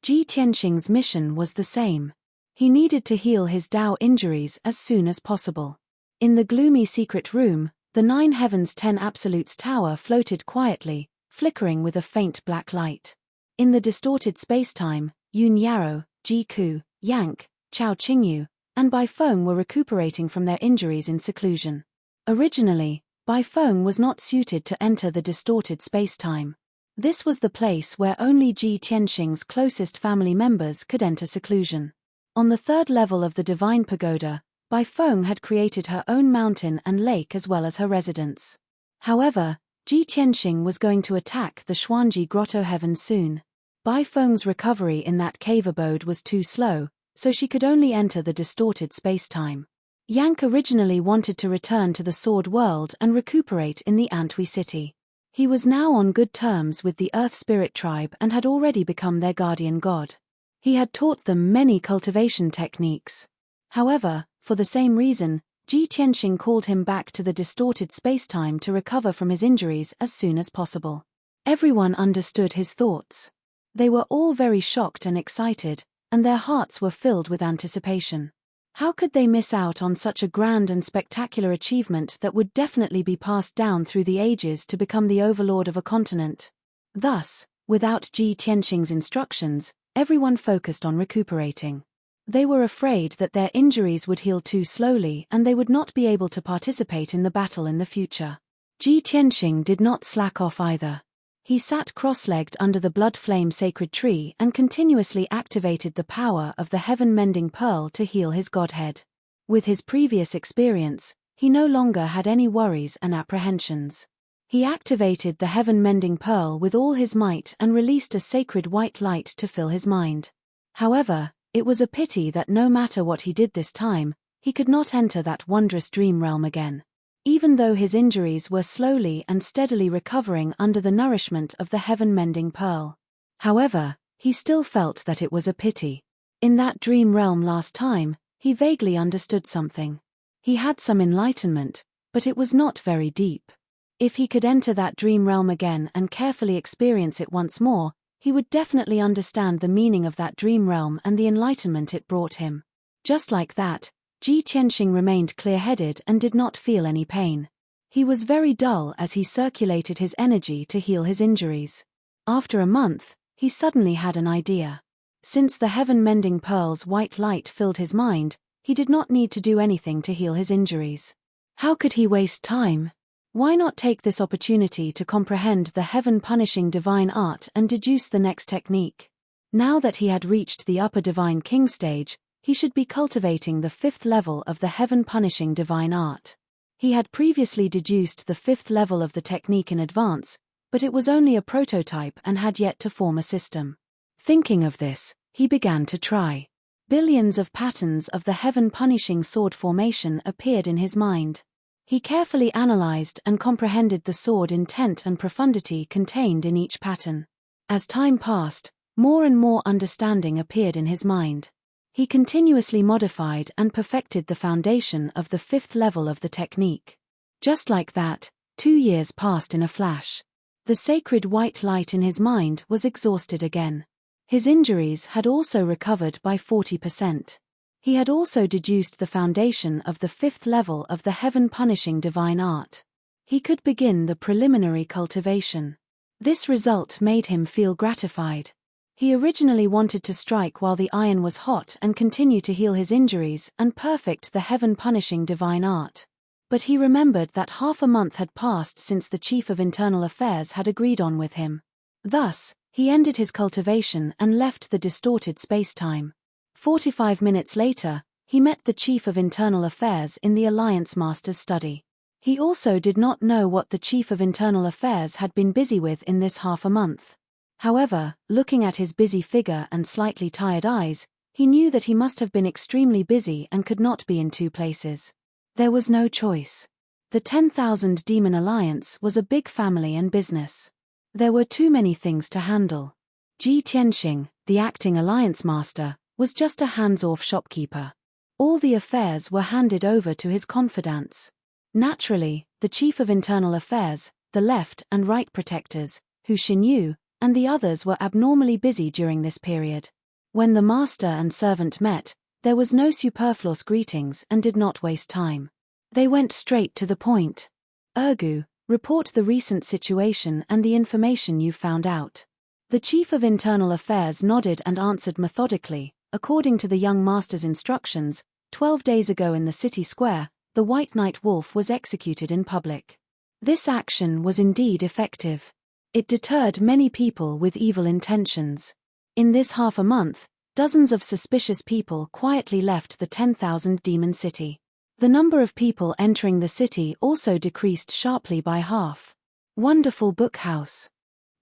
S1: Ji Tianxing's mission was the same. He needed to heal his Dao injuries as soon as possible. In the gloomy secret room, the 9 Heavens 10 Absolutes tower floated quietly, flickering with a faint black light. In the distorted spacetime, Yun Yaro, Ji Ku, Yank, Chao Qingyu, and Bai Feng were recuperating from their injuries in seclusion. Originally, Bai Feng was not suited to enter the distorted spacetime. This was the place where only Ji Tianxing's closest family members could enter seclusion. On the 3rd level of the Divine Pagoda, Bai Feng had created her own mountain and lake as well as her residence. However, Ji Tianxing was going to attack the Xuanji Grotto Heaven soon. Bai Feng's recovery in that cave abode was too slow, so she could only enter the distorted spacetime. Yank originally wanted to return to the Sword World and recuperate in the Antwi city. He was now on good terms with the Earth Spirit tribe and had already become their guardian god. He had taught them many cultivation techniques. However, for the same reason, Ji Tianxing called him back to the distorted spacetime to recover from his injuries as soon as possible. Everyone understood his thoughts. They were all very shocked and excited, and their hearts were filled with anticipation. How could they miss out on such a grand and spectacular achievement that would definitely be passed down through the ages to become the overlord of a continent? Thus, without Ji Tianxing's instructions, everyone focused on recuperating. They were afraid that their injuries would heal too slowly and they would not be able to participate in the battle in the future. Ji Tianxing did not slack off either. He sat cross-legged under the blood flame sacred tree and continuously activated the power of the heaven-mending pearl to heal his godhead. With his previous experience, he no longer had any worries and apprehensions. He activated the heaven-mending pearl with all his might and released a sacred white light to fill his mind. However, it was a pity that no matter what he did this time, he could not enter that wondrous dream realm again. Even though his injuries were slowly and steadily recovering under the nourishment of the heaven-mending pearl. However, he still felt that it was a pity. In that dream realm last time, he vaguely understood something. He had some enlightenment, but it was not very deep. If he could enter that dream realm again and carefully experience it once more, he would definitely understand the meaning of that dream realm and the enlightenment it brought him. Just like that, Ji Tianxing remained clear-headed and did not feel any pain. He was very dull as he circulated his energy to heal his injuries. After a month, he suddenly had an idea. Since the heaven-mending pearl's white light filled his mind, he did not need to do anything to heal his injuries. How could he waste time? Why not take this opportunity to comprehend the heaven-punishing divine art and deduce the next technique? Now that he had reached the upper divine king stage, he should be cultivating the 5th level of the heaven-punishing divine art. He had previously deduced the 5th level of the technique in advance, but it was only a prototype and had yet to form a system. Thinking of this, he began to try. Billions of patterns of the heaven-punishing sword formation appeared in his mind. He carefully analyzed and comprehended the sword intent and profundity contained in each pattern. As time passed, more and more understanding appeared in his mind. He continuously modified and perfected the foundation of the 5th level of the technique. Just like that, 2 years passed in a flash. The sacred white light in his mind was exhausted again. His injuries had also recovered by 40%. He had also deduced the foundation of the 5th level of the heaven-punishing divine art. He could begin the preliminary cultivation. This result made him feel gratified. He originally wanted to strike while the iron was hot and continue to heal his injuries and perfect the heaven-punishing divine art. But he remembered that half a month had passed since the Chief of Internal Affairs had agreed on with him. Thus, he ended his cultivation and left the distorted space-time. 45 minutes later, he met the Chief of Internal Affairs in the Alliance Master's study. He also did not know what the Chief of Internal Affairs had been busy with in this half a month. However, looking at his busy figure and slightly tired eyes, he knew that he must have been extremely busy and could not be in 2 places. There was no choice. The 10,000 Demon Alliance was a big family and business. There were too many things to handle. Ji Tianxing, the acting Alliance Master, was just a hands-off shopkeeper. All the affairs were handed over to his confidants. Naturally, the Chief of Internal Affairs, the left and right protectors, Hu Xinyu, and the others were abnormally busy during this period. When the master and servant met, there was no superfluous greetings and did not waste time. They went straight to the point. Ergu, report the recent situation and the information you found out. The Chief of Internal Affairs nodded and answered methodically. According to the young master's instructions, 12 days ago in the city square, the White Knight Wolf was executed in public. This action was indeed effective. It deterred many people with evil intentions. In this half a month, dozens of suspicious people quietly left the 10,000 demon city. The number of people entering the city also decreased sharply by half. Wonderful Book House.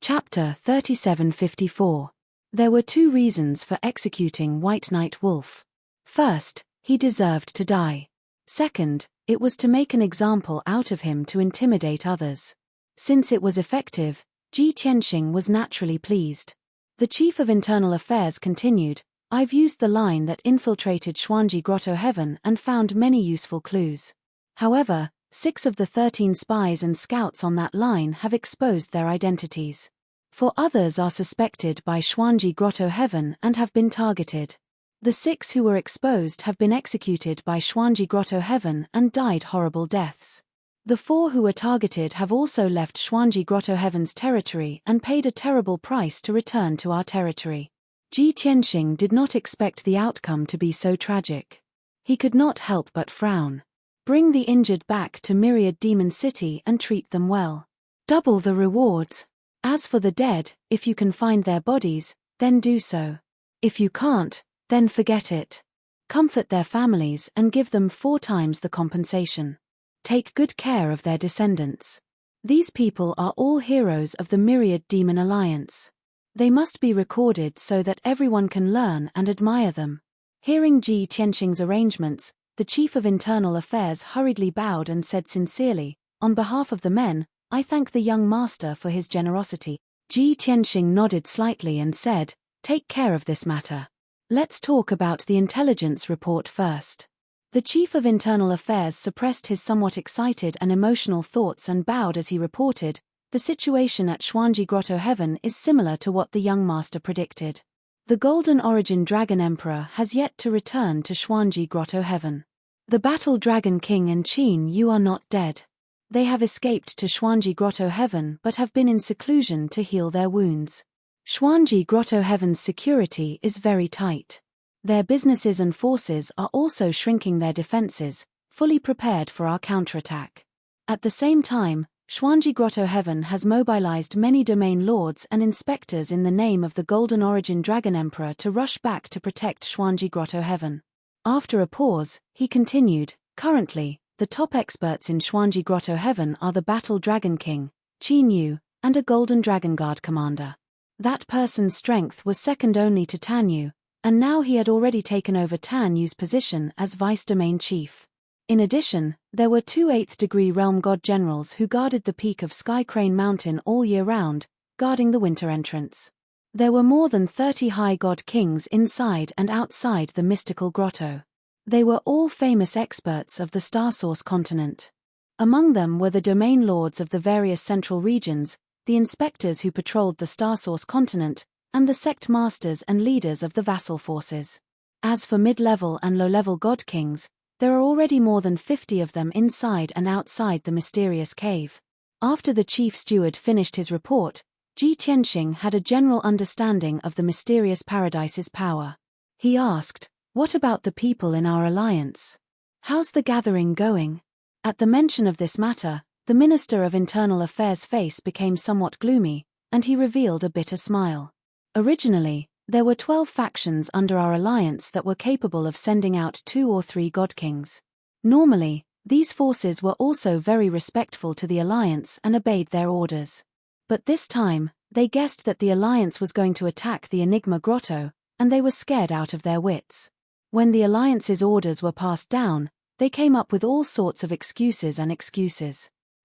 S1: Chapter 3754. There were 2 reasons for executing White Knight Wolf. First, he deserved to die. Second, it was to make an example out of him to intimidate others. Since it was effective, Ji Tianxing was naturally pleased. The Chief of Internal Affairs continued, I've used the line that infiltrated Xuanji Grotto Heaven and found many useful clues. However, 6 of the 13 spies and scouts on that line have exposed their identities. 4 others are suspected by Xuanji Grotto Heaven and have been targeted. The 6 who were exposed have been executed by Xuanji Grotto Heaven and died horrible deaths. The 4 who were targeted have also left Xuanji Grotto Heaven's territory and paid a terrible price to return to our territory. Ji Tianxing did not expect the outcome to be so tragic. He could not help but frown. Bring the injured back to Myriad Demon City and treat them well. Double the rewards. As for the dead, if you can find their bodies, then do so. If you can't, then forget it. Comfort their families and give them 4 times the compensation. Take good care of their descendants. These people are all heroes of the Myriad Demon Alliance. They must be recorded so that everyone can learn and admire them. Hearing Ji Tianxing's arrangements, the Chief of Internal Affairs hurriedly bowed and said sincerely, "On behalf of the men, I thank the young master for his generosity." Ji Tianxing nodded slightly and said, "Take care of this matter. Let's talk about the intelligence report first." The Chief of Internal Affairs suppressed his somewhat excited and emotional thoughts and bowed as he reported, "The situation at Xuanji Grotto Heaven is similar to what the young master predicted. The Golden Origin Dragon Emperor has yet to return to Xuanji Grotto Heaven. The Battle Dragon King and Qin Yu are not dead. They have escaped to Xuanji Grotto Heaven but have been in seclusion to heal their wounds. Xuanji Grotto Heaven's security is very tight. Their businesses and forces are also shrinking their defenses, fully prepared for our counterattack. At the same time, Xuanji Grotto Heaven has mobilized many domain lords and inspectors in the name of the Golden Origin Dragon Emperor to rush back to protect Xuanji Grotto Heaven." After a pause, he continued, "Currently, the top experts in Xuanji Grotto Heaven are the Battle Dragon King, Qin Yu, and a Golden Dragon Guard commander. That person's strength was second only to Tan Yu, and now he had already taken over Tan Yu's position as Vice Domain Chief. In addition, there were 2 8th-degree Realm God Generals who guarded the peak of Sky Crane Mountain all year round, guarding the winter entrance. There were more than 30 High God Kings inside and outside the mystical grotto. They were all famous experts of the Star Source continent. Among them were the domain lords of the various central regions, the inspectors who patrolled the Star Source continent, and the sect masters and leaders of the vassal forces. As for mid-level and low-level God Kings, there are already more than 50 of them inside and outside the mysterious cave." After the chief steward finished his report, Ji Tianxing had a general understanding of the mysterious paradise's power. He asked, "What about the people in our alliance? How's the gathering going?" At the mention of this matter, the Minister of Internal Affairs' face became somewhat gloomy, and he revealed a bitter smile. "Originally, there were 12 factions under our alliance that were capable of sending out 2 or 3 God Kings. Normally, these forces were also very respectful to the alliance and obeyed their orders. But this time, they guessed that the alliance was going to attack the Enigma Grotto, and they were scared out of their wits. When the alliance's orders were passed down, they came up with all sorts of excuses.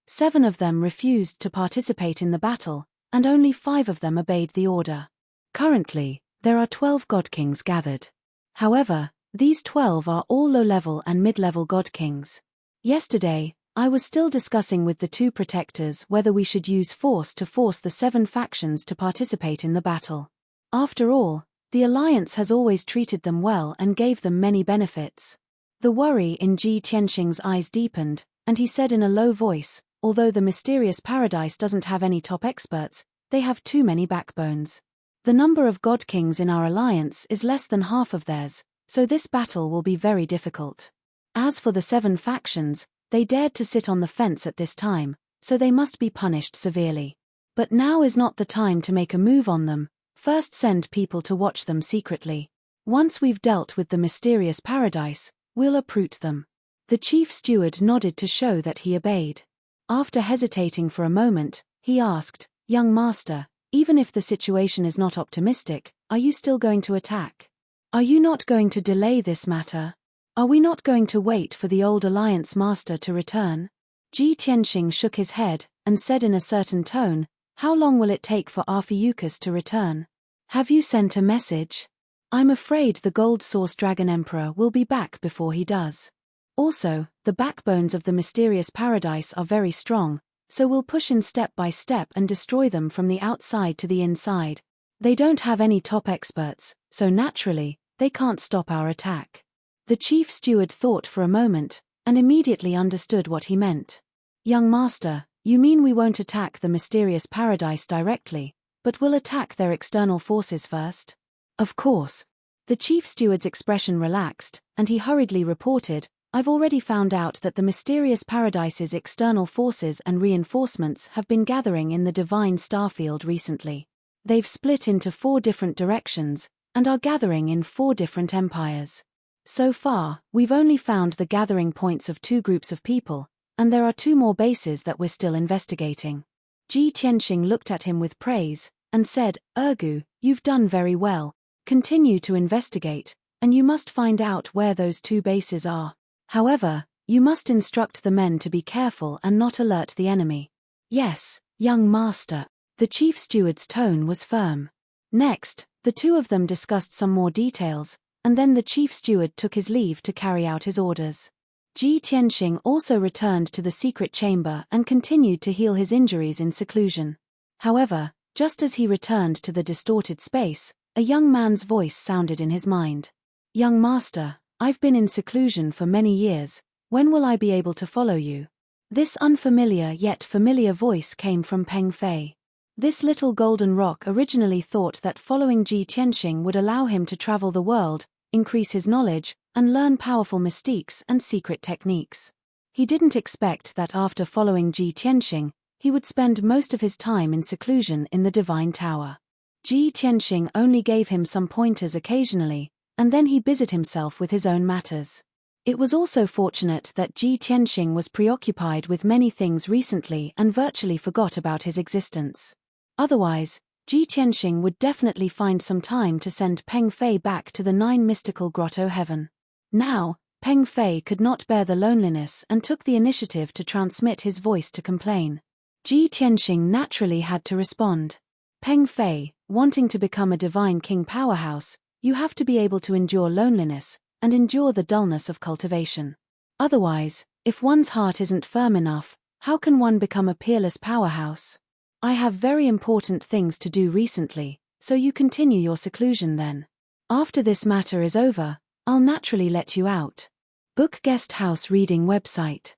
S1: 7 of them refused to participate in the battle, and only 5 of them obeyed the order. Currently, there are 12 God Kings gathered. However, these 12 are all low-level and mid-level God Kings. Yesterday, I was still discussing with the 2 protectors whether we should use force to force the 7 factions to participate in the battle. After all, the Alliance has always treated them well and gave them many benefits." The worry in Ji Tianxing's eyes deepened, and he said in a low voice, "Although the mysterious paradise doesn't have any top experts, they have too many backbones. The number of God Kings in our alliance is less than half of theirs, so this battle will be very difficult. As for the 7 factions, they dared to sit on the fence at this time, so they must be punished severely. But now is not the time to make a move on them. First send people to watch them secretly. Once we've dealt with the mysterious paradise, we'll uproot them." The chief steward nodded to show that he obeyed. After hesitating for a moment, he asked, "Young master, even if the situation is not optimistic, are you still going to attack? Are you not going to delay this matter? Are we not going to wait for the old alliance master to return?" Ji Tianxing shook his head, and said in a certain tone, "How long will it take for Arphiuchus to return? Have you sent a message? I'm afraid the Gold Source Dragon Emperor will be back before he does. Also, the backbones of the mysterious paradise are very strong, so we'll push in step by step and destroy them from the outside to the inside. They don't have any top experts, so naturally, they can't stop our attack." The chief steward thought for a moment, and immediately understood what he meant. "Young master, you mean we won't attack the mysterious paradise directly, but will attack their external forces first?" Of course. The chief steward's expression relaxed, and he hurriedly reported, I've already found out that the mysterious paradise's external forces and reinforcements have been gathering in the divine starfield recently. They've split into 4 different directions, and are gathering in 4 different empires. So far, we've only found the gathering points of 2 groups of people, and there are 2 more bases that we're still investigating. Ji Tianxing looked at him with praise, and said, Ergu, you've done very well. Continue to investigate, and you must find out where those 2 bases are. However, you must instruct the men to be careful and not alert the enemy. Yes, young master. The chief steward's tone was firm. Next, the 2 of them discussed some more details, and then the chief steward took his leave to carry out his orders. Ji Tianxing also returned to the secret chamber and continued to heal his injuries in seclusion. However, just as he returned to the distorted space, a young man's voice sounded in his mind. Young master, I've been in seclusion for many years, when will I be able to follow you? This unfamiliar yet familiar voice came from Peng Fei. This little golden rock originally thought that following Ji Tianxing would allow him to travel the world, increase his knowledge, and learn powerful mystiques and secret techniques. He didn't expect that after following Ji Tianxing, he would spend most of his time in seclusion in the Divine Tower. Ji Tianxing only gave him some pointers occasionally, and then he busied himself with his own matters. It was also fortunate that Ji Tianxing was preoccupied with many things recently and virtually forgot about his existence. Otherwise, Ji Tianxing would definitely find some time to send Peng Fei back to the 9 mystical grotto heaven. Now, Peng Fei could not bear the loneliness and took the initiative to transmit his voice to complain. Ji Tianxing naturally had to respond. Peng Fei, wanting to become a divine king powerhouse, you have to be able to endure loneliness, and endure the dullness of cultivation. Otherwise, if one's heart isn't firm enough, how can one become a peerless powerhouse? I have very important things to do recently, so you continue your seclusion then. After this matter is over, I'll naturally let you out. Book Guest House Reading Website.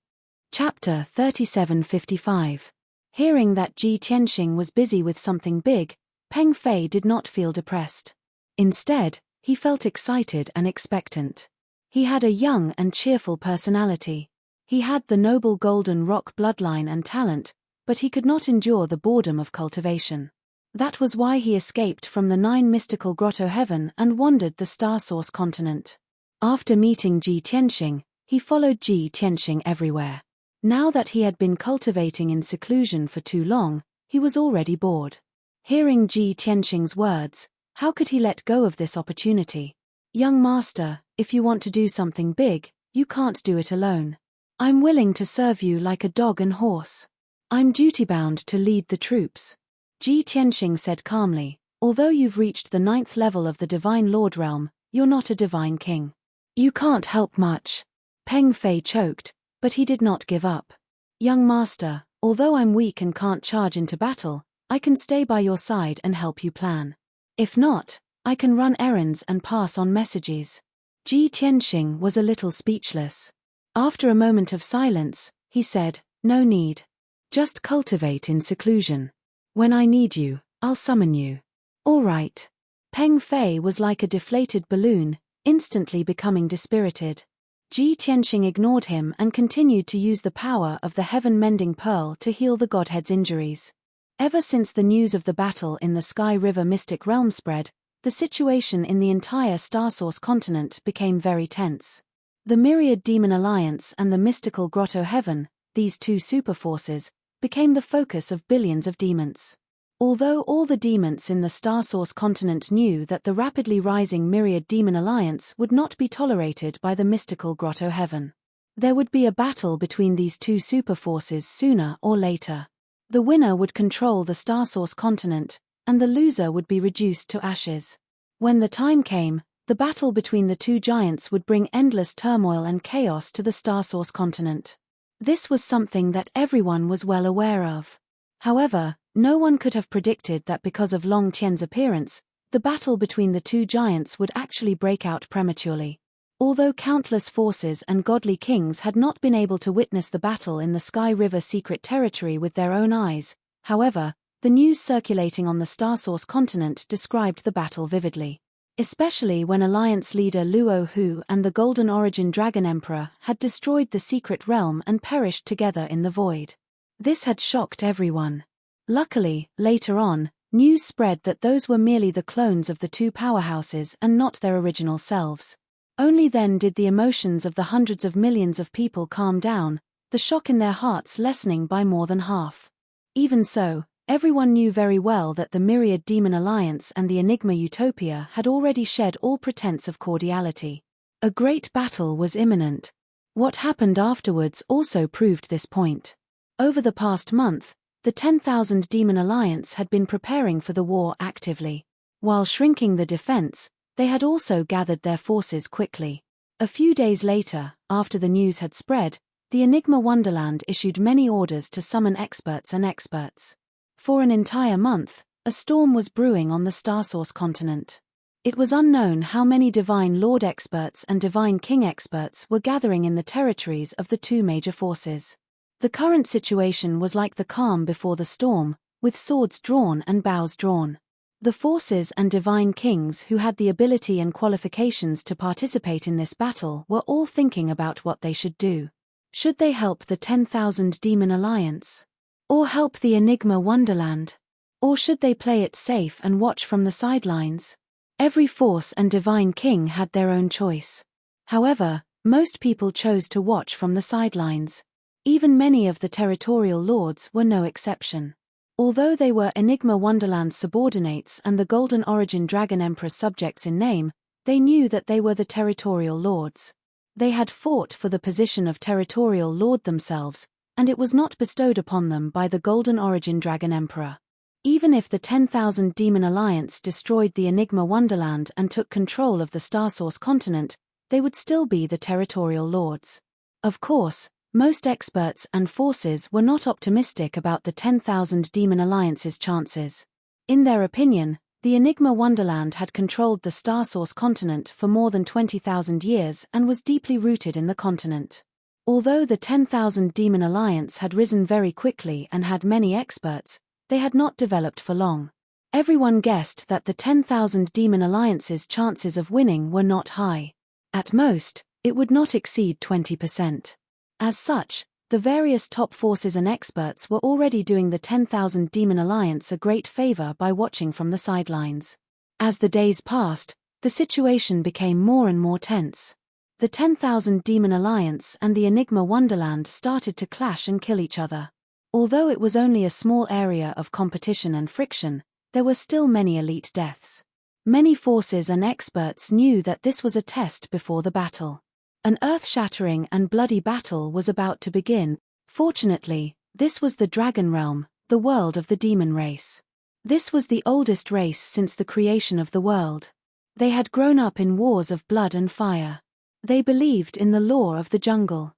S1: Chapter 3755. Hearing that Ji Tianxing was busy with something big, Peng Fei did not feel depressed. Instead, he felt excited and expectant. He had a young and cheerful personality. He had the noble golden rock bloodline and talent, but he could not endure the boredom of cultivation. That was why he escaped from the 9 mystical grotto heaven and wandered the Star Source continent. After meeting Ji Tianxing, he followed Ji Tianxing everywhere. Now that he had been cultivating in seclusion for too long, he was already bored. Hearing Ji Tianxing's words, how could he let go of this opportunity? Young master, if you want to do something big, you can't do it alone. I'm willing to serve you like a dog and horse. I'm duty-bound to lead the troops. Ji Tianxing said calmly, although you've reached the 9th level of the Divine Lord realm, you're not a divine king. You can't help much. Peng Fei choked, but he did not give up. Young master, although I'm weak and can't charge into battle, I can stay by your side and help you plan. If not, I can run errands and pass on messages. Ji Tianxing was a little speechless. After a moment of silence, he said, no need. Just cultivate in seclusion. When I need you, I'll summon you. All right. Peng Fei was like a deflated balloon, instantly becoming dispirited. Ji Tianxing ignored him and continued to use the power of the heaven-mending pearl to heal the godhead's injuries. Ever since the news of the battle in the Sky River mystic realm spread, the situation in the entire Star Source continent became very tense. The Myriad Demon Alliance and the mystical Grotto Heaven, these 2 superforces, became the focus of billions of demons. Although all the demons in the Star Source continent knew that the rapidly rising Myriad Demon Alliance would not be tolerated by the mystical Grotto Heaven. There would be a battle between these 2 superforces sooner or later. The winner would control the Star Source continent, and the loser would be reduced to ashes. When the time came, the battle between the 2 giants would bring endless turmoil and chaos to the Star Source continent. This was something that everyone was well aware of. However, no one could have predicted that because of Long Qian's appearance, the battle between the 2 giants would actually break out prematurely. Although countless forces and godly kings had not been able to witness the battle in the Sky River secret territory with their own eyes, however, the news circulating on the Star Source continent described the battle vividly. especially when Alliance leader Luo Hu and the Golden Origin Dragon Emperor had destroyed the secret realm and perished together in the void. This had shocked everyone. Luckily, later on, news spread that those were merely the clones of the two powerhouses and not their original selves. Only then did the emotions of the hundreds of millions of people calm down, the shock in their hearts lessening by more than half. Even so, everyone knew very well that the Myriad Demon Alliance and the Enigma Utopia had already shed all pretense of cordiality. A great battle was imminent. What happened afterwards also proved this point. Over the past month, the 10,000 Demon Alliance had been preparing for the war actively. While shrinking the defense, they had also gathered their forces quickly. A few days later, after the news had spread, the Enigma Wonderland issued many orders to summon experts. For an entire month, a storm was brewing on the Starsource continent. It was unknown how many Divine Lord experts and Divine King experts were gathering in the territories of the two major forces. The current situation was like the calm before the storm, with swords drawn and bows drawn. The forces and Divine Kings who had the ability and qualifications to participate in this battle were all thinking about what they should do. Should they help the 10,000 Demon Alliance? Or help the Enigma Wonderland? Or should they play it safe and watch from the sidelines? Every force and Divine King had their own choice. However, most people chose to watch from the sidelines. Even many of the territorial lords were no exception. Although they were Enigma Wonderland's subordinates and the Golden Origin Dragon Emperor's subjects in name, they knew that they were the territorial lords. They had fought for the position of territorial lord themselves, and it was not bestowed upon them by the Golden Origin Dragon Emperor. Even if the 10,000 Demon Alliance destroyed the Enigma Wonderland and took control of the Starsource continent, they would still be the territorial lords. Of course, most experts and forces were not optimistic about the 10,000 Demon Alliance's chances. In their opinion, the Enigma Wonderland had controlled the Starsource continent for more than 20,000 years and was deeply rooted in the continent. Although the 10,000 Demon Alliance had risen very quickly and had many experts, they had not developed for long. Everyone guessed that the 10,000 Demon Alliance's chances of winning were not high. At most, it would not exceed 20%. As such, the various top forces and experts were already doing the 10,000 Demon Alliance a great favor by watching from the sidelines. As the days passed, the situation became more and more tense. The 10,000 Demon Alliance and the Enigma Wonderland started to clash and kill each other. Although it was only a small area of competition and friction, there were still many elite deaths. Many forces and experts knew that this was a test before the battle. An earth-shattering and bloody battle was about to begin. Fortunately, this was the Dragon Realm, the world of the demon race. This was the oldest race since the creation of the world. They had grown up in wars of blood and fire. They believed in the law of the jungle.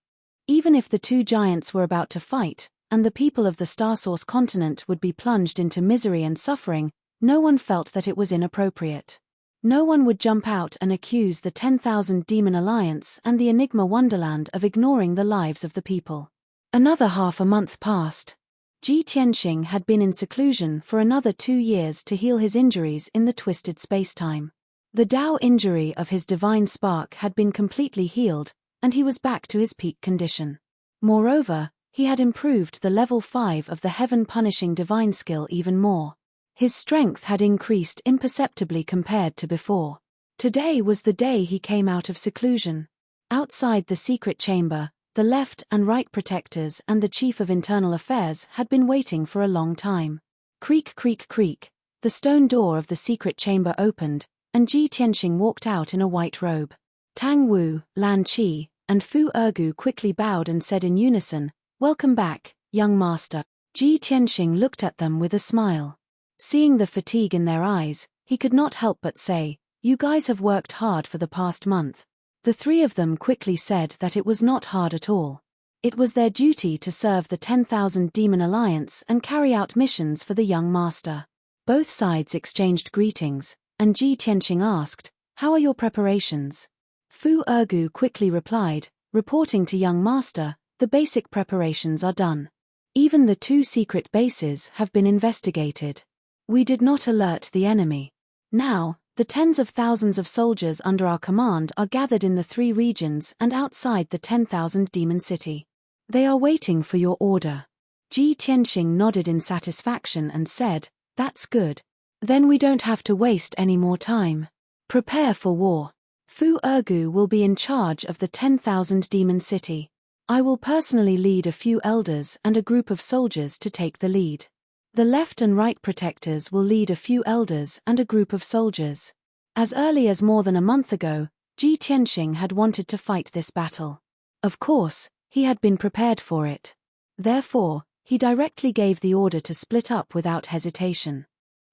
S1: Even if the two giants were about to fight, and the people of the Starsource continent would be plunged into misery and suffering, no one felt that it was inappropriate. No one would jump out and accuse the 10,000 Demon Alliance and the Enigma Wonderland of ignoring the lives of the people. Another half a month passed. Ji Tianxing had been in seclusion for another 2 years to heal his injuries in the twisted spacetime. The Tao injury of his divine spark had been completely healed, and he was back to his peak condition. Moreover, he had improved the level 5 of the heaven-punishing divine skill even more. His strength had increased imperceptibly compared to before. Today was the day he came out of seclusion. Outside the secret chamber, the left and right protectors and the chief of internal affairs had been waiting for a long time. Creak, creak, creak. The stone door of the secret chamber opened, and Ji Tianxing walked out in a white robe. Tang Wu, Lan Qi, and Fu Ergu quickly bowed and said in unison, "Welcome back, young master." Ji Tianxing looked at them with a smile. Seeing the fatigue in their eyes, he could not help but say, "You guys have worked hard for the past month." The three of them quickly said that it was not hard at all. It was their duty to serve the 10,000 Demon Alliance and carry out missions for the young master. Both sides exchanged greetings, and Ji Tianxing asked, "How are your preparations?" Fu Ergu quickly replied, reporting to young master, "The basic preparations are done. Even the 2 secret bases have been investigated. We did not alert the enemy. Now, The tens of thousands of soldiers under our command are gathered in the 3 regions and outside the 10,000 demon city. They are waiting for your order. Ji Tianxing nodded in satisfaction and said, "That's good. Then we don't have to waste any more time. Prepare for war. Fu Ergu will be in charge of the 10,000 demon city. I will personally lead a few elders and a group of soldiers to take the lead. The left and right protectors will lead a few elders and a group of soldiers." As early as more than a month ago, Ji Tianxing had wanted to fight this battle. Of course, he had been prepared for it. Therefore, he directly gave the order to split up without hesitation.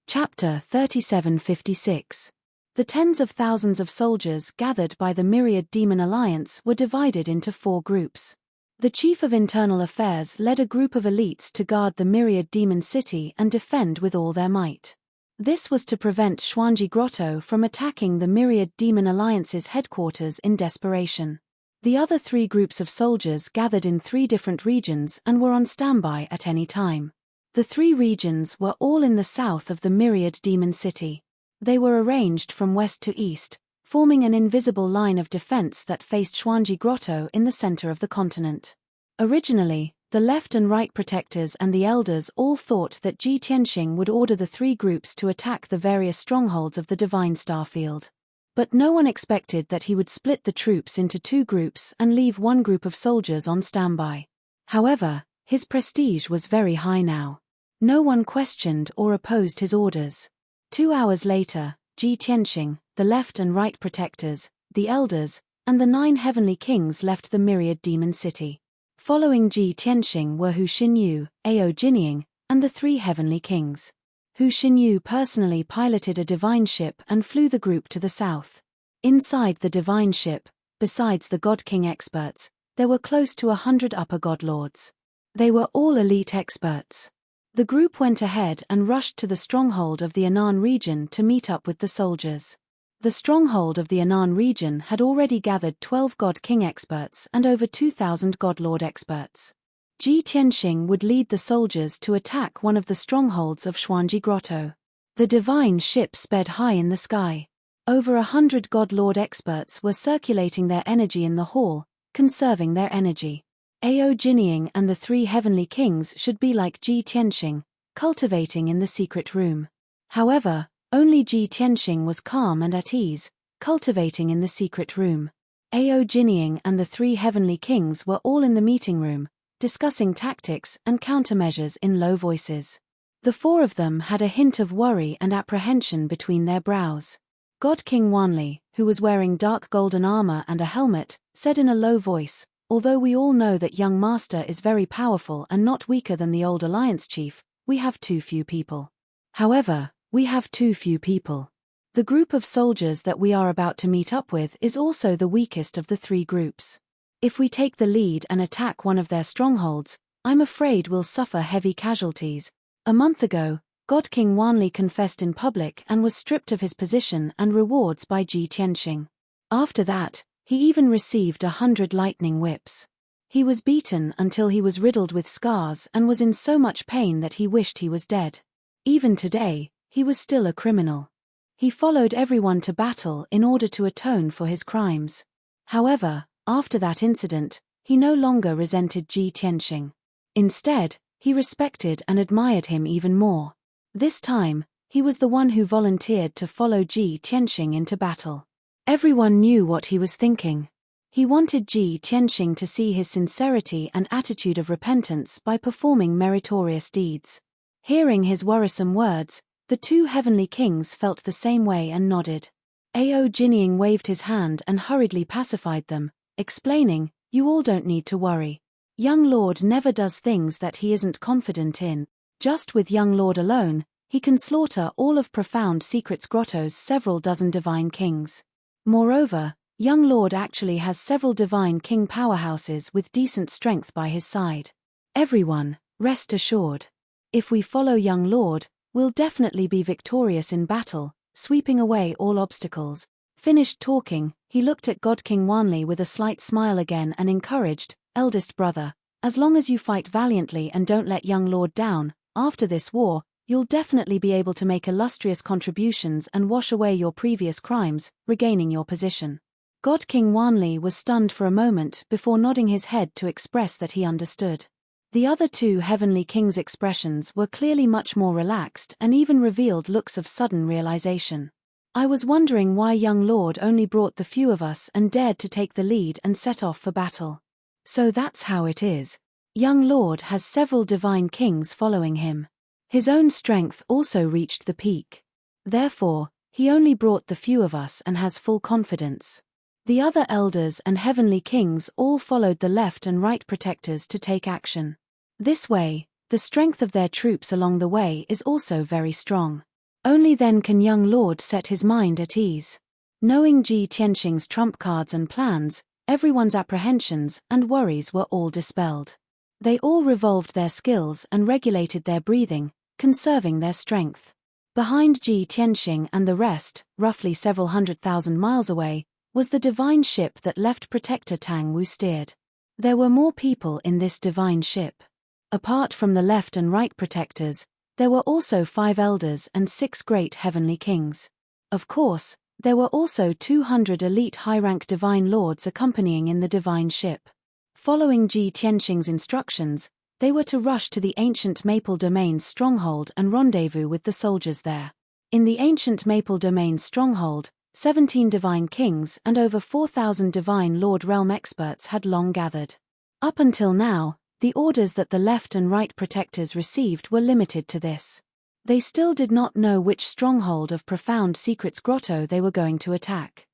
S1: Chapter 3756. The tens of thousands of soldiers gathered by the Myriad Demon Alliance were divided into 4 groups. The Chief of Internal Affairs led a group of elites to guard the Myriad Demon City and defend with all their might. This was to prevent Xuanji Grotto from attacking the Myriad Demon Alliance's headquarters in desperation. The other 3 groups of soldiers gathered in 3 different regions and were on standby at any time. The 3 regions were all in the south of the Myriad Demon City. They were arranged from west to east, forming an invisible line of defense that faced Xuanji Grotto in the center of the continent. Originally, the left and right protectors and the elders all thought that Ji Tianxing would order the 3 groups to attack the various strongholds of the Divine Starfield. But no one expected that he would split the troops into 2 groups and leave 1 group of soldiers on standby. However, his prestige was very high now. No one questioned or opposed his orders. 2 hours later, Ji Tianxing, the left and right protectors, the elders, and the 9 heavenly kings left the Myriad Demon City. Following Ji Tianxing were Hu Xinyu, Ao Jinying, and the 3 heavenly kings. Hu Xinyu personally piloted a divine ship and flew the group to the south. Inside the divine ship, besides the God King experts, there were close to 100 upper god lords. They were all elite experts. The group went ahead and rushed to the stronghold of the Anan region to meet up with the soldiers. The stronghold of the Anan region had already gathered 12 God King experts and over 2,000 God Lord experts. Ji Tianxing would lead the soldiers to attack one of the strongholds of Xuanji Grotto. The divine ship sped high in the sky. Over 100 God Lord experts were circulating their energy in the hall, conserving their energy. Ao Jinying and the 3 heavenly kings should be like Ji Tianxing, cultivating in the secret room. However, only Ji Tianxing was calm and at ease, cultivating in the secret room. Ao Jinying and the 3 heavenly kings were all in the meeting room, discussing tactics and countermeasures in low voices. The 4 of them had a hint of worry and apprehension between their brows. God King Wanli, who was wearing dark golden armor and a helmet, said in a low voice, "Although we all know that young master is very powerful and not weaker than the old alliance chief, we have too few people. However, we have too few people. The group of soldiers that we are about to meet up with is also the weakest of the 3 groups. If we take the lead and attack one of their strongholds, I'm afraid we'll suffer heavy casualties." A month ago, God King Wanli confessed in public and was stripped of his position and rewards by Ji Tianxing. After that, he even received 100 lightning whips. He was beaten until he was riddled with scars and was in so much pain that he wished he was dead. Even today, he was still a criminal. He followed everyone to battle in order to atone for his crimes. However, after that incident, he no longer resented Ji Tianxing. Instead, he respected and admired him even more. This time, he was the one who volunteered to follow Ji Tianxing into battle. Everyone knew what he was thinking. He wanted Ji Tianxing to see his sincerity and attitude of repentance by performing meritorious deeds. Hearing his worrisome words, the 2 heavenly kings felt the same way and nodded. Ao Jinying waved his hand and hurriedly pacified them, explaining, "You all don't need to worry. Young Lord never does things that he isn't confident in. Just with Young Lord alone, he can slaughter all of Profound Secrets Grotto's several dozen divine kings. Moreover, Young Lord actually has several divine king powerhouses with decent strength by his side. Everyone, rest assured. If we follow Young Lord, we'll definitely be victorious in battle, sweeping away all obstacles." Finished talking, he looked at God King Wanli with a slight smile again and encouraged, "Eldest brother, as long as you fight valiantly and don't let Young Lord down, after this war, You'll definitely be able to make illustrious contributions and wash away your previous crimes, regaining your position. God King Wanli was stunned for a moment before nodding his head to express that he understood. The other two heavenly kings' expressions were clearly much more relaxed and even revealed looks of sudden realization. I was wondering why young Lord only brought the few of us and dared to take the lead and set off for battle. So that's how it is. Young Lord has several divine kings following him. His own strength also reached the peak. Therefore, he only brought the few of us and has full confidence. The other elders and heavenly kings all followed the left and right protectors to take action. This way, the strength of their troops along the way is also very strong. Only then can young Lord set his mind at ease. Knowing Ji Tianqing's trump cards and plans, everyone's apprehensions and worries were all dispelled. They all revolved their skills and regulated their breathing, conserving their strength. Behind Ji Tianqing and the rest, roughly several 100,000 miles away, was the divine ship that left Protector Tang Wu steered. There were more people in this divine ship. Apart from the left and right protectors, there were also 5 elders and 6 great heavenly kings. Of course, there were also 200 elite high-rank divine lords accompanying in the divine ship. Following Ji Tianqing's instructions, they were to rush to the ancient Maple Domain's stronghold and rendezvous with the soldiers there. In the ancient Maple Domain's stronghold, 17 divine kings and over 4,000 divine lord realm experts had long gathered. Up until now, the orders that the left and right protectors received were limited to this. They still did not know which stronghold of profound secrets grotto they were going to attack.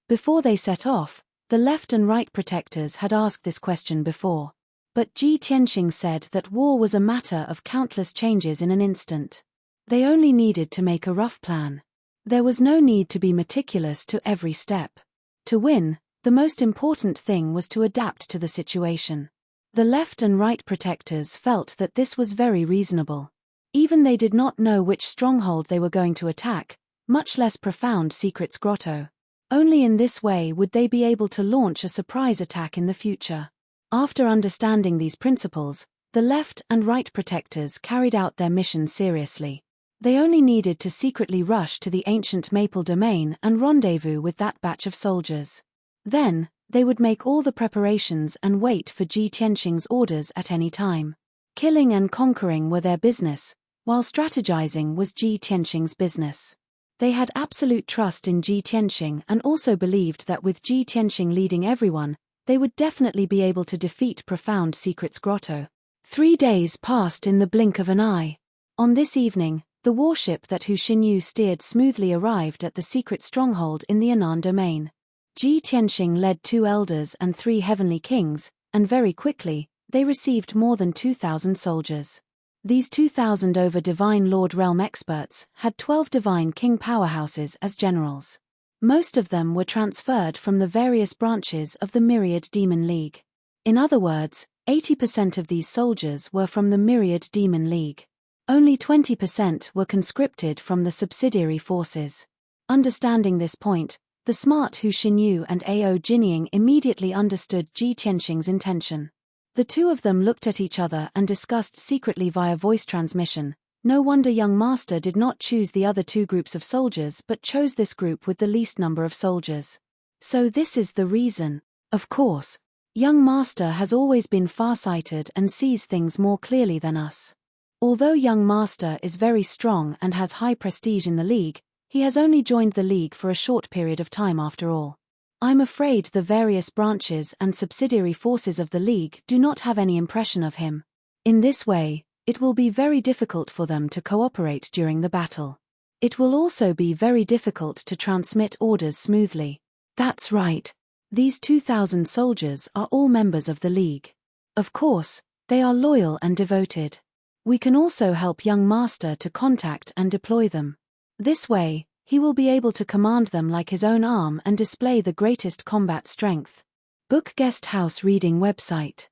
S1: Before they set off, the left and right protectors had asked this question before. But Ji Tianqing said that war was a matter of countless changes in an instant. They only needed to make a rough plan. There was no need to be meticulous to every step. To win, the most important thing was to adapt to the situation. The left and right protectors felt that this was very reasonable. Even they did not know which stronghold they were going to attack, much less profound secrets grotto. Only in this way would they be able to launch a surprise attack in the future. After understanding these principles, the left and right protectors carried out their mission seriously. They only needed to secretly rush to the ancient Maple Domain and rendezvous with that batch of soldiers. Then, they would make all the preparations and wait for Ji Tianqing's orders at any time. Killing and conquering were their business, while strategizing was Ji Tianqing's business. They had absolute trust in Ji Tianqing and also believed that with Ji Tianqing leading everyone, they would definitely be able to defeat Profound Secrets Grotto. 3 days passed in the blink of an eye. On this evening, the warship that Hu Xinyu steered smoothly arrived at the secret stronghold in the Anan domain. Ji Tianqing led 2 elders and 3 heavenly kings, and very quickly, they received more than 2,000 soldiers. These 2,000 over Divine Lord Realm experts had 12 Divine King powerhouses as generals. Most of them were transferred from the various branches of the Myriad Demon League. In other words, 80% of these soldiers were from the Myriad Demon League. Only 20% were conscripted from the subsidiary forces. Understanding this point, the smart Hu Xinyu and Ao Jinying immediately understood Ji Tianqing's intention. The two of them looked at each other and discussed secretly via voice transmission. No wonder young master did not choose the other 2 groups of soldiers but chose this group with the least number of soldiers. So this is the reason. Of course, young master has always been far-sighted and sees things more clearly than us. Although young master is very strong and has high prestige in the league, he has only joined the league for a short period of time after all. I'm afraid the various branches and subsidiary forces of the league do not have any impression of him. In this way, it will be very difficult for them to cooperate during the battle. It will also be very difficult to transmit orders smoothly. That's right. These 2,000 soldiers are all members of the league. Of course, they are loyal and devoted. We can also help young master to contact and deploy them. This way, he will be able to command them like his own arm and display the greatest combat strength. Book Guest House Reading Website.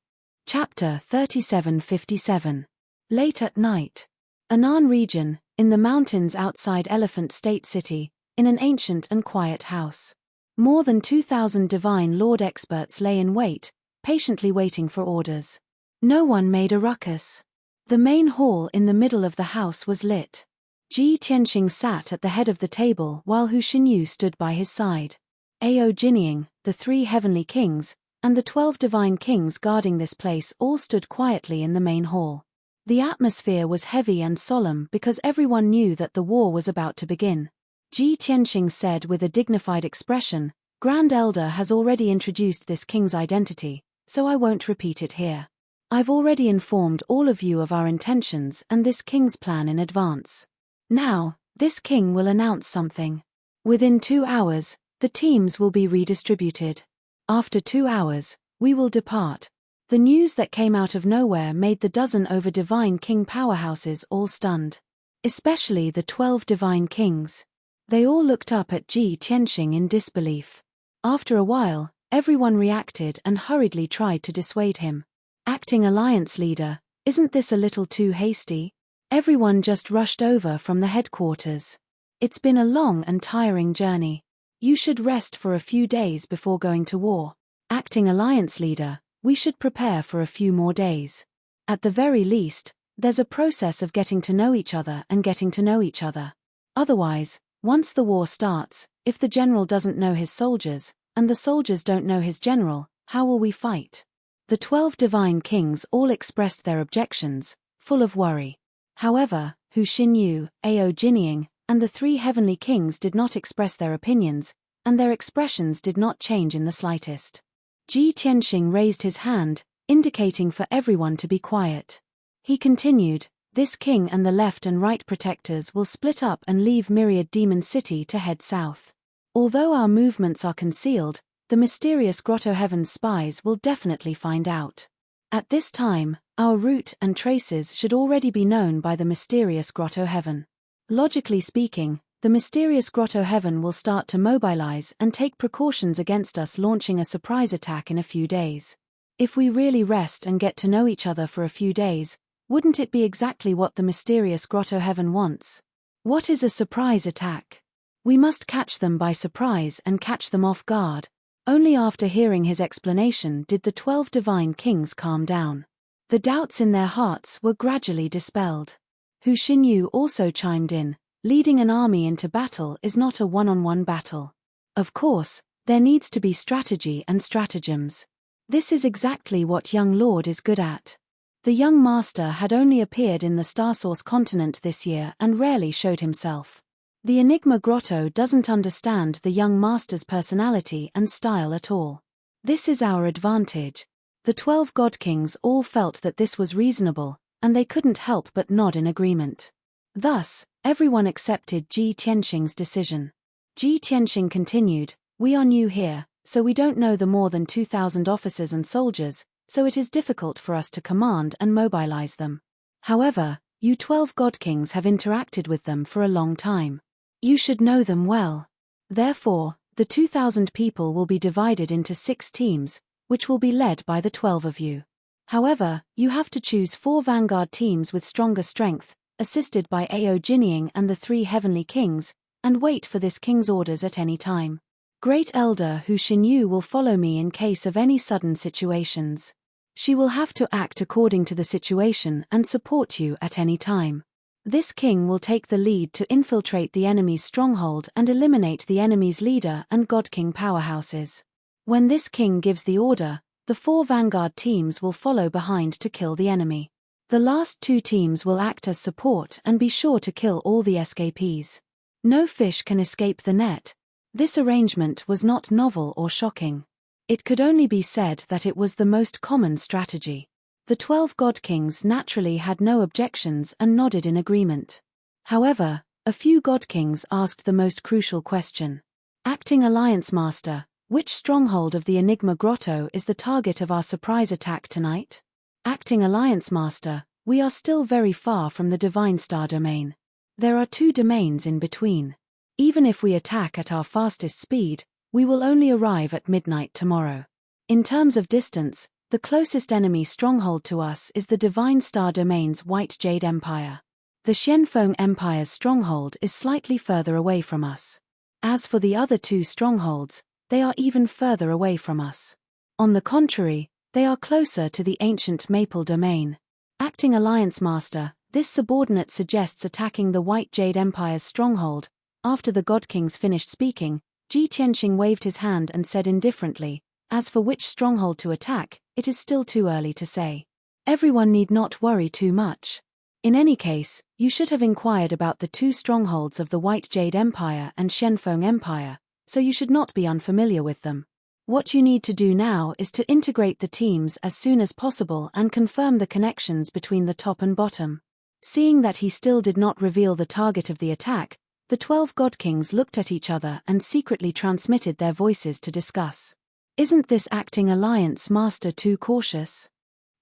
S1: Chapter 3757. Late at night. Anan region, in the mountains outside Elephant State City, in an ancient and quiet house. More than 2,000 Divine Lord experts lay in wait, patiently waiting for orders. No one made a ruckus. The main hall in the middle of the house was lit. Ji Tianxing sat at the head of the table while Hu Xinyu stood by his side. Ao Jinying, the 3 heavenly kings, and the 12 divine kings guarding this place all stood quietly in the main hall. The atmosphere was heavy and solemn because everyone knew that the war was about to begin. Ji Tianxing said with a dignified expression, "Grand Elder has already introduced this king's identity, so I won't repeat it here. I've already informed all of you of our intentions and this king's plan in advance. Now, this king will announce something. Within 2 hours, the teams will be redistributed. After 2 hours, we will depart." The news that came out of nowhere made the dozen over divine king powerhouses all stunned. Especially the 12 divine kings. They all looked up at Ji Tianxing in disbelief. After a while, everyone reacted and hurriedly tried to dissuade him. "Acting alliance leader, isn't this a little too hasty? Everyone just rushed over from the headquarters. It's been a long and tiring journey. You should rest for a few days before going to war. Acting alliance leader, we should prepare for a few more days. At the very least, there's a process of getting to know each other and getting to know each other. Otherwise, once the war starts, if the general doesn't know his soldiers, and the soldiers don't know his general, how will we fight?" The 12 divine kings all expressed their objections, full of worry. However, Hu Xinyu, Ao Jinying, and the 3 heavenly kings did not express their opinions, and their expressions did not change in the slightest. Ji Tianxing raised his hand, indicating for everyone to be quiet. He continued, "This king and the left and right protectors will split up and leave Myriad Demon City to head south. Although our movements are concealed, the mysterious Grotto Heaven's spies will definitely find out. At this time, our route and traces should already be known by the mysterious Grotto Heaven. Logically speaking, the mysterious Grotto Heaven will start to mobilize and take precautions against us launching a surprise attack in a few days. If we really rest and get to know each other for a few days, wouldn't it be exactly what the mysterious Grotto Heaven wants? What is a surprise attack? We must catch them by surprise and catch them off guard." Only after hearing his explanation did the 12 divine kings calm down. The doubts in their hearts were gradually dispelled. Hu Xinyu also chimed in, "Leading an army into battle is not a one-on-one battle. Of course, there needs to be strategy and stratagems. This is exactly what young Lord is good at." The young master had only appeared in the Starsource continent this year and rarely showed himself. The Enigma Grotto doesn't understand the young master's personality and style at all. This is our advantage. The 12 God Kings all felt that this was reasonable, and they couldn't help but nod in agreement. Thus, everyone accepted Ji Tianxing's decision. Ji Tianxing continued, "We are new here, so we don't know the more than 2,000 officers and soldiers, so it is difficult for us to command and mobilize them. However, you 12 God Kings have interacted with them for a long time. You should know them well. Therefore, the 2,000 people will be divided into 6 teams, which will be led by the 12 of you. However, you have to choose 4 vanguard teams with stronger strength, assisted by Ao Jinying and the 3 heavenly kings, and wait for this king's orders at any time. Great Elder Hu Xinyu will follow me in case of any sudden situations. She will have to act according to the situation and support you at any time. This king will take the lead to infiltrate the enemy's stronghold and eliminate the enemy's leader and God King powerhouses. When this king gives the order, the 4 vanguard teams will follow behind to kill the enemy. The last 2 teams will act as support and be sure to kill all the escapees. No fish can escape the net." This arrangement was not novel or shocking. It could only be said that it was the most common strategy. The 12 God Kings naturally had no objections and nodded in agreement. However, a few God Kings asked the most crucial question. "Acting Alliance Master, which stronghold of the Enigma Grotto is the target of our surprise attack tonight?" "Acting Alliance Master, we are still very far from the Divine Star Domain. There are 2 domains in between. Even if we attack at our fastest speed, we will only arrive at midnight tomorrow. In terms of distance, the closest enemy stronghold to us is the Divine Star Domain's White Jade Empire. The Xianfeng Empire's stronghold is slightly further away from us. As for the other 2 strongholds, they are even further away from us. On the contrary, they are closer to the ancient Maple Domain. Acting Alliance Master, this subordinate suggests attacking the White Jade Empire's stronghold. After the God Kings finished speaking, Ji Tianxing waved his hand and said indifferently, as for which stronghold to attack, it is still too early to say. Everyone need not worry too much. In any case, you should have inquired about the two strongholds of the White Jade Empire and Shenfeng Empire, so you should not be unfamiliar with them. What you need to do now is to integrate the teams as soon as possible and confirm the connections between the top and bottom. Seeing that he still did not reveal the target of the attack, the 12 God Kings looked at each other and secretly transmitted their voices to discuss. Isn't this acting alliance master too cautious?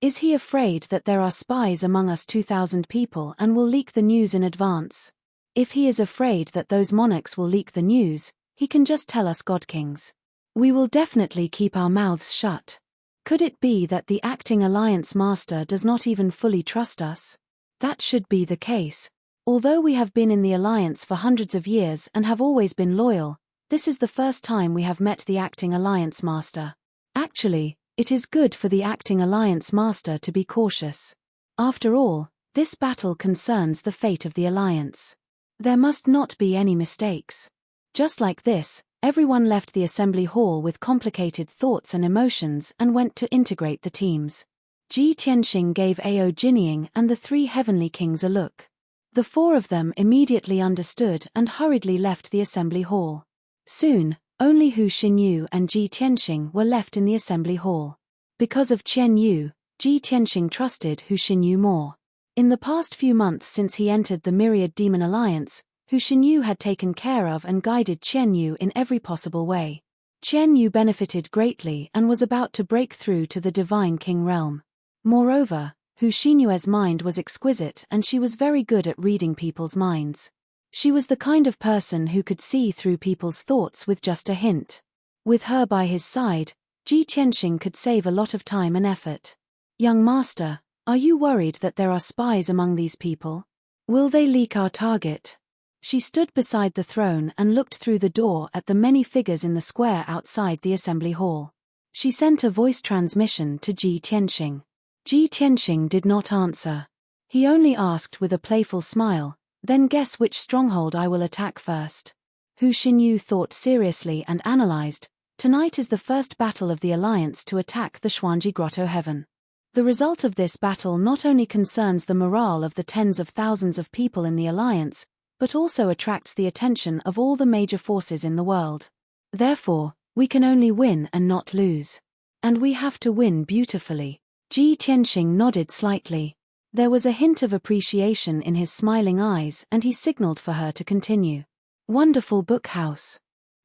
S1: Is he afraid that there are spies among us 2,000 people and will leak the news in advance? If he is afraid that those monarchs will leak the news, he can just tell us God Kings. We will definitely keep our mouths shut. Could it be that the acting alliance master does not even fully trust us? That should be the case. Although we have been in the alliance for hundreds of years and have always been loyal, this is the first time we have met the acting alliance master. Actually, it is good for the acting alliance master to be cautious. After all, this battle concerns the fate of the alliance. There must not be any mistakes. Just like this, everyone left the assembly hall with complicated thoughts and emotions and went to integrate the teams. Ji Tianxing gave Ao Jinying and the 3 heavenly kings a look. The 4 of them immediately understood and hurriedly left the assembly hall. Soon, only Hu Xinyu and Ji Tianxing were left in the assembly hall. Because of Chen Yu, Ji Tianxing trusted Hu Xinyu more. In the past few months since he entered the Myriad Demon Alliance, Hu Xinyu had taken care of and guided Chen Yu in every possible way. Chen Yu benefited greatly and was about to break through to the Divine King realm. Moreover, Hu Xinyue's mind was exquisite and she was very good at reading people's minds. She was the kind of person who could see through people's thoughts with just a hint. With her by his side, Ji Tianxing could save a lot of time and effort. Young master, are you worried that there are spies among these people? Will they leak our target? She stood beside the throne and looked through the door at the many figures in the square outside the assembly hall. She sent a voice transmission to Ji Tianxing. Ji Tianxing did not answer. He only asked with a playful smile, "Then guess which stronghold I will attack first." Hu Xinyu thought seriously and analyzed. Tonight is the first battle of the alliance to attack the Xuanji Grotto Heaven. The result of this battle not only concerns the morale of the tens of thousands of people in the alliance, but also attracts the attention of all the major forces in the world. Therefore, we can only win and not lose. And we have to win beautifully. Ji Tianxing nodded slightly. There was a hint of appreciation in his smiling eyes and he signaled for her to continue. Wonderful book house.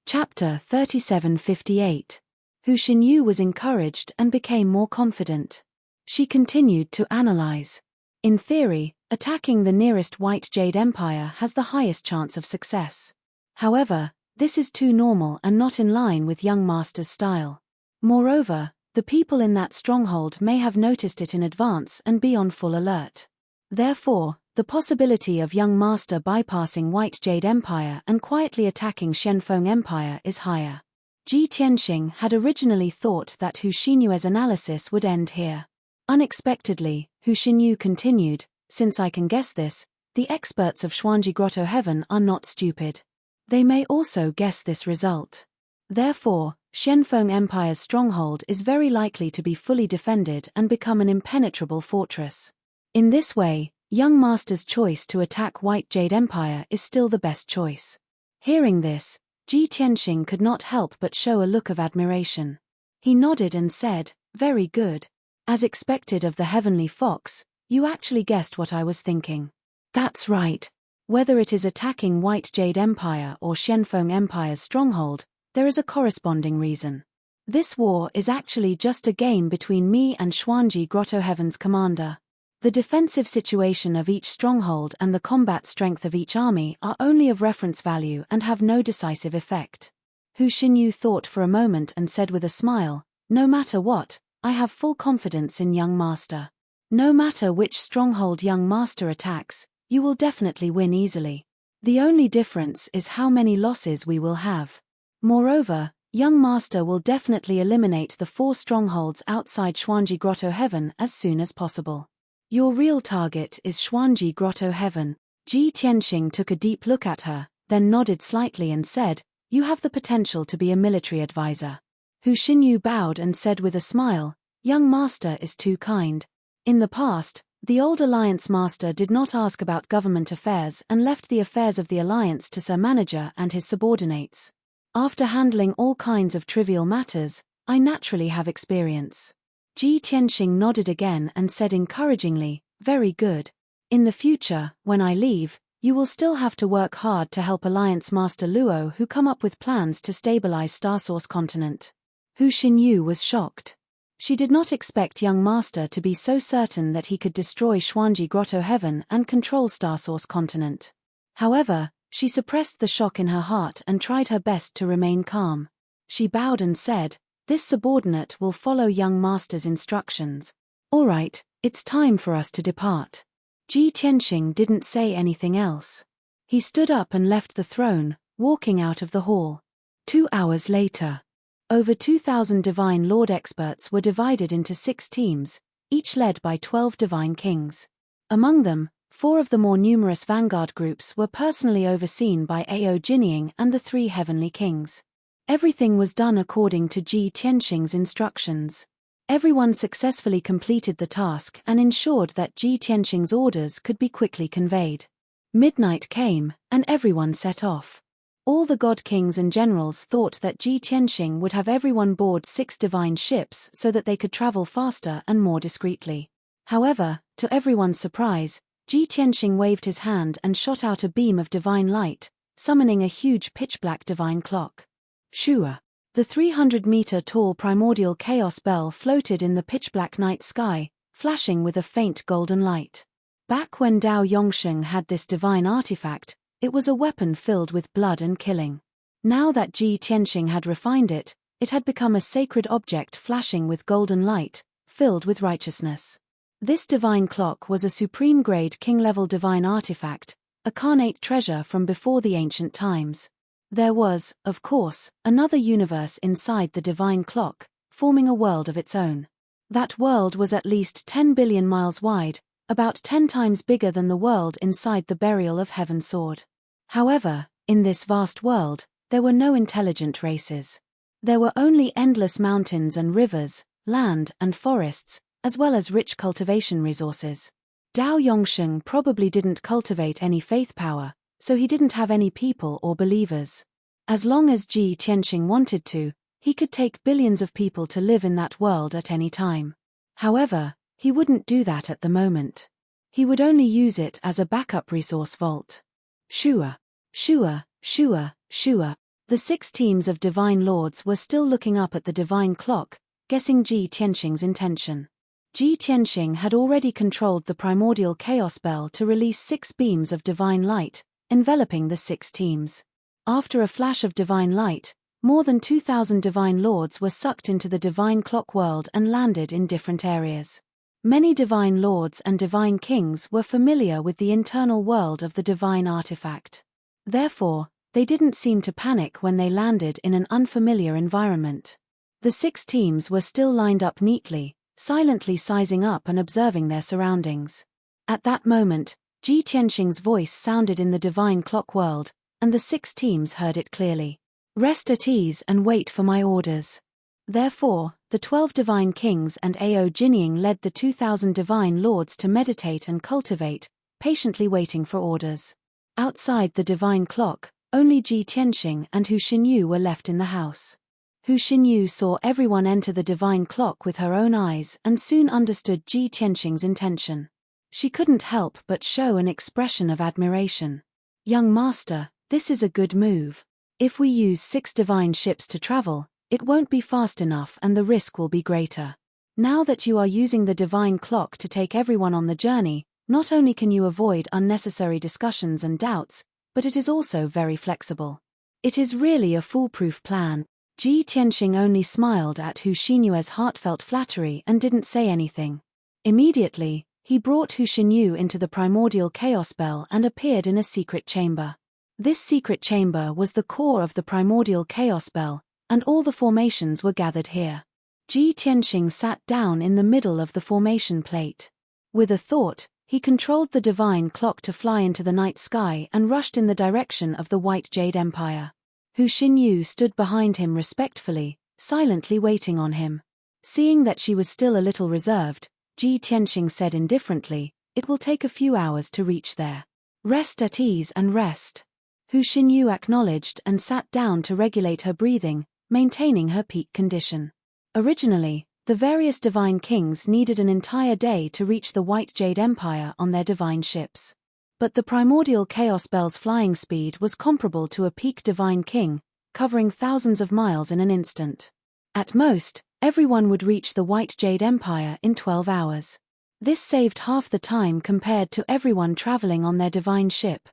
S1: Chapter 3758. Hu Xinyu was encouraged and became more confident. She continued to analyze. In theory, attacking the nearest White Jade Empire has the highest chance of success. However, this is too normal and not in line with young master's style. Moreover, the people in that stronghold may have noticed it in advance and be on full alert. Therefore, the possibility of young master bypassing White Jade Empire and quietly attacking Shenfeng Empire is higher. Ji Tianxing had originally thought that Hu Xinyue's analysis would end here. Unexpectedly, Hu Xinyu continued, "Since I can guess this, the experts of Xuanji Grotto Heaven are not stupid. They may also guess this result. Therefore, Shenfeng Empire's stronghold is very likely to be fully defended and become an impenetrable fortress. In this way, young master's choice to attack White Jade Empire is still the best choice." Hearing this, Ji Tianxing could not help but show a look of admiration. He nodded and said, "Very good. As expected of the Heavenly Fox, you actually guessed what I was thinking. That's right. Whether it is attacking White Jade Empire or Shenfeng Empire's stronghold, there is a corresponding reason. This war is actually just a game between me and Xuanji Grotto Heaven's commander. The defensive situation of each stronghold and the combat strength of each army are only of reference value and have no decisive effect." Hu Xinyu thought for a moment and said with a smile, "No matter what, I have full confidence in young master. No matter which stronghold young master attacks, you will definitely win easily. The only difference is how many losses we will have. Moreover, young master will definitely eliminate the 4 strongholds outside Xuanji Grotto Heaven as soon as possible." Your real target is Xuanji Grotto Heaven. Ji Tianxing took a deep look at her, then nodded slightly and said, "You have the potential to be a military advisor." Hu Xinyu bowed and said with a smile, "Young master is too kind." In the past, the old alliance master did not ask about government affairs and left the affairs of the alliance to Sir Manager and his subordinates. After handling all kinds of trivial matters, I naturally have experience. Ji Tianxing nodded again and said encouragingly, "Very good. In the future, when I leave, you will still have to work hard to help Alliance Master Luo who come up with plans to stabilize Starsource Continent." Hu Xinyu was shocked. She did not expect young master to be so certain that he could destroy Xuanji Grotto Heaven and control Starsource Continent. However, she suppressed the shock in her heart and tried her best to remain calm. She bowed and said, "This subordinate will follow young master's instructions. All right, it's time for us to depart." Ji Tianxing didn't say anything else. He stood up and left the throne, walking out of the hall. 2 hours later. Over 2,000 Divine Lord experts were divided into 6 teams, each led by 12 Divine Kings. Among them, 4 of the more numerous vanguard groups were personally overseen by Ao Jinying and the 3 Heavenly Kings. Everything was done according to Ji Tianxing's instructions. Everyone successfully completed the task and ensured that Ji Tianxing's orders could be quickly conveyed. Midnight came, and everyone set off. All the God Kings and generals thought that Ji Tianxing would have everyone board 6 divine ships so that they could travel faster and more discreetly. However, to everyone's surprise, Ji Tianxing waved his hand and shot out a beam of divine light, summoning a huge pitch-black divine clock. Shua. The 300-meter-tall primordial chaos bell floated in the pitch-black night sky, flashing with a faint golden light. Back when Dao Yongsheng had this divine artifact, it was a weapon filled with blood and killing. Now that Ji Tianxing had refined it, it had become a sacred object flashing with golden light, filled with righteousness. This divine clock was a supreme-grade king-level divine artifact, a carnate treasure from before the ancient times. There was, of course, another universe inside the divine clock, forming a world of its own. That world was at least 10 billion miles wide, about 10 times bigger than the world inside the burial of Heaven Sword. However, in this vast world, there were no intelligent races. There were only endless mountains and rivers, land and forests, as well as rich cultivation resources. Dao Yongsheng probably didn't cultivate any faith power, so he didn't have any people or believers. As long as Ji Tianxing wanted to, he could take billions of people to live in that world at any time. However, he wouldn't do that at the moment. He would only use it as a backup resource vault. Shua. Shua, Shua, Shua. The 6 teams of divine lords were still looking up at the divine clock, guessing Ji Tianxing's intention. Ji Tianxing had already controlled the primordial chaos bell to release 6 beams of divine light, enveloping the 6 teams. After a flash of divine light, more than 2,000 divine lords were sucked into the divine clock world and landed in different areas. Many divine lords and divine kings were familiar with the internal world of the divine artifact. Therefore, they didn't seem to panic when they landed in an unfamiliar environment. The 6 teams were still lined up neatly, silently sizing up and observing their surroundings. At that moment, Ji Tianxing's voice sounded in the divine clock world, and the 6 teams heard it clearly. "Rest at ease and wait for my orders." Therefore, the 12 divine kings and Ao Jinying led the 2,000 divine lords to meditate and cultivate, patiently waiting for orders. Outside the divine clock, only Ji Tianxing and Hu Xinyu were left in the house. Hu Xinyu saw everyone enter the divine clock with her own eyes and soon understood Ji Tianxing's intention. She couldn't help but show an expression of admiration. "Young master, this is a good move. If we use 6 divine ships to travel, it won't be fast enough and the risk will be greater. Now that you are using the divine clock to take everyone on the journey, not only can you avoid unnecessary discussions and doubts, but it is also very flexible. It is really a foolproof plan." Ji Tianxing only smiled at Hu Xinyu's heartfelt flattery and didn't say anything. Immediately, he brought Hu Xinyu into the primordial chaos bell and appeared in a secret chamber. This secret chamber was the core of the primordial chaos bell, and all the formations were gathered here. Ji Tianxing sat down in the middle of the formation plate. With a thought, he controlled the divine clock to fly into the night sky and rushed in the direction of the White Jade Empire. Hu Xinyu stood behind him respectfully, silently waiting on him. Seeing that she was still a little reserved, Ji Tianxing said indifferently, "It will take a few hours to reach there. Rest at ease and rest." Hu Xinyu acknowledged and sat down to regulate her breathing, maintaining her peak condition. Originally, the various divine kings needed an entire day to reach the White Jade Empire on their divine ships. But the primordial Chaos Bell's flying speed was comparable to a peak divine king, covering thousands of miles in an instant. At most, everyone would reach the White Jade Empire in 12 hours. This saved half the time compared to everyone traveling on their divine ship.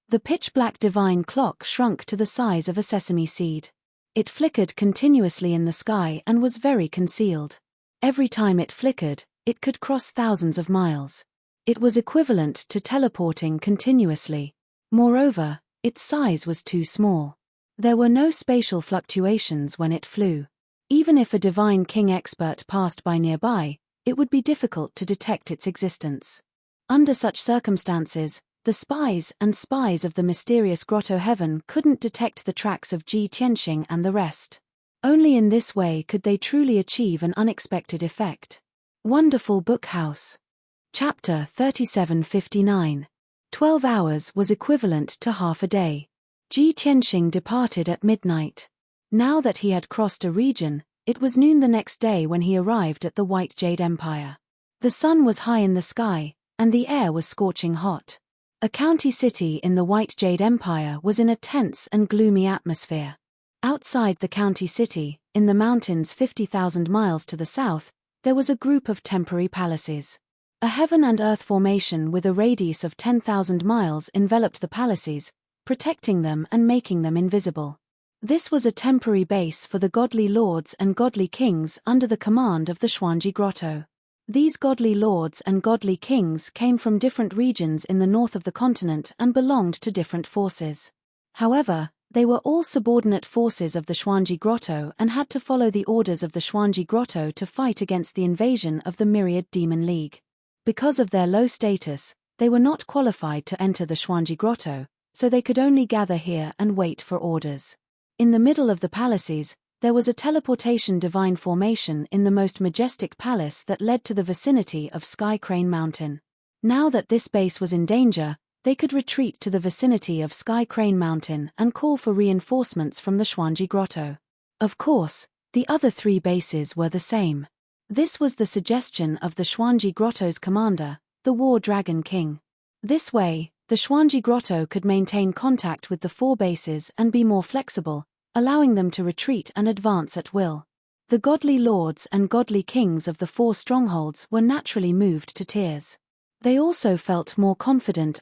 S1: The pitch-black divine clock shrunk to the size of a sesame seed. It flickered continuously in the sky and was very concealed. Every time it flickered, it could cross thousands of miles. It was equivalent to teleporting continuously. Moreover, its size was too small. There were no spatial fluctuations when it flew. Even if a divine king expert passed by nearby, it would be difficult to detect its existence. Under such circumstances, the spies of the mysterious grotto heaven couldn't detect the tracks of Ji Tianxing and the rest. Only in this way could they truly achieve an unexpected effect. Wonderful Book House. Chapter 3759. 12 hours was equivalent to half a day. Ji Tianxing departed at midnight. Now that he had crossed a region, it was noon the next day when he arrived at the White Jade Empire. The sun was high in the sky, and the air was scorching hot. A county city in the White Jade Empire was in a tense and gloomy atmosphere. Outside the county city, in the mountains 50,000 miles to the south, there was a group of temporary palaces. A heaven and earth formation with a radius of 10,000 miles enveloped the palaces, protecting them and making them invisible. This was a temporary base for the godly lords and godly kings under the command of the Xuanji Grotto. These godly lords and godly kings came from different regions in the north of the continent and belonged to different forces. However, they were all subordinate forces of the Xuanji Grotto and had to follow the orders of the Xuanji Grotto to fight against the invasion of the Myriad Demon League. Because of their low status, they were not qualified to enter the Xuanji Grotto, so they could only gather here and wait for orders. In the middle of the palaces, there was a teleportation divine formation in the most majestic palace that led to the vicinity of Sky Crane Mountain. Now that this base was in danger, they could retreat to the vicinity of Sky Crane Mountain and call for reinforcements from the Xuanji Grotto. Of course, the other three bases were the same. This was the suggestion of the Xuanji Grotto's commander, the War Dragon King. This way, the Xuanji Grotto could maintain contact with the four bases and be more flexible, allowing them to retreat and advance at will. The godly lords and godly kings of the four strongholds were naturally moved to tears. They also felt more confident.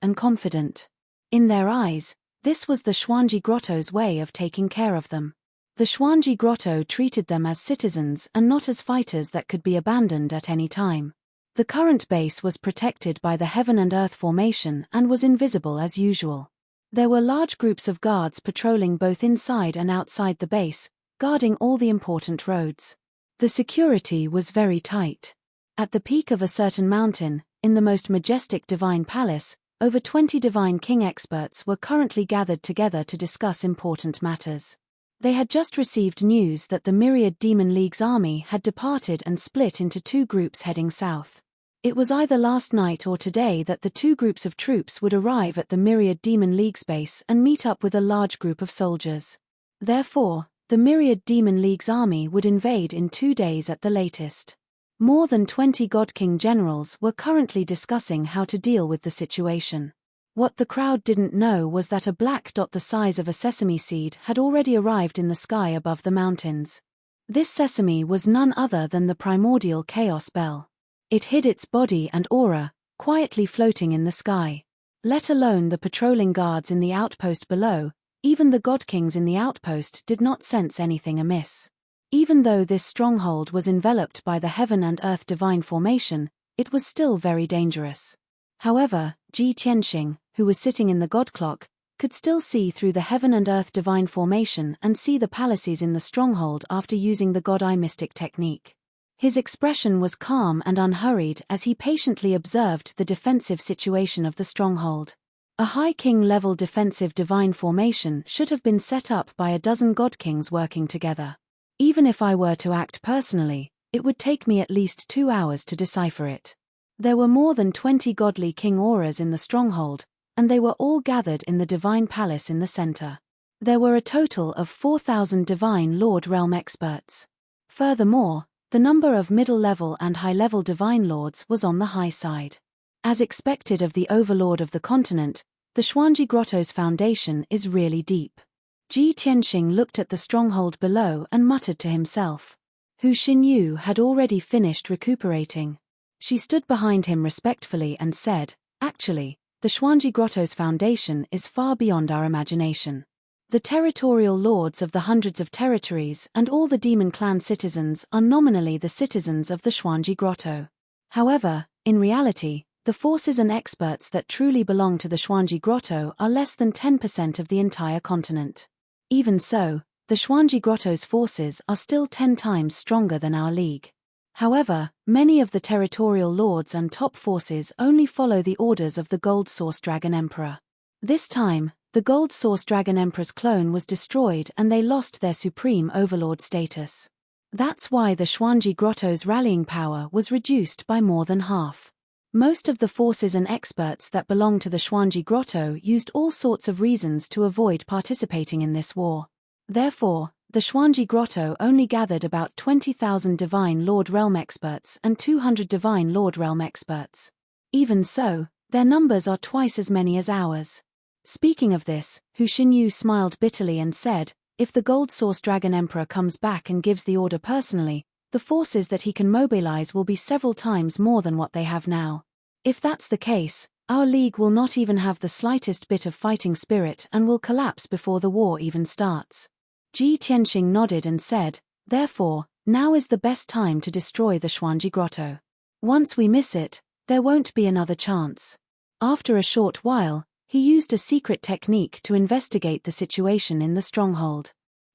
S1: In their eyes, this was the Xuanji Grotto's way of taking care of them. The Xuanji Grotto treated them as citizens and not as fighters that could be abandoned at any time. The current base was protected by the Heaven and Earth formation and was invisible as usual. There were large groups of guards patrolling both inside and outside the base, guarding all the important roads. The security was very tight. At the peak of a certain mountain, in the most majestic divine palace, over 20 divine king experts were currently gathered together to discuss important matters. They had just received news that the Myriad Demon League's army had departed and split into two groups heading south. It was either last night or today that the two groups of troops would arrive at the Myriad Demon League's base and meet up with a large group of soldiers. Therefore, the Myriad Demon League's army would invade in 2 days at the latest. More than 20 God King generals were currently discussing how to deal with the situation. What the crowd didn't know was that a black dot the size of a sesame seed had already arrived in the sky above the mountains. This sesame was none other than the primordial Chaos Bell. It hid its body and aura, quietly floating in the sky. Let alone the patrolling guards in the outpost below, even the God Kings in the outpost did not sense anything amiss. Even though this stronghold was enveloped by the Heaven and Earth divine formation, it was still very dangerous. However, Ji Tianxing, who was sitting in the God Clock, could still see through the Heaven and Earth divine formation and see the palaces in the stronghold after using the God Eye mystic technique. His expression was calm and unhurried as he patiently observed the defensive situation of the stronghold. A high king-level defensive divine formation should have been set up by a dozen god-kings working together. Even if I were to act personally, it would take me at least 2 hours to decipher it. There were more than 20 godly king auras in the stronghold, and they were all gathered in the divine palace in the center. There were a total of 4,000 divine lord realm experts. Furthermore, the number of middle-level and high-level divine lords was on the high side. As expected of the overlord of the continent, the Xuanji Grotto's foundation is really deep. Ji Tianxing looked at the stronghold below and muttered to himself. Hu Xinyu had already finished recuperating. She stood behind him respectfully and said, "Actually, the Xuanji Grotto's foundation is far beyond our imagination. The territorial lords of the hundreds of territories and all the demon clan citizens are nominally the citizens of the Xuanji Grotto. However, in reality, the forces and experts that truly belong to the Xuanji Grotto are less than 10% of the entire continent. Even so, the Xuanji Grotto's forces are still 10 times stronger than our league. However, many of the territorial lords and top forces only follow the orders of the Gold Source Dragon Emperor. This time, the Gold Source Dragon Emperor's clone was destroyed and they lost their supreme overlord status. That's why the Xuanji Grotto's rallying power was reduced by more than half. Most of the forces and experts that belong to the Xuanji Grotto used all sorts of reasons to avoid participating in this war. Therefore, the Xuanji Grotto only gathered about 20,000 Divine Lord Realm experts and 200 Divine Lord Realm experts. Even so, their numbers are twice as many as ours. Speaking of this, Hu Xinyu smiled bitterly and said, "If the Gold Source Dragon Emperor comes back and gives the order personally, the forces that he can mobilize will be several times more than what they have now. If that's the case, our league will not even have the slightest bit of fighting spirit and will collapse before the war even starts." Ji Tianxing nodded and said, "Therefore, now is the best time to destroy the Xuanji Grotto. Once we miss it, there won't be another chance." After a short while, he used a secret technique to investigate the situation in the stronghold.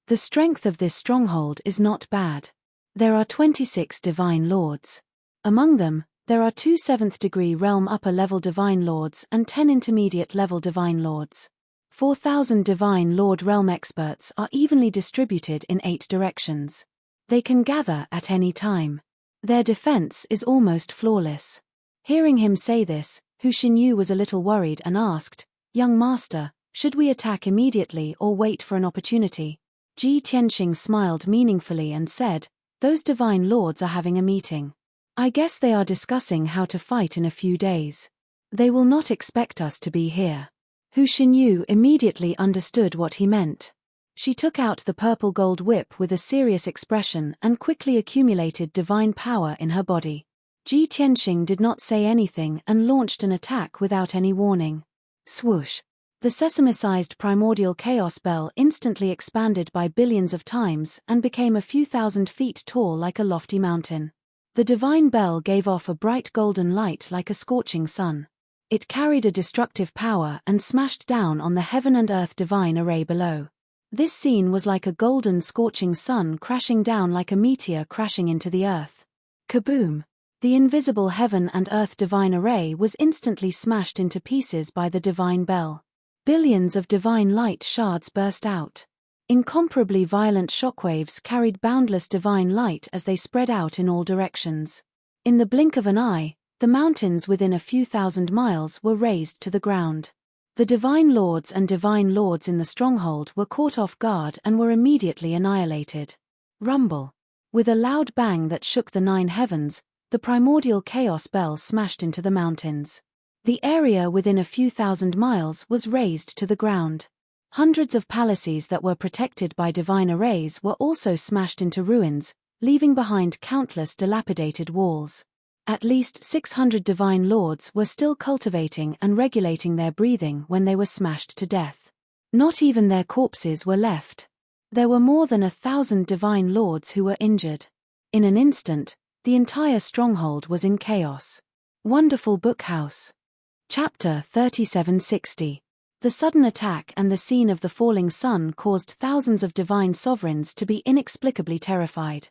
S1: The strength of this stronghold is not bad. There are 26 divine lords. Among them, there are 2 7th-degree realm upper-level divine lords and 10 intermediate-level divine lords. 4,000 divine lord realm experts are evenly distributed in 8 directions. They can gather at any time. Their defense is almost flawless. Hearing him say this, Hu Xinyu was a little worried and asked, "Young master, should we attack immediately or wait for an opportunity?" Ji Tianxing smiled meaningfully and said, "Those divine lords are having a meeting. I guess they are discussing how to fight in a few days. They will not expect us to be here." Hu Xinyu immediately understood what he meant. She took out the purple gold whip with a serious expression and quickly accumulated divine power in her body. Ji Tianxing did not say anything and launched an attack without any warning. Swoosh! The sesame-sized primordial chaos bell instantly expanded by billions of times and became a few thousand feet tall like a lofty mountain. The divine bell gave off a bright golden light like a scorching sun. It carried a destructive power and smashed down on the heaven and earth divine array below. This scene was like a golden scorching sun crashing down like a meteor crashing into the earth. Kaboom! The invisible heaven and earth divine array was instantly smashed into pieces by the divine bell. Billions of divine light shards burst out. Incomparably violent shockwaves carried boundless divine light as they spread out in all directions. In the blink of an eye, the mountains within a few thousand miles were razed to the ground. The divine lords and divine lords in the stronghold were caught off guard and were immediately annihilated. Rumble! With a loud bang that shook the 9 heavens, the primordial chaos bell smashed into the mountains. The area within a few thousand miles was razed to the ground. Hundreds of palaces that were protected by divine arrays were also smashed into ruins, leaving behind countless dilapidated walls. At least 600 divine lords were still cultivating and regulating their breathing when they were smashed to death. Not even their corpses were left. There were more than 1,000 divine lords who were injured. In an instant, the entire stronghold was in chaos. Wonderful Bookhouse. Chapter 3760. The sudden attack and the scene of the falling sun caused thousands of divine sovereigns to be inexplicably terrified.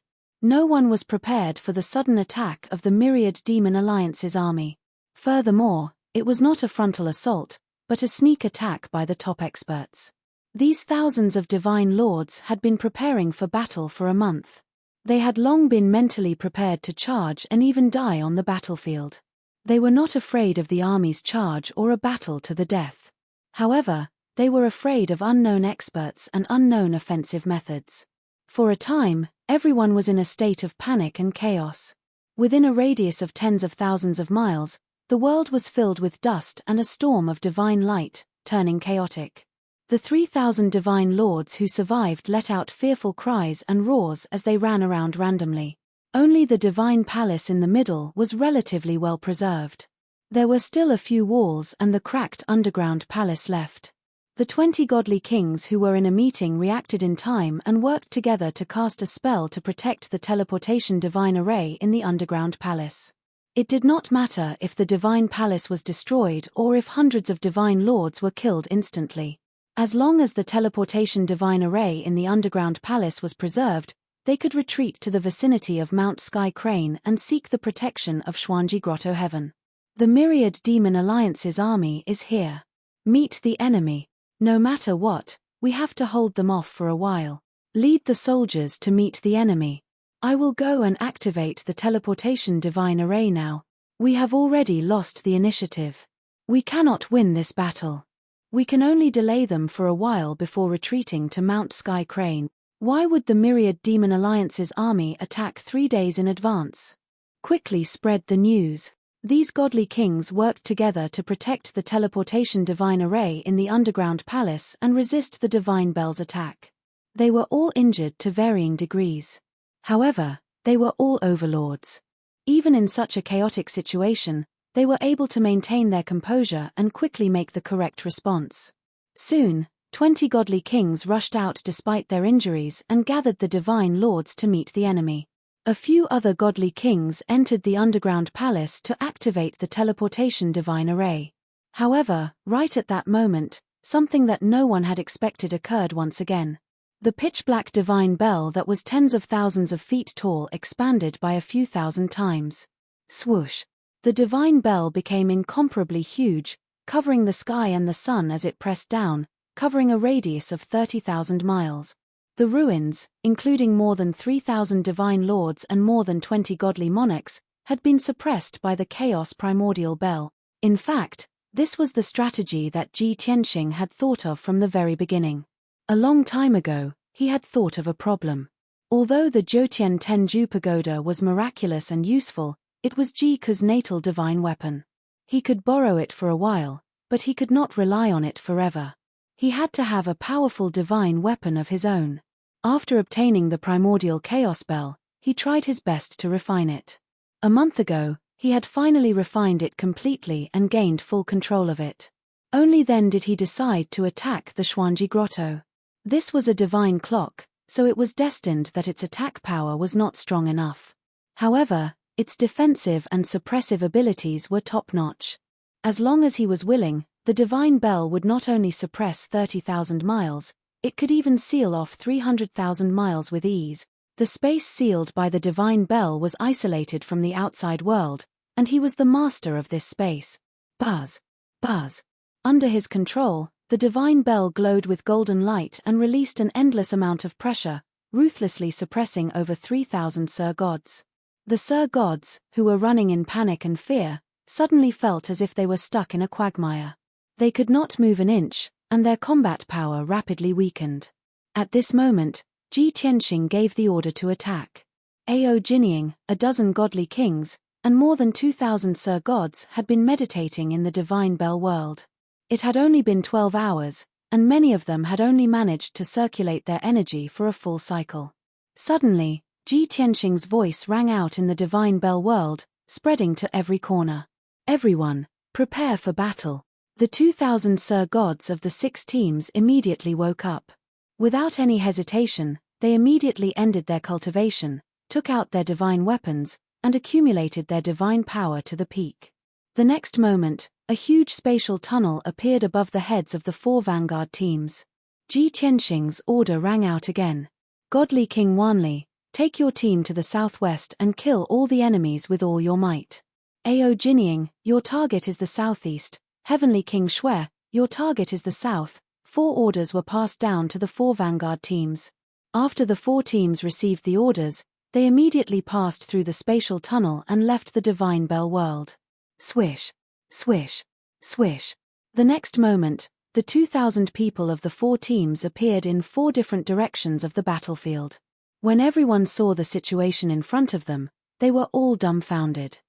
S1: No one was prepared for the sudden attack of the myriad Demon Alliance's army. Furthermore, it was not a frontal assault, but a sneak attack by the top experts. These thousands of divine lords had been preparing for battle for a month. They had long been mentally prepared to charge and even die on the battlefield. They were not afraid of the army's charge or a battle to the death. However, they were afraid of unknown experts and unknown offensive methods. For a time, everyone was in a state of panic and chaos. Within a radius of tens of thousands of miles, the world was filled with dust and a storm of divine light, turning chaotic. The 3,000 divine lords who survived let out fearful cries and roars as they ran around randomly. Only the divine palace in the middle was relatively well preserved. There were still a few walls and the cracked underground palace left. The 20 godly kings who were in a meeting reacted in time and worked together to cast a spell to protect the teleportation divine array in the underground palace. It did not matter if the divine palace was destroyed or if hundreds of divine lords were killed instantly. As long as the teleportation divine array in the underground palace was preserved, they could retreat to the vicinity of Mount Sky Crane and seek the protection of Xuanji Grotto Heaven. The myriad Demon Alliance's army is here. Meet the enemy. No matter what, we have to hold them off for a while. Lead the soldiers to meet the enemy. I will go and activate the teleportation divine array now. We have already lost the initiative. We cannot win this battle. We can only delay them for a while before retreating to Mount Sky Crane. Why would the myriad Demon Alliance's army attack 3 days in advance? Quickly spread the news. These godly kings worked together to protect the teleportation divine array in the underground palace and resist the divine bell's attack. They were all injured to varying degrees. However, they were all overlords. Even in such a chaotic situation, they were able to maintain their composure and quickly make the correct response. Soon, 20 godly kings rushed out despite their injuries and gathered the divine lords to meet the enemy. A few other godly kings entered the underground palace to activate the teleportation divine array. However, right at that moment, something that no one had expected occurred once again. The pitch-black divine bell that was tens of thousands of feet tall expanded by a few thousand times. Swoosh! The divine bell became incomparably huge, covering the sky and the sun as it pressed down, covering a radius of 30,000 miles. The ruins, including more than 3,000 divine lords and more than 20 godly monarchs, had been suppressed by the chaos primordial bell. In fact, this was the strategy that Ji Tianxing had thought of from the very beginning. A long time ago, he had thought of a problem. Although the Jiutian Tenju Pagoda was miraculous and useful, it was Ji Ku's natal divine weapon. He could borrow it for a while, but he could not rely on it forever. He had to have a powerful divine weapon of his own. After obtaining the primordial chaos bell, he tried his best to refine it. A month ago, he had finally refined it completely and gained full control of it. Only then did he decide to attack the Xuanji Grotto. This was a divine clock, so it was destined that its attack power was not strong enough. However, its defensive and suppressive abilities were top-notch. As long as he was willing, the divine bell would not only suppress 30,000 miles, it could even seal off 300,000 miles with ease. The space sealed by the divine bell was isolated from the outside world, and he was the master of this space. Buzz! Buzz! Under his control, the divine bell glowed with golden light and released an endless amount of pressure, ruthlessly suppressing over 3,000 Sir Gods. The Sir Gods, who were running in panic and fear, suddenly felt as if they were stuck in a quagmire. They could not move an inch, and their combat power rapidly weakened. At this moment, Ji Tianxing gave the order to attack. Ao Jinying, a dozen godly kings, and more than 2,000 Sir Gods had been meditating in the divine bell world. It had only been 12 hours, and many of them had only managed to circulate their energy for a full cycle. Suddenly, Ji Tianxing's voice rang out in the divine bell world, spreading to every corner. Everyone, prepare for battle. The 2,000 Sir Gods of the 6 teams immediately woke up. Without any hesitation, they immediately ended their cultivation, took out their divine weapons, and accumulated their divine power to the peak. The next moment, a huge spatial tunnel appeared above the heads of the 4 vanguard teams. Ji Tianxing's order rang out again. Godly King Wanli, Take your team to the southwest and kill all the enemies with all your might. Ao Jinying, your target is the southeast. Heavenly King Shui, your target is the south. 4 orders were passed down to the 4 vanguard teams. After the 4 teams received the orders, they immediately passed through the spatial tunnel and left the Divine Bell world. Swish, swish, swish. The next moment, the 2,000 people of the 4 teams appeared in 4 different directions of the battlefield. When everyone saw the situation in front of them, they were all dumbfounded.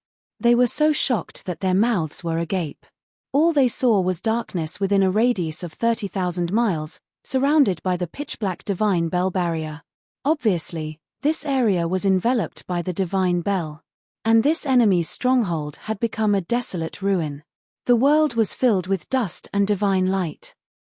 S1: They were so shocked that their mouths were agape. All they saw was darkness within a radius of 30,000 miles, surrounded by the pitch-black Divine Bell barrier. Obviously, this area was enveloped by the Divine Bell. And this enemy's stronghold had become a desolate ruin. The world was filled with dust and divine light.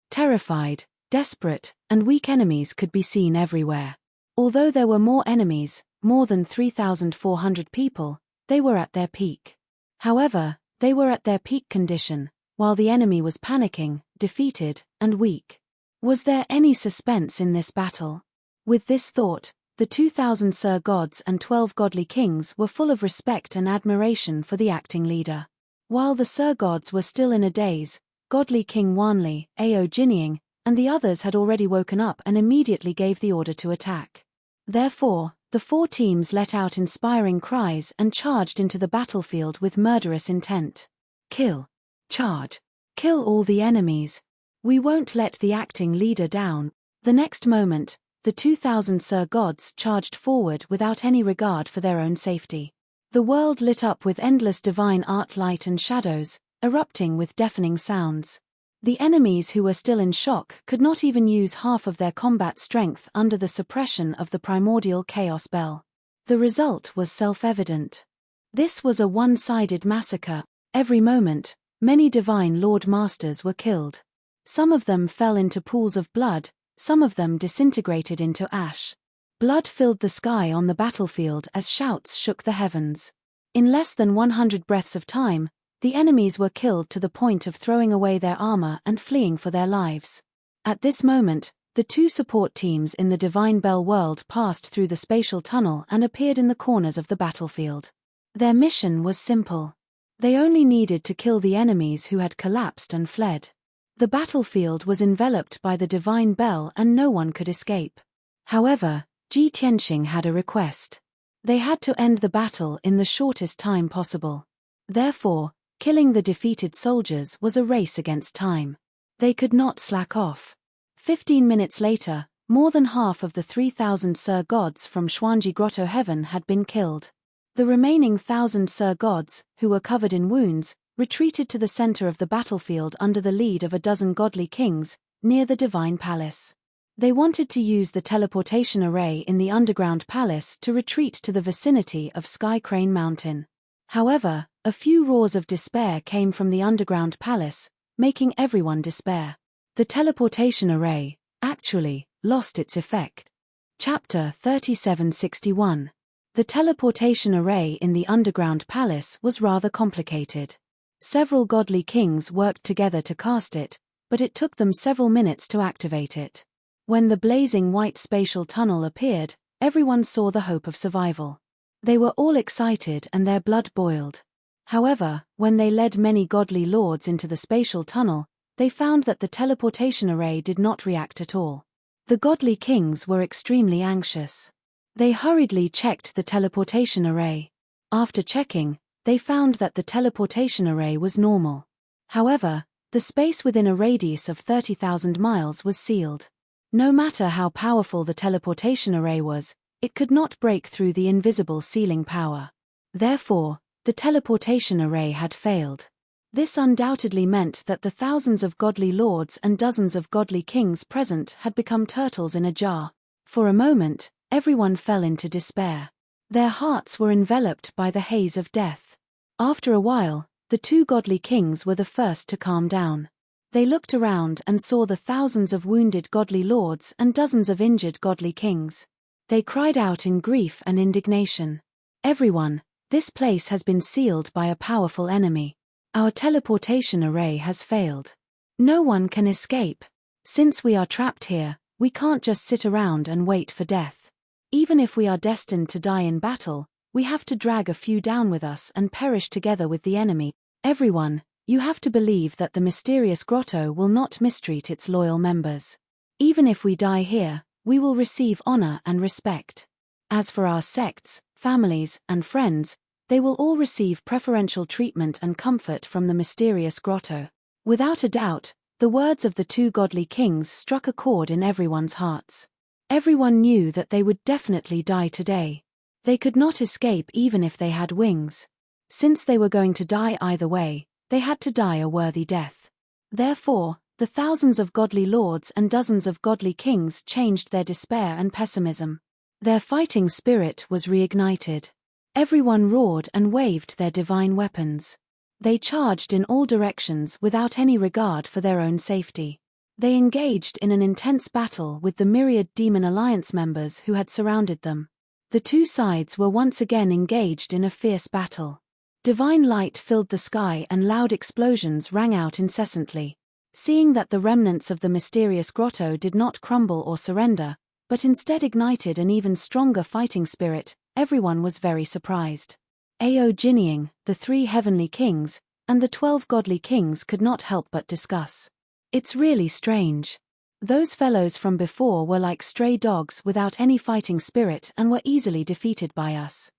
S1: Terrified, desperate, and weak enemies could be seen everywhere. Although there were more enemies, more than 3,400 people, they were at their peak. However, they were at their peak condition, while the enemy was panicking, defeated, and weak. Was there any suspense in this battle? With this thought, the 2,000 Sir Gods and 12 godly kings were full of respect and admiration for the acting leader. While the Sir Gods were still in a daze, godly King Wanli, Ao Jinying, and the others had already woken up and immediately gave the order to attack. Therefore, the 4 teams let out inspiring cries and charged into the battlefield with murderous intent. Kill. Charge. Kill all the enemies. We won't let the acting leader down. The next moment, the 2,000 Sir Gods charged forward without any regard for their own safety. The world lit up with endless divine art, light and shadows, erupting with deafening sounds. The enemies who were still in shock could not even use half of their combat strength under the suppression of the primordial chaos bell. The result was self-evident. This was a one-sided massacre. Every moment, many divine Lord Masters were killed. Some of them fell into pools of blood, some of them disintegrated into ash. Blood filled the sky on the battlefield as shouts shook the heavens. In less than 100 breaths of time, the enemies were killed to the point of throwing away their armor and fleeing for their lives. At this moment, the 2 support teams in the Divine Bell world passed through the spatial tunnel and appeared in the corners of the battlefield. Their mission was simple. They only needed to kill the enemies who had collapsed and fled. The battlefield was enveloped by the Divine Bell and no one could escape. However, Ji Tianxing had a request. They had to end the battle in the shortest time possible. Therefore, killing the defeated soldiers was a race against time. They could not slack off. 15 minutes later, more than half of the 3,000 Sir Gods from Xuanji Grotto Heaven had been killed. The remaining 1,000 Sir Gods, who were covered in wounds, retreated to the center of the battlefield under the lead of a dozen godly kings, near the Divine Palace. They wanted to use the teleportation array in the underground palace to retreat to the vicinity of Sky Crane Mountain. However, a few roars of despair came from the underground palace, making everyone despair. The teleportation array, actually, lost its effect. Chapter 3761. The teleportation array in the underground palace was rather complicated. Several godly kings worked together to cast it, but it took them several minutes to activate it. When the blazing white spatial tunnel appeared, everyone saw the hope of survival. They were all excited and their blood boiled. However, when they led many godly lords into the spatial tunnel, they found that the teleportation array did not react at all. The godly kings were extremely anxious. They hurriedly checked the teleportation array. After checking, they found that the teleportation array was normal. However, the space within a radius of 30,000 miles was sealed. No matter how powerful the teleportation array was, it could not break through the invisible sealing power. Therefore, the teleportation array had failed. This undoubtedly meant that the thousands of godly lords and dozens of godly kings present had become turtles in a jar. For a moment, everyone fell into despair. Their hearts were enveloped by the haze of death. After a while, the 2 godly kings were the first to calm down. They looked around and saw the thousands of wounded godly lords and dozens of injured godly kings. They cried out in grief and indignation. "Everyone, this place has been sealed by a powerful enemy. Our teleportation array has failed. No one can escape. Since we are trapped here, we can't just sit around and wait for death. Even if we are destined to die in battle, we have to drag a few down with us and perish together with the enemy. Everyone, you have to believe that the mysterious grotto will not mistreat its loyal members. Even if we die here, we will receive honor and respect. As for our sects, families, and friends, they will all receive preferential treatment and comfort from the mysterious grotto. Without a doubt, the words of the two godly kings struck a chord in everyone's hearts. Everyone knew that they would definitely die today. They could not escape even if they had wings. Since they were going to die either way, they had to die a worthy death. Therefore, the thousands of godly lords and dozens of godly kings changed their despair and pessimism. Their fighting spirit was reignited. Everyone roared and waved their divine weapons. They charged in all directions without any regard for their own safety. They engaged in an intense battle with the myriad demon alliance members who had surrounded them. The two sides were once again engaged in a fierce battle. Divine light filled the sky and loud explosions rang out incessantly. Seeing that the remnants of the mysterious grotto did not crumble or surrender, but instead ignited an even stronger fighting spirit, everyone was very surprised. Aodjining, the 3 heavenly kings, and the 12 godly kings could not help but discuss. It's really strange. Those fellows from before were like stray dogs without any fighting spirit and were easily defeated by us.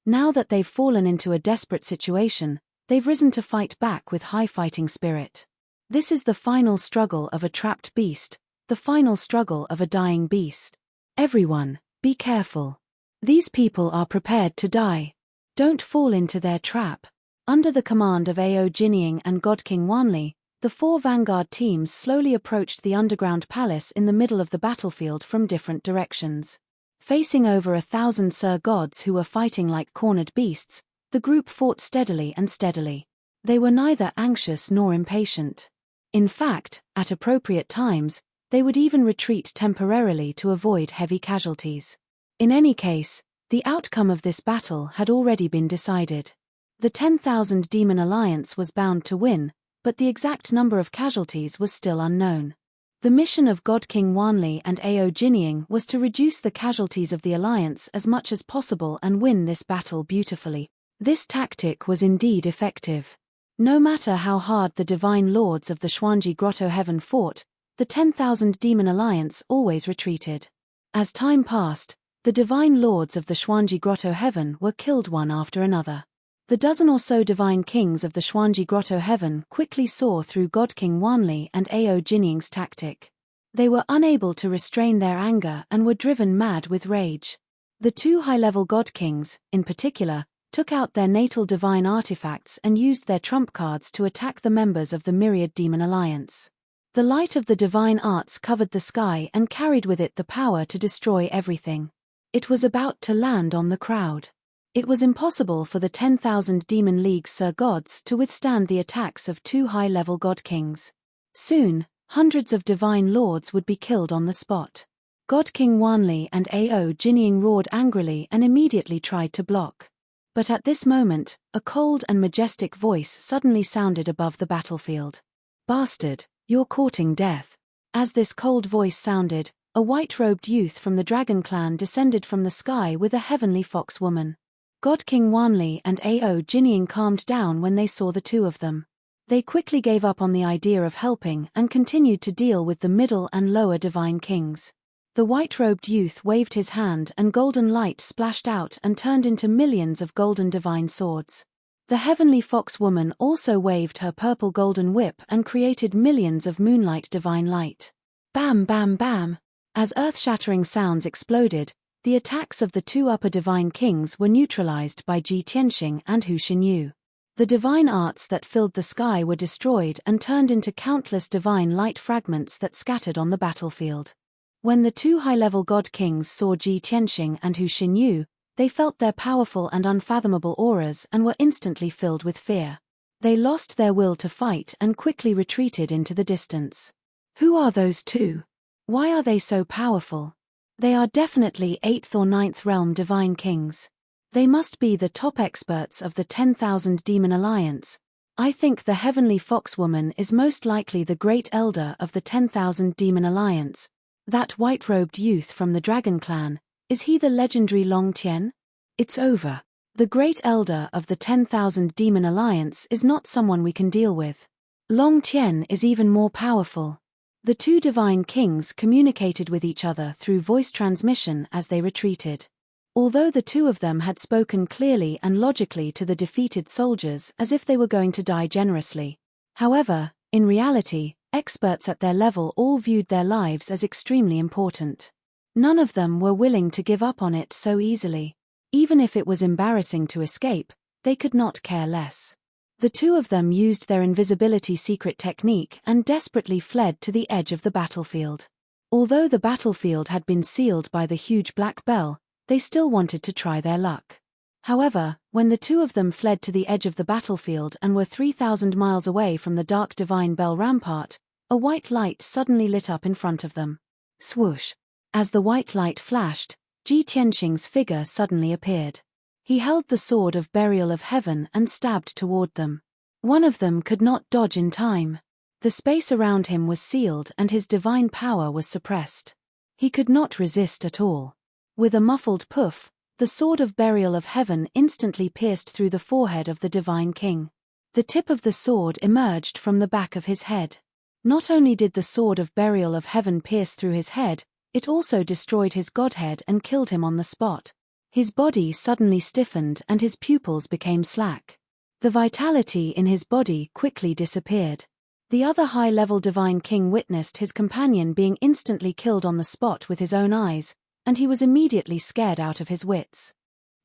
S1: Now that they've fallen into a desperate situation, they've risen to fight back with high fighting spirit. This is the final struggle of a trapped beast, the final struggle of a dying beast. Everyone, be careful. These people are prepared to die. Don't fall into their trap. Under the command of Aodjining and God King Wanli, the 4 vanguard teams slowly approached the underground palace in the middle of the battlefield from different directions. Facing over 1,000 Sir Gods who were fighting like cornered beasts, the group fought steadily and steadily. They were neither anxious nor impatient. In fact, at appropriate times, they would even retreat temporarily to avoid heavy casualties. In any case, the outcome of this battle had already been decided. The 10,000 Demon Alliance was bound to win, but the exact number of casualties was still unknown. The mission of God King Wanli and Aodjining was to reduce the casualties of the alliance as much as possible and win this battle beautifully. This tactic was indeed effective. No matter how hard the divine lords of the Xuanji Grotto Heaven fought, the 10,000 Demon Alliance always retreated. As time passed, the divine lords of the Xuanji Grotto Heaven were killed one after another. The dozen or so divine kings of the Xuanji Grotto Heaven quickly saw through God King Wanli and Aodjining's tactic. They were unable to restrain their anger and were driven mad with rage. The 2 high-level God Kings, in particular, took out their natal divine artifacts and used their trump cards to attack the members of the Myriad Demon Alliance. The light of the divine arts covered the sky and carried with it the power to destroy everything. It was about to land on the crowd. It was impossible for the 10,000 Demon League Sir Gods to withstand the attacks of 2 high-level God Kings. Soon, hundreds of divine lords would be killed on the spot. God King Wanli and Aodjining roared angrily and immediately tried to block. But at this moment, a cold and majestic voice suddenly sounded above the battlefield. "Bastard, you're courting death." As this cold voice sounded, a white-robed youth from the Dragon Clan descended from the sky with a heavenly fox woman. God King Wanli and Aodjining calmed down when they saw the 2 of them. They quickly gave up on the idea of helping and continued to deal with the middle and lower divine kings. The white-robed youth waved his hand and golden light splashed out and turned into millions of golden divine swords. The heavenly fox woman also waved her purple golden whip and created millions of moonlight divine light. Bam bam bam! As earth-shattering sounds exploded, the attacks of the 2 upper divine kings were neutralized by Ji Tianxing and Hu Xinyu. The divine arts that filled the sky were destroyed and turned into countless divine light fragments that scattered on the battlefield. When the 2 high-level god kings saw Ji Tianxing and Hu Xinyu, they felt their powerful and unfathomable auras and were instantly filled with fear. They lost their will to fight and quickly retreated into the distance. Who are those 2? Why are they so powerful? They are definitely 8th or 9th realm divine kings. They must be the top experts of the 10,000 Demon Alliance. I think the heavenly fox woman is most likely the great elder of the 10,000 Demon Alliance. That white-robed youth from the Dragon Clan, Is he the legendary Long Tien? It's over. The great elder of the 10,000 Demon Alliance is not someone we can deal with. Long Tien is even more powerful. The two divine kings communicated with each other through voice transmission as they retreated. Although the two of them had spoken clearly and logically to the defeated soldiers as if they were going to die generously. However, in reality, experts at their level all viewed their lives as extremely important. None of them were willing to give up on it so easily. Even if it was embarrassing to escape, they could not care less. The two of them used their invisibility secret technique and desperately fled to the edge of the battlefield. Although the battlefield had been sealed by the huge black bell, they still wanted to try their luck. However, when the two of them fled to the edge of the battlefield and were 3,000 miles away from the dark divine bell rampart, a white light suddenly lit up in front of them. Swoosh! As the white light flashed, Ji Tianxing's figure suddenly appeared. He held the sword of burial of heaven and stabbed toward them. One of them could not dodge in time. The space around him was sealed and his divine power was suppressed. He could not resist at all. With a muffled poof, the sword of burial of heaven instantly pierced through the forehead of the divine king. The tip of the sword emerged from the back of his head. Not only did the sword of burial of heaven pierce through his head, it also destroyed his godhead and killed him on the spot. His body suddenly stiffened and his pupils became slack. The vitality in his body quickly disappeared. The other high-level divine king witnessed his companion being instantly killed on the spot with his own eyes, and he was immediately scared out of his wits.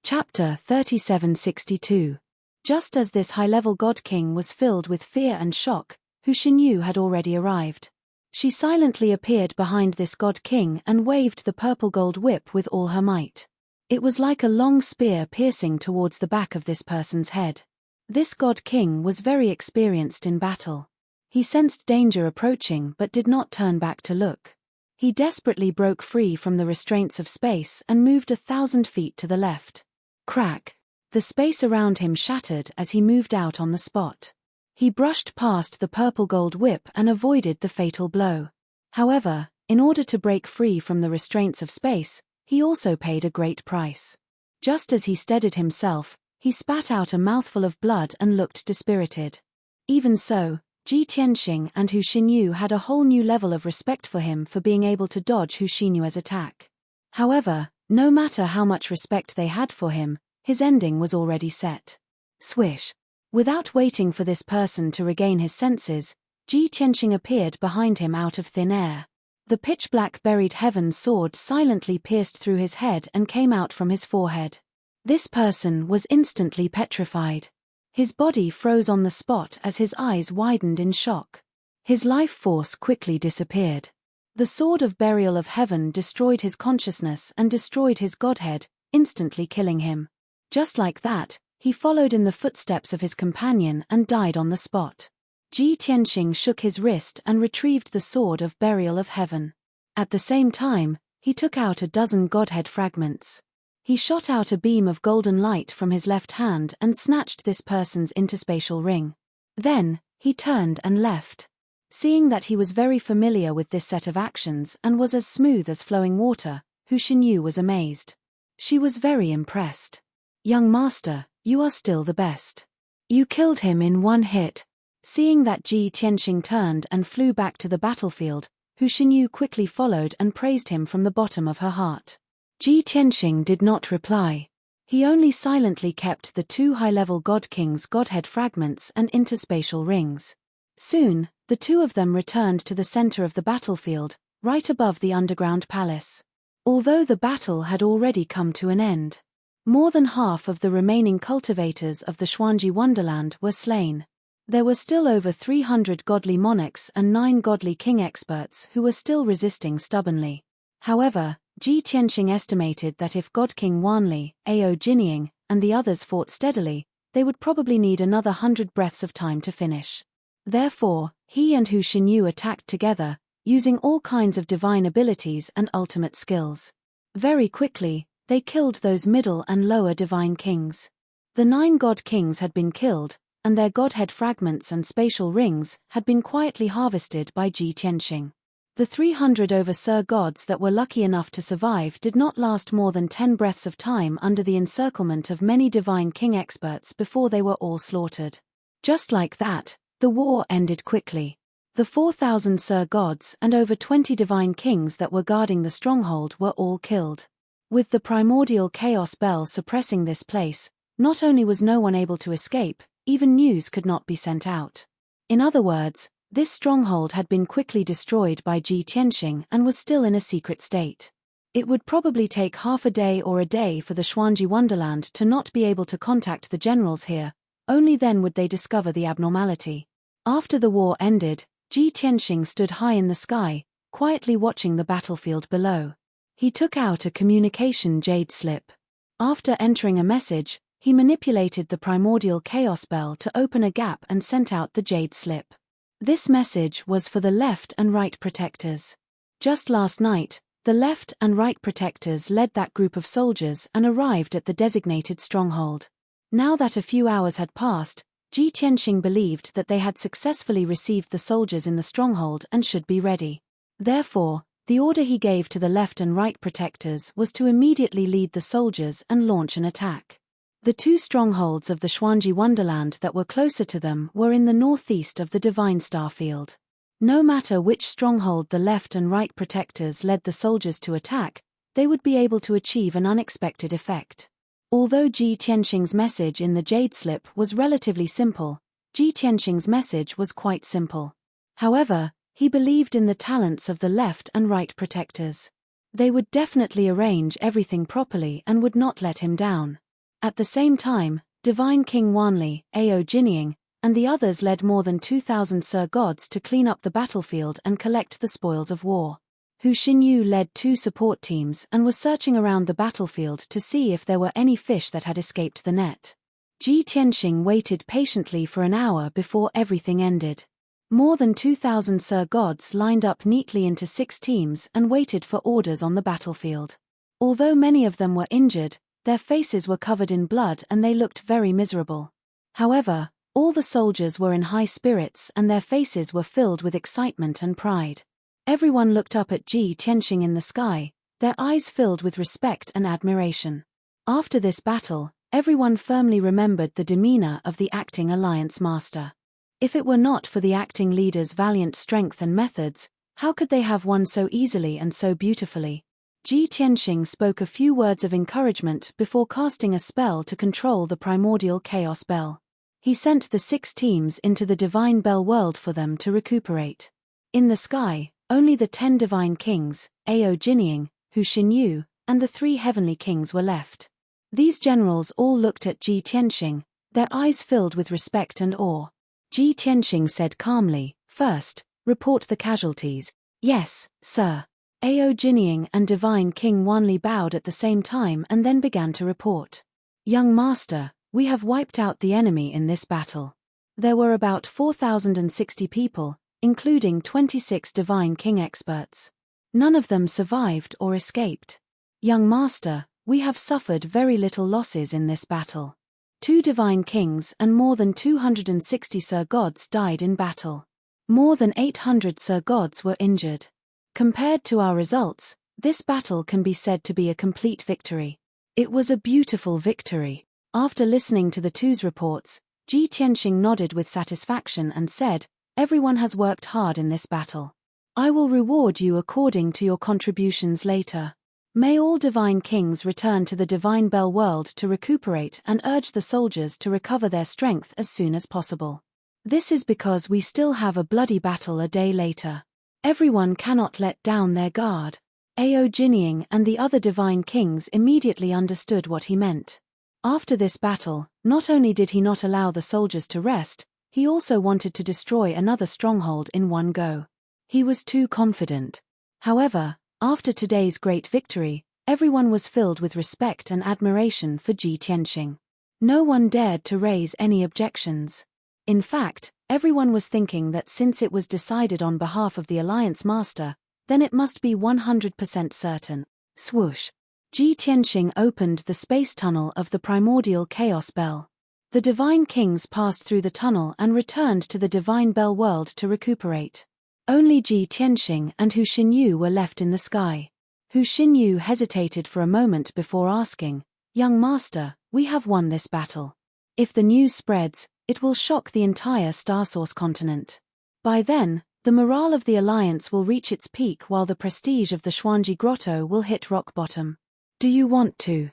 S1: Chapter 3762. Just as this high-level god king was filled with fear and shock, Hu Xinyu had already arrived. She silently appeared behind this god king and waved the purple gold whip with all her might. It was like a long spear piercing towards the back of this person's head. This god king was very experienced in battle. He sensed danger approaching but did not turn back to look. He desperately broke free from the restraints of space and moved 1,000 feet to the left. Crack! The space around him shattered as he moved out on the spot. He brushed past the purple gold whip and avoided the fatal blow. However, in order to break free from the restraints of space, he also paid a great price. Just as he steadied himself, he spat out a mouthful of blood and looked dispirited. Even so, Ji Tianxing and Hu Xinyu had a whole new level of respect for him for being able to dodge Hu Xinyu's attack. However, no matter how much respect they had for him, his ending was already set. Swish! Without waiting for this person to regain his senses, Ji Tianxing appeared behind him out of thin air. The pitch-black buried heaven sword silently pierced through his head and came out from his forehead. This person was instantly petrified. His body froze on the spot as his eyes widened in shock. His life force quickly disappeared. The sword of burial of heaven destroyed his consciousness and destroyed his godhead, instantly killing him. Just like that, he followed in the footsteps of his companion and died on the spot. Ji Tianxing shook his wrist and retrieved the sword of burial of heaven. At the same time, he took out a dozen godhead fragments. He shot out a beam of golden light from his left hand and snatched this person's interspatial ring. Then, he turned and left. Seeing that he was very familiar with this set of actions and was as smooth as flowing water, Hu Xinyu was amazed. She was very impressed. "Young master, you are still the best. You killed him in one hit." Seeing that Ji Tianxing turned and flew back to the battlefield, Hu Xinyu quickly followed and praised him from the bottom of her heart. Ji Tianxing did not reply. He only silently kept the two high-level god kings' godhead fragments and interspatial rings. Soon, the two of them returned to the center of the battlefield, right above the underground palace. Although the battle had already come to an end, more than half of the remaining cultivators of the Xuanji Wonderland were slain. There were still over 300 godly monarchs and 9 godly king experts who were still resisting stubbornly. However, Ji Tianxing estimated that if God King Wanli, Ao Jinying, and the others fought steadily, they would probably need another 100 breaths of time to finish. Therefore, he and Hu Xinyu attacked together, using all kinds of divine abilities and ultimate skills. Very quickly, they killed those middle and lower divine kings. The 9 god kings had been killed, and their godhead fragments and spatial rings had been quietly harvested by Ji Tianxing. The 300 over Sir gods that were lucky enough to survive did not last more than 10 breaths of time under the encirclement of many Divine King experts before they were all slaughtered. Just like that, the war ended quickly. The 4,000 Sir gods and over 20 Divine Kings that were guarding the stronghold were all killed. With the primordial chaos bell suppressing this place, not only was no one able to escape, even news could not be sent out. In other words, this stronghold had been quickly destroyed by Ji Tianxing and was still in a secret state. It would probably take half a day or a day for the Xuanji Wonderland to not be able to contact the generals here, only then would they discover the abnormality. After the war ended, Ji Tianxing stood high in the sky, quietly watching the battlefield below. He took out a communication jade slip. After entering a message, he manipulated the primordial chaos bell to open a gap and sent out the jade slip. This message was for the left and right protectors. Just last night, the left and right protectors led that group of soldiers and arrived at the designated stronghold. Now that a few hours had passed, Ji Tianxing believed that they had successfully received the soldiers in the stronghold and should be ready. Therefore, the order he gave to the left and right protectors was to immediately lead the soldiers and launch an attack. The two strongholds of the Xuanji Wonderland that were closer to them were in the northeast of the Divine Starfield. No matter which stronghold the left and right protectors led the soldiers to attack, they would be able to achieve an unexpected effect. Although Ji Tianxing's message in the jade slip was relatively simple, Ji Tianxing's message was quite simple. However, he believed in the talents of the left and right protectors. They would definitely arrange everything properly and would not let him down. At the same time, Divine King Wanli, Ao Jinying, and the others led more than 2,000 Sir gods to clean up the battlefield and collect the spoils of war. Hu Xinyu led 2 support teams and was searching around the battlefield to see if there were any fish that had escaped the net. Ji Tianxing waited patiently for an hour before everything ended. More than 2,000 Sir gods lined up neatly into 6 teams and waited for orders on the battlefield. Although many of them were injured, their faces were covered in blood and they looked very miserable. However, all the soldiers were in high spirits and their faces were filled with excitement and pride. Everyone looked up at Ji Tianxing in the sky, their eyes filled with respect and admiration. After this battle, everyone firmly remembered the demeanor of the acting alliance master. If it were not for the acting leader's valiant strength and methods, how could they have won so easily and so beautifully? Ji Tianxing spoke a few words of encouragement before casting a spell to control the primordial chaos bell. He sent the 6 teams into the divine bell world for them to recuperate. In the sky, only the 10 divine kings, Ao Jinying, Hu Xinyu, and the 3 heavenly kings were left. These generals all looked at Ji Tianxing, their eyes filled with respect and awe. Ji Tianxing said calmly, "First, report the casualties." "Yes, sir." Ao Jinying and Divine King Wanli bowed at the same time and then began to report. "Young master, we have wiped out the enemy in this battle. There were about 4,060 people, including 26 Divine King experts. None of them survived or escaped. Young master, we have suffered very little losses in this battle. 2 Divine Kings and more than 260 Sir gods died in battle. More than 800 Sir gods were injured. Compared to our results, this battle can be said to be a complete victory. It was a beautiful victory." After listening to the two's reports, Ji Tianxing nodded with satisfaction and said, "Everyone has worked hard in this battle. I will reward you according to your contributions later. May all Divine Kings return to the Divine Bell world to recuperate and urge the soldiers to recover their strength as soon as possible. This is because we still have a bloody battle a day later. Everyone cannot let down their guard." Ao Jinying and the other Divine Kings immediately understood what he meant. After this battle, not only did he not allow the soldiers to rest, he also wanted to destroy another stronghold in one go. He was too confident. However, after today's great victory, everyone was filled with respect and admiration for Ji Tianxing. No one dared to raise any objections. In fact, everyone was thinking that since it was decided on behalf of the Alliance Master, then it must be 100% certain. Swoosh! Ji Tianxing opened the space tunnel of the primordial chaos bell. The Divine Kings passed through the tunnel and returned to the Divine Bell world to recuperate. Only Ji Tianxing and Hu Xinyu were left in the sky. Hu Xinyu hesitated for a moment before asking, "Young master, we have won this battle. If the news spreads, it will shock the entire Starsource continent. By then, the morale of the Alliance will reach its peak while the prestige of the Xuanji Grotto will hit rock bottom. Do you want to?"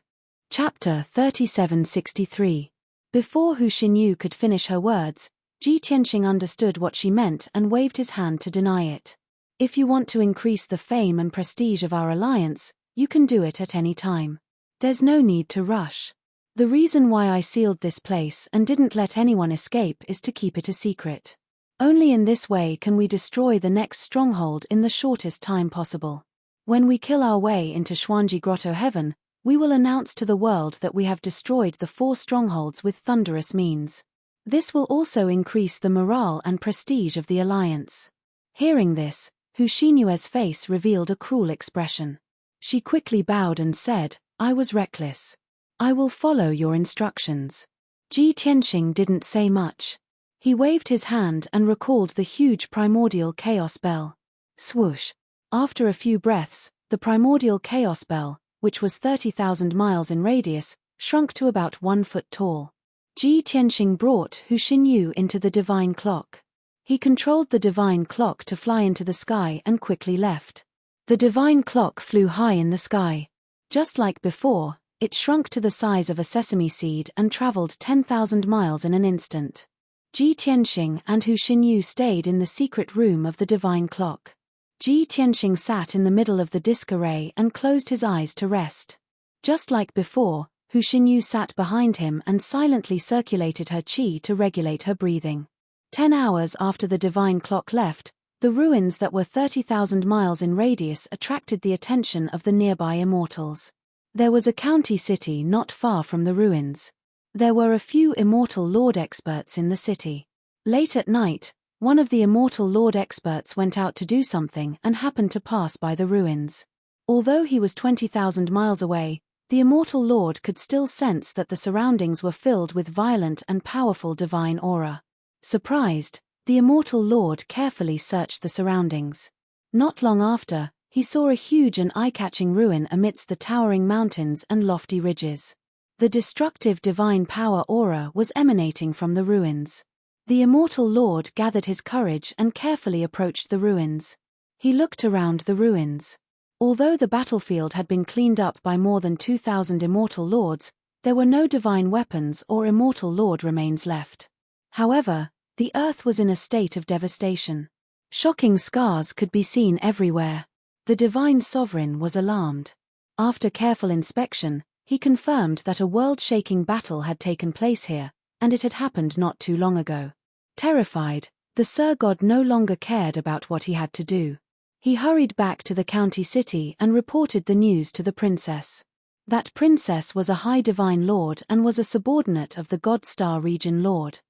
S1: Chapter 3763. Before Hu Xinyu could finish her words, Ji Tianxing understood what she meant and waved his hand to deny it. "If you want to increase the fame and prestige of our alliance, you can do it at any time. There's no need to rush. The reason why I sealed this place and didn't let anyone escape is to keep it a secret. Only in this way can we destroy the next stronghold in the shortest time possible. When we kill our way into Xuanji Grotto Heaven, we will announce to the world that we have destroyed the 4 strongholds with thunderous means. This will also increase the morale and prestige of the alliance." Hearing this, Hu Xinyue's face revealed a cruel expression. She quickly bowed and said, "I was reckless. I will follow your instructions." Ji Tianxing didn't say much. He waved his hand and recalled the huge primordial chaos bell. Swoosh! After a few breaths, the primordial chaos bell, which was 30,000 miles in radius, shrunk to about 1 foot tall. Ji Tianxing brought Hu Xinyu into the divine clock. He controlled the divine clock to fly into the sky and quickly left. The divine clock flew high in the sky. Just like before, it shrunk to the size of a sesame seed and traveled 10,000 miles in an instant. Ji Tianxing and Hu Xinyu stayed in the secret room of the divine clock. Ji Tianxing sat in the middle of the disk array and closed his eyes to rest. Just like before, Hu Xinyu sat behind him and silently circulated her qi to regulate her breathing. 10 hours after the divine clock left, the ruins that were 30,000 miles in radius attracted the attention of the nearby immortals. There was a county city not far from the ruins. There were a few immortal lord experts in the city. Late at night, one of the immortal lord experts went out to do something and happened to pass by the ruins. Although he was 20,000 miles away, the immortal lord could still sense that the surroundings were filled with violent and powerful divine aura. Surprised, the immortal lord carefully searched the surroundings. Not long after, he saw a huge and eye-catching ruin amidst the towering mountains and lofty ridges. The destructive divine power aura was emanating from the ruins. The immortal lord gathered his courage and carefully approached the ruins. He looked around the ruins. Although the battlefield had been cleaned up by more than 2,000 immortal lords, there were no divine weapons or immortal lord remains left. However, the earth was in a state of devastation. Shocking scars could be seen everywhere. The divine sovereign was alarmed. After careful inspection, he confirmed that a world-shaking battle had taken place here, and it had happened not too long ago. Terrified, the Sir God no longer cared about what he had to do. He hurried back to the county city and reported the news to the princess. That princess was a high divine lord and was a subordinate of the God Star region lord.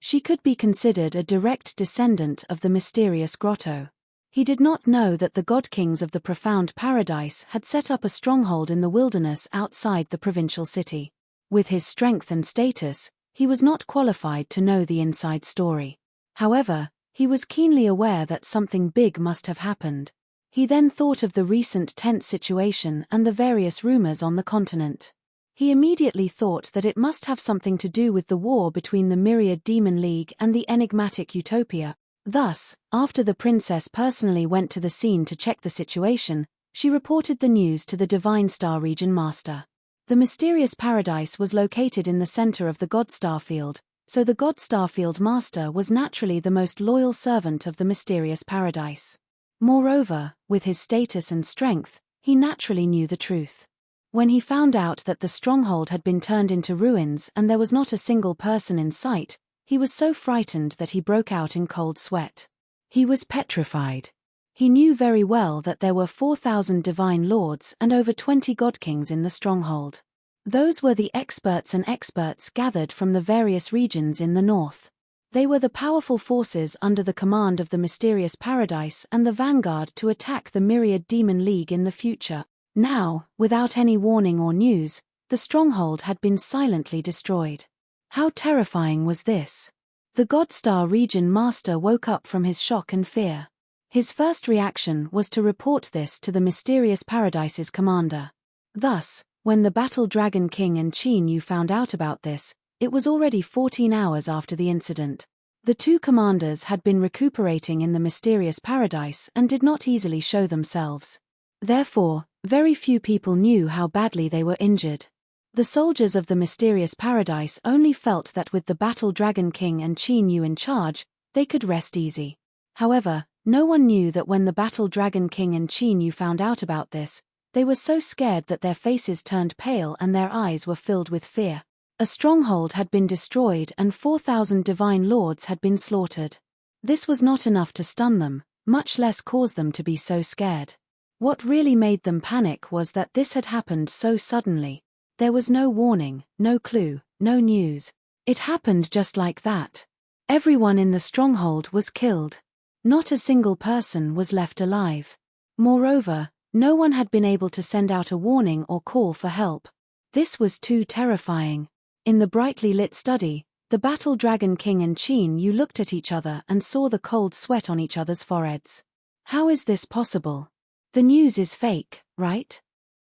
S1: She could be considered a direct descendant of the mysterious grotto. He did not know that the god kings of the profound paradise had set up a stronghold in the wilderness outside the provincial city. With his strength and status, he was not qualified to know the inside story. However, he was keenly aware that something big must have happened. He then thought of the recent tense situation and the various rumors on the continent. He immediately thought that it must have something to do with the war between the Myriad Demon League and the enigmatic Utopia. Thus, after the princess personally went to the scene to check the situation, she reported the news to the Divine Star Region Master. The mysterious paradise was located in the center of the God Star Field, so the God Star Field Master was naturally the most loyal servant of the mysterious paradise. Moreover, with his status and strength, he naturally knew the truth. When he found out that the stronghold had been turned into ruins and there was not a single person in sight, he was so frightened that he broke out in cold sweat. He was petrified. He knew very well that there were 4,000 divine lords and over 20 god kings in the stronghold. Those were the experts and experts gathered from the various regions in the north. They were the powerful forces under the command of the mysterious paradise and the vanguard to attack the Myriad Demon League in the future. Now, without any warning or news, the stronghold had been silently destroyed. How terrifying was this? The God Star Region Master woke up from his shock and fear. His first reaction was to report this to the Mysterious Paradise's commander. Thus, when the Battle Dragon King and Qin Yu found out about this, it was already 14 hours after the incident. The two commanders had been recuperating in the Mysterious Paradise and did not easily show themselves. Therefore, very few people knew how badly they were injured. The soldiers of the Mysterious Paradise only felt that with the Battle Dragon King and Qin Yu in charge, they could rest easy. However, no one knew that when the Battle Dragon King and Qin Yu found out about this, they were so scared that their faces turned pale and their eyes were filled with fear. A stronghold had been destroyed and 4,000 divine lords had been slaughtered. This was not enough to stun them, much less cause them to be so scared. What really made them panic was that this had happened so suddenly. There was no warning, no clue, no news. It happened just like that. Everyone in the stronghold was killed. Not a single person was left alive. Moreover, no one had been able to send out a warning or call for help. This was too terrifying. In the brightly lit study, the Battle Dragon King and Qin Yu looked at each other and saw the cold sweat on each other's foreheads. How is this possible? The news is fake, right?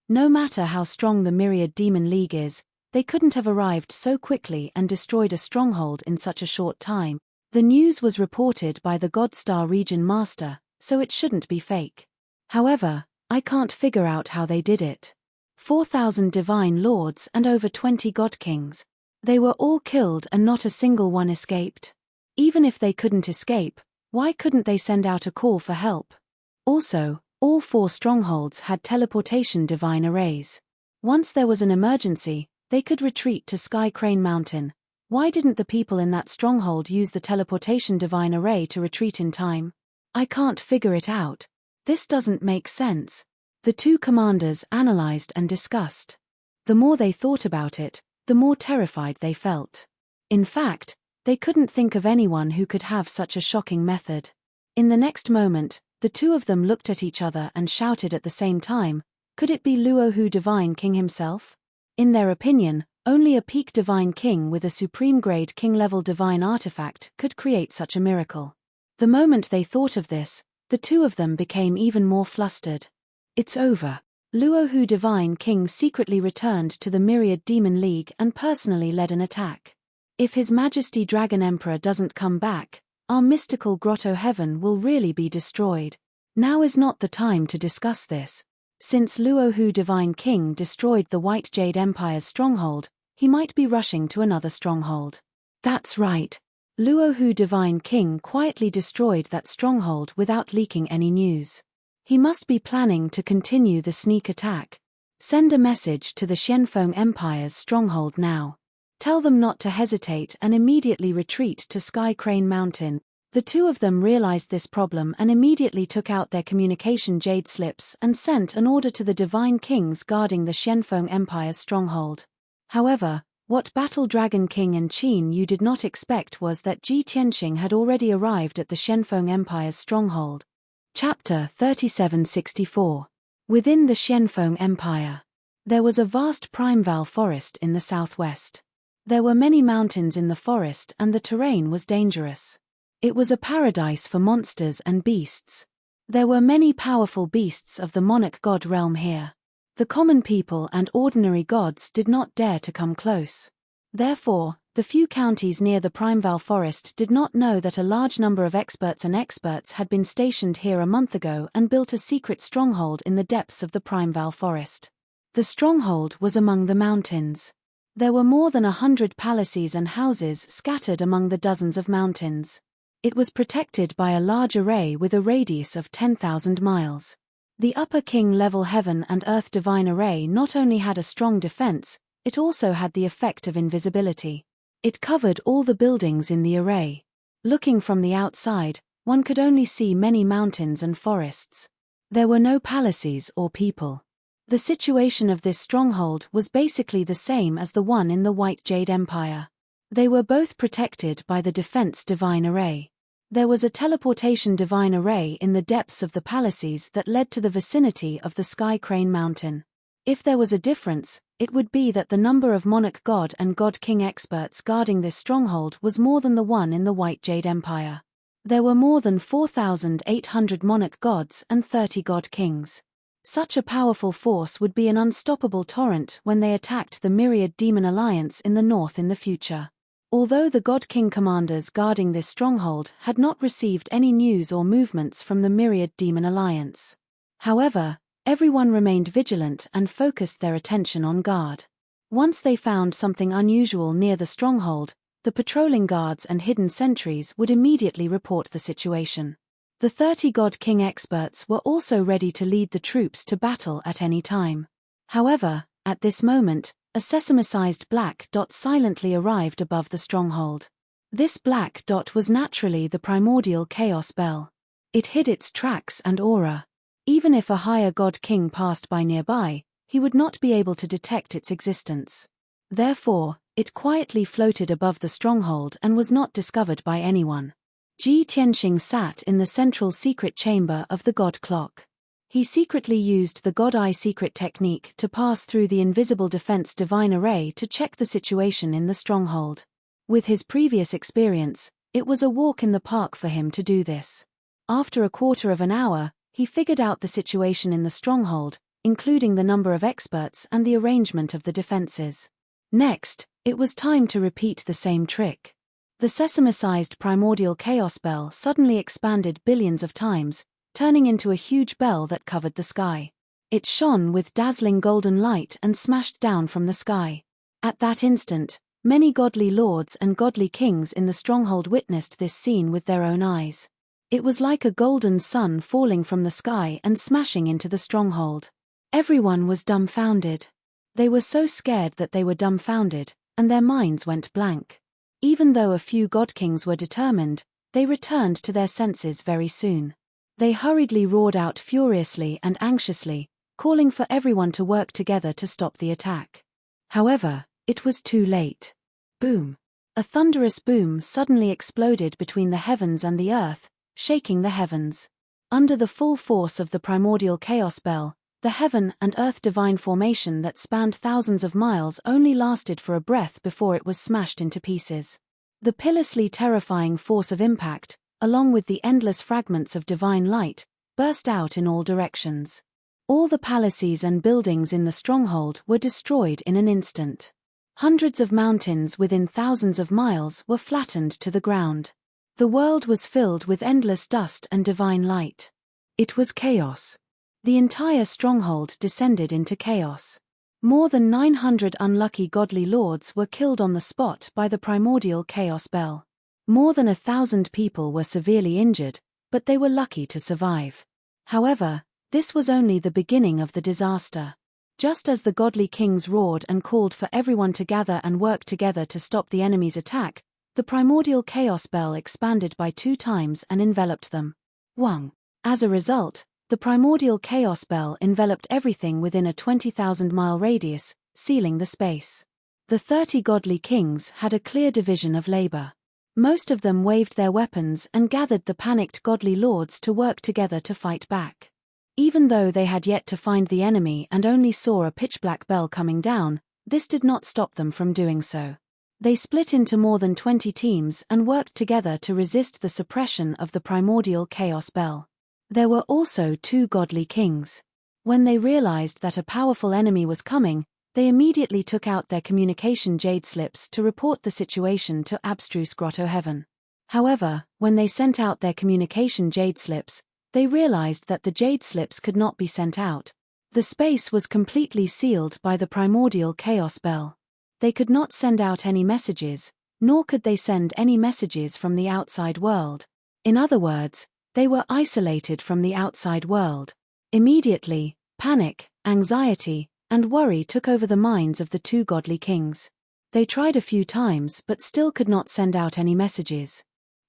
S1: No matter how strong the Myriad Demon League is, they couldn't have arrived so quickly and destroyed a stronghold in such a short time. The news was reported by the Godstar Region Master, so it shouldn't be fake. However, I can't figure out how they did it. 4,000 divine lords and over 20 god kings. They were all killed and not a single one escaped. Even if they couldn't escape, why couldn't they send out a call for help? Also, all 4 strongholds had teleportation divine arrays. Once there was an emergency, they could retreat to Sky Crane Mountain. Why didn't the people in that stronghold use the teleportation divine array to retreat in time? I can't figure it out. This doesn't make sense. The two commanders analyzed and discussed. The more they thought about it, the more terrified they felt. In fact, they couldn't think of anyone who could have such a shocking method. In the next moment, the two of them looked at each other and shouted at the same time, could it be Luohu Divine King himself? In their opinion, only a peak Divine King with a supreme-grade King-level divine artifact could create such a miracle. The moment they thought of this, the two of them became even more flustered. It's over. Luohu Divine King secretly returned to the Myriad Demon League and personally led an attack. If His Majesty Dragon Emperor doesn't come back, our mystical grotto heaven will really be destroyed. Now is not the time to discuss this. Since Luohu Divine King destroyed the White Jade Empire's stronghold, he might be rushing to another stronghold. That's right. Luohu Divine King quietly destroyed that stronghold without leaking any news. He must be planning to continue the sneak attack. Send a message to the Xianfeng Empire's stronghold now. Tell them not to hesitate and immediately retreat to Sky Crane Mountain. The two of them realized this problem and immediately took out their communication jade slips and sent an order to the Divine Kings guarding the Xianfeng Empire's stronghold. However, what Battle Dragon King and Qin Yu did not expect was that Ji Tianxing had already arrived at the Xianfeng Empire's stronghold. Chapter 3764. Within the Xianfeng Empire. There was a vast primeval forest in the southwest. There were many mountains in the forest and the terrain was dangerous. It was a paradise for monsters and beasts. There were many powerful beasts of the monarch god realm here. The common people and ordinary gods did not dare to come close. Therefore, the few counties near the primeval forest did not know that a large number of experts had been stationed here a month ago and built a secret stronghold in the depths of the primeval forest. The stronghold was among the mountains. There were more than 100 palaces and houses scattered among the dozens of mountains. It was protected by a large array with a radius of 10,000 miles. The upper king-level heaven and earth divine array not only had a strong defense, it also had the effect of invisibility. It covered all the buildings in the array. Looking from the outside, one could only see many mountains and forests. There were no palaces or people. The situation of this stronghold was basically the same as the one in the White Jade Empire. They were both protected by the defense divine array. There was a teleportation divine array in the depths of the palaces that led to the vicinity of the Sky Crane Mountain. If there was a difference, it would be that the number of monarch god and god king experts guarding this stronghold was more than the one in the White Jade Empire. There were more than 4,800 monarch gods and 30 god kings. Such a powerful force would be an unstoppable torrent when they attacked the myriad demon alliance in the north in the future. Although the god king commanders guarding this stronghold had not received any news or movements from the myriad demon alliance. However, everyone remained vigilant and focused their attention on guard. Once they found something unusual near the stronghold, the patrolling guards and hidden sentries would immediately report the situation. The 30 god king experts were also ready to lead the troops to battle at any time. However, at this moment, a sesame-sized black dot silently arrived above the stronghold. This black dot was naturally the primordial chaos bell. It hid its tracks and aura. Even if a higher god king passed by nearby, he would not be able to detect its existence. Therefore, it quietly floated above the stronghold and was not discovered by anyone. Ji Tianxing sat in the central secret chamber of the god clock. He secretly used the God Eye secret technique to pass through the invisible defense divine array to check the situation in the stronghold. With his previous experience, it was a walk in the park for him to do this. After a quarter of an hour, he figured out the situation in the stronghold, including the number of experts and the arrangement of the defenses. Next, it was time to repeat the same trick. The sesame-sized primordial chaos bell suddenly expanded billions of times, turning into a huge bell that covered the sky. It shone with dazzling golden light and smashed down from the sky. At that instant, many godly lords and godly kings in the stronghold witnessed this scene with their own eyes. It was like a golden sun falling from the sky and smashing into the stronghold. Everyone was dumbfounded. They were so scared that they were dumbfounded, and their minds went blank. Even though a few god kings were determined, they returned to their senses very soon. They hurriedly roared out furiously and anxiously, calling for everyone to work together to stop the attack. However, it was too late. Boom! A thunderous boom suddenly exploded between the heavens and the earth, shaking the heavens. Under the full force of the primordial chaos bell, the heaven and earth divine formation that spanned thousands of miles only lasted for a breath before it was smashed into pieces. The pitilessly terrifying force of impact, along with the endless fragments of divine light, burst out in all directions. All the palaces and buildings in the stronghold were destroyed in an instant. Hundreds of mountains within thousands of miles were flattened to the ground. The world was filled with endless dust and divine light. It was chaos. The entire stronghold descended into chaos. More than 900 unlucky godly lords were killed on the spot by the primordial chaos bell. More than 1,000 people were severely injured, but they were lucky to survive. However, this was only the beginning of the disaster. Just as the godly kings roared and called for everyone to gather and work together to stop the enemy's attack, the primordial chaos bell expanded by 2 times and enveloped them. Wang. As a result, the primordial chaos bell enveloped everything within a 20,000-mile radius, sealing the space. The 30 godly kings had a clear division of labor. Most of them waved their weapons and gathered the panicked godly lords to work together to fight back. Even though they had yet to find the enemy and only saw a pitch-black bell coming down, this did not stop them from doing so. They split into more than 20 teams and worked together to resist the suppression of the primordial chaos bell. There were also 2 godly kings. When they realized that a powerful enemy was coming, they immediately took out their communication jade slips to report the situation to Abstruse Grotto Heaven. However, when they sent out their communication jade slips, they realized that the jade slips could not be sent out. The space was completely sealed by the primordial chaos bell. They could not send out any messages, nor could they send any messages from the outside world. In other words, they were isolated from the outside world. Immediately, panic, anxiety, and worry took over the minds of the 2 godly kings. They tried a few times but still could not send out any messages.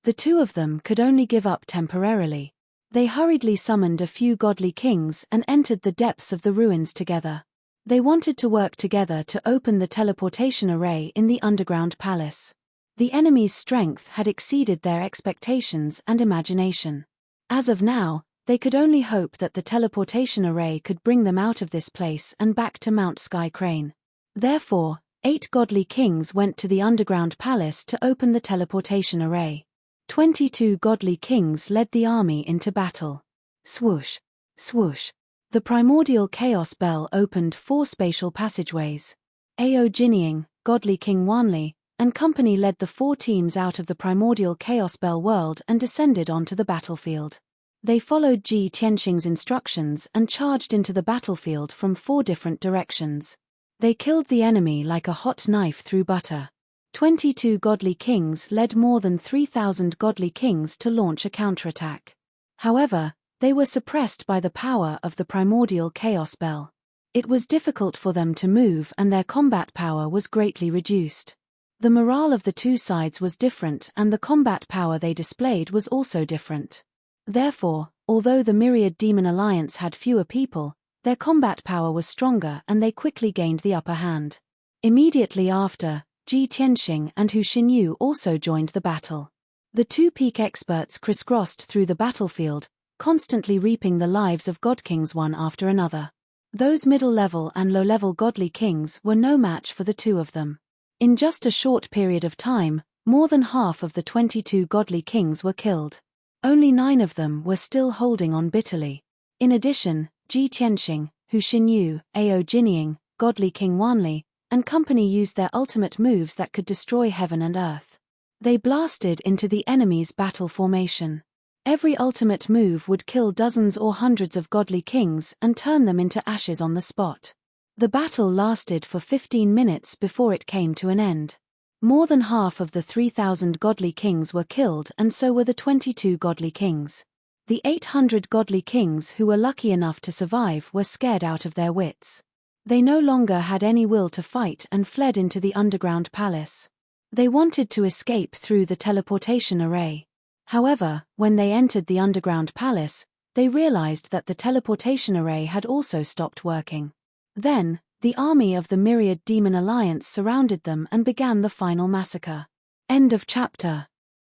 S1: The 2 of them could only give up temporarily. They hurriedly summoned a few godly kings and entered the depths of the ruins together. They wanted to work together to open the teleportation array in the underground palace. The enemy's strength had exceeded their expectations and imagination. As of now, they could only hope that the teleportation array could bring them out of this place and back to Mount Sky Crane. Therefore, 8 godly kings went to the underground palace to open the teleportation array. 22 godly kings led the army into battle. Swoosh, swoosh. The primordial chaos bell opened 4 spatial passageways. Ao Jinying, godly King Wanli, and company led the 4 teams out of the primordial chaos bell world and descended onto the battlefield. They followed Ji Tianxing's instructions and charged into the battlefield from 4 different directions. They killed the enemy like a hot knife through butter. 22 godly kings led more than 3,000 godly kings to launch a counterattack. However, they were suppressed by the power of the primordial chaos bell. It was difficult for them to move and their combat power was greatly reduced. The morale of the 2 sides was different and the combat power they displayed was also different. Therefore, although the Myriad Demon Alliance had fewer people, their combat power was stronger and they quickly gained the upper hand. Immediately after, Ji Tianxing and Hu Xinyu also joined the battle. The 2 peak experts crisscrossed through the battlefield, constantly reaping the lives of god kings one after another. Those middle-level and low-level godly kings were no match for the 2 of them. In just a short period of time, more than half of the 22 godly kings were killed. Only 9 of them were still holding on bitterly. In addition, Ji Tianxing, Hu Xinyu, Ao Jinying, godly King Wanli, and company used their ultimate moves that could destroy heaven and earth. They blasted into the enemy's battle formation. Every ultimate move would kill dozens or hundreds of godly kings and turn them into ashes on the spot. The battle lasted for 15 minutes before it came to an end. More than half of the 3,000 godly kings were killed and so were the 22 godly kings. The 800 godly kings who were lucky enough to survive were scared out of their wits. They no longer had any will to fight and fled into the underground palace. They wanted to escape through the teleportation array. However, when they entered the underground palace, they realized that the teleportation array had also stopped working. Then, the army of the Myriad Demon Alliance surrounded them and began the final massacre. End of chapter.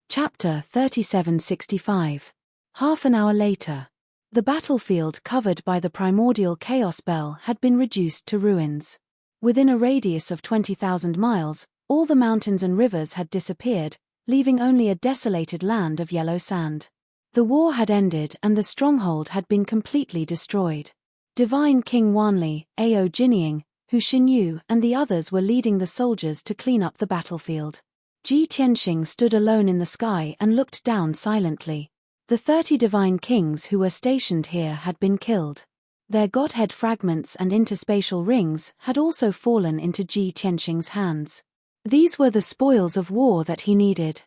S1: Chapter 3765. Half an hour later. The battlefield covered by the primordial chaos bell had been reduced to ruins. Within a radius of 20,000 miles, all the mountains and rivers had disappeared, leaving only a desolated land of yellow sand. The war had ended and the stronghold had been completely destroyed. Divine King Wanli, Ao Jinying, Hu Xinyu and the others were leading the soldiers to clean up the battlefield. Ji Tianxing stood alone in the sky and looked down silently. The 30 divine kings who were stationed here had been killed. Their godhead fragments and interspatial rings had also fallen into Ji Tianxing's hands. These were the spoils of war that he needed.